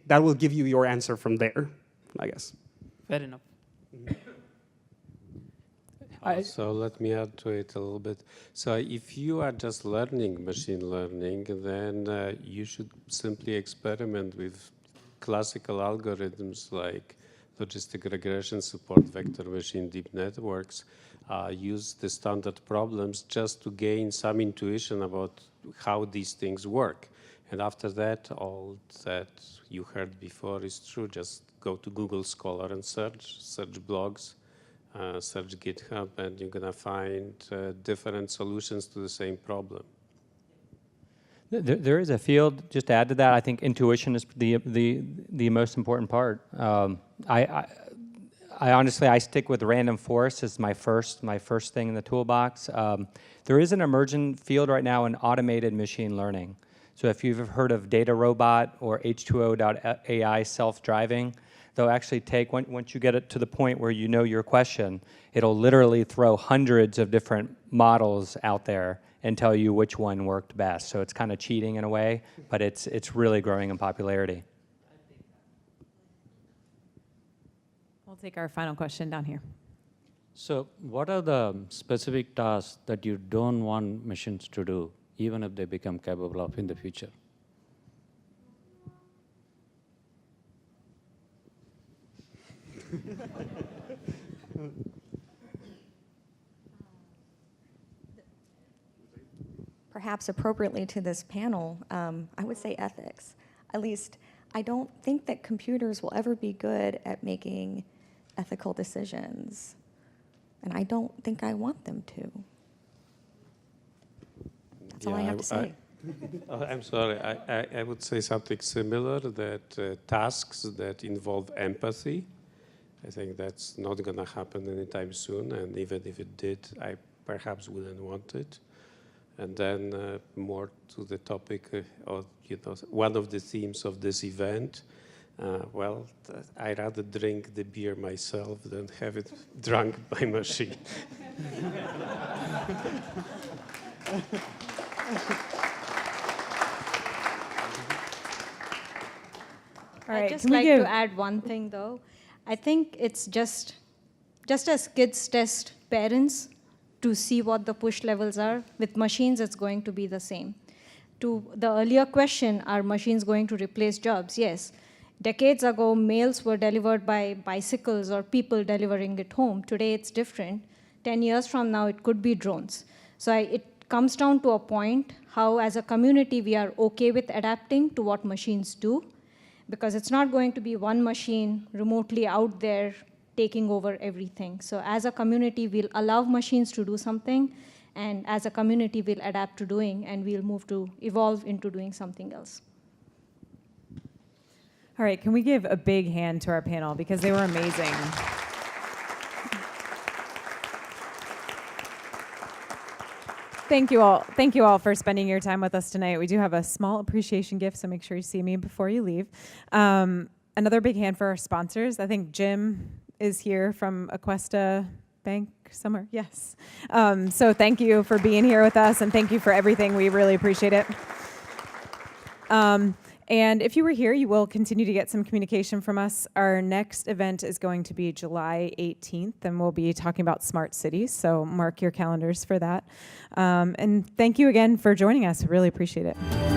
that will give you your answer from there, I guess. Fair enough. So let me add to it a little bit. So if you are just learning machine learning, then you should simply experiment with classical algorithms like logistic regression, support vector machine, deep networks, use the standard problems just to gain some intuition about how these things work. And after that, all that you heard before is true. Just go to Google Scholar and search blogs, search GitHub, and you're going to find different solutions to the same problem. There is a field, just to add to that, I think intuition is the most important part. I honestly stick with random forest as my first thing in the toolbox. There is an emergent field right now in automated machine learning. So if you've heard of DataRobot or H2O.ai self-driving, they'll actually take, once you get it to the point where you know your question, it'll literally throw hundreds of different models out there and tell you which one worked best. So it's kind of cheating in a way, but it's really growing in popularity. We'll take our final question down here. So what are the specific tasks that you don't want machines to do, even if they become capable of in the future? Perhaps appropriately to this panel, I would say ethics. At least, I don't think that computers will ever be good at making ethical decisions. And I don't think I want them to. That's all I have to say. I'm sorry, I would say something similar, that tasks that involve empathy, I think that's not going to happen anytime soon, and even if it did, I perhaps wouldn't want it. And then more to the topic of, one of the themes of this event, I'd rather drink the beer myself than have it drunk by machine. I'd just like to add one thing, though. I think it's just as kids test parents to see what the push levels are, with machines it's going to be the same. To the earlier question, are machines going to replace jobs? Yes. Decades ago, mails were delivered by bicycles or people delivering it home. Today it's different. 10 years from now, it could be drones. So it comes down to a point how, as a community, we are okay with adapting to what machines do, because it's not going to be one machine remotely out there taking over everything. So as a community, we'll allow machines to do something, and as a community, we'll adapt to doing, and we'll evolve into doing something else. All right, can we give a big hand to our panel, because they were amazing. Thank you all for spending your time with us tonight. We do have a small appreciation gift, so make sure you see me before you leave. Another big hand for our sponsors. I think Jim is here from Aquesta Bank somewhere. Yes. So thank you for being here with us, and thank you for everything. We really appreciate it. And if you were here, you will continue to get some communication from us. Our next event is going to be July 18th, and we'll be talking about smart cities, so mark your calendars for that. And thank you again for joining us. Really appreciate it.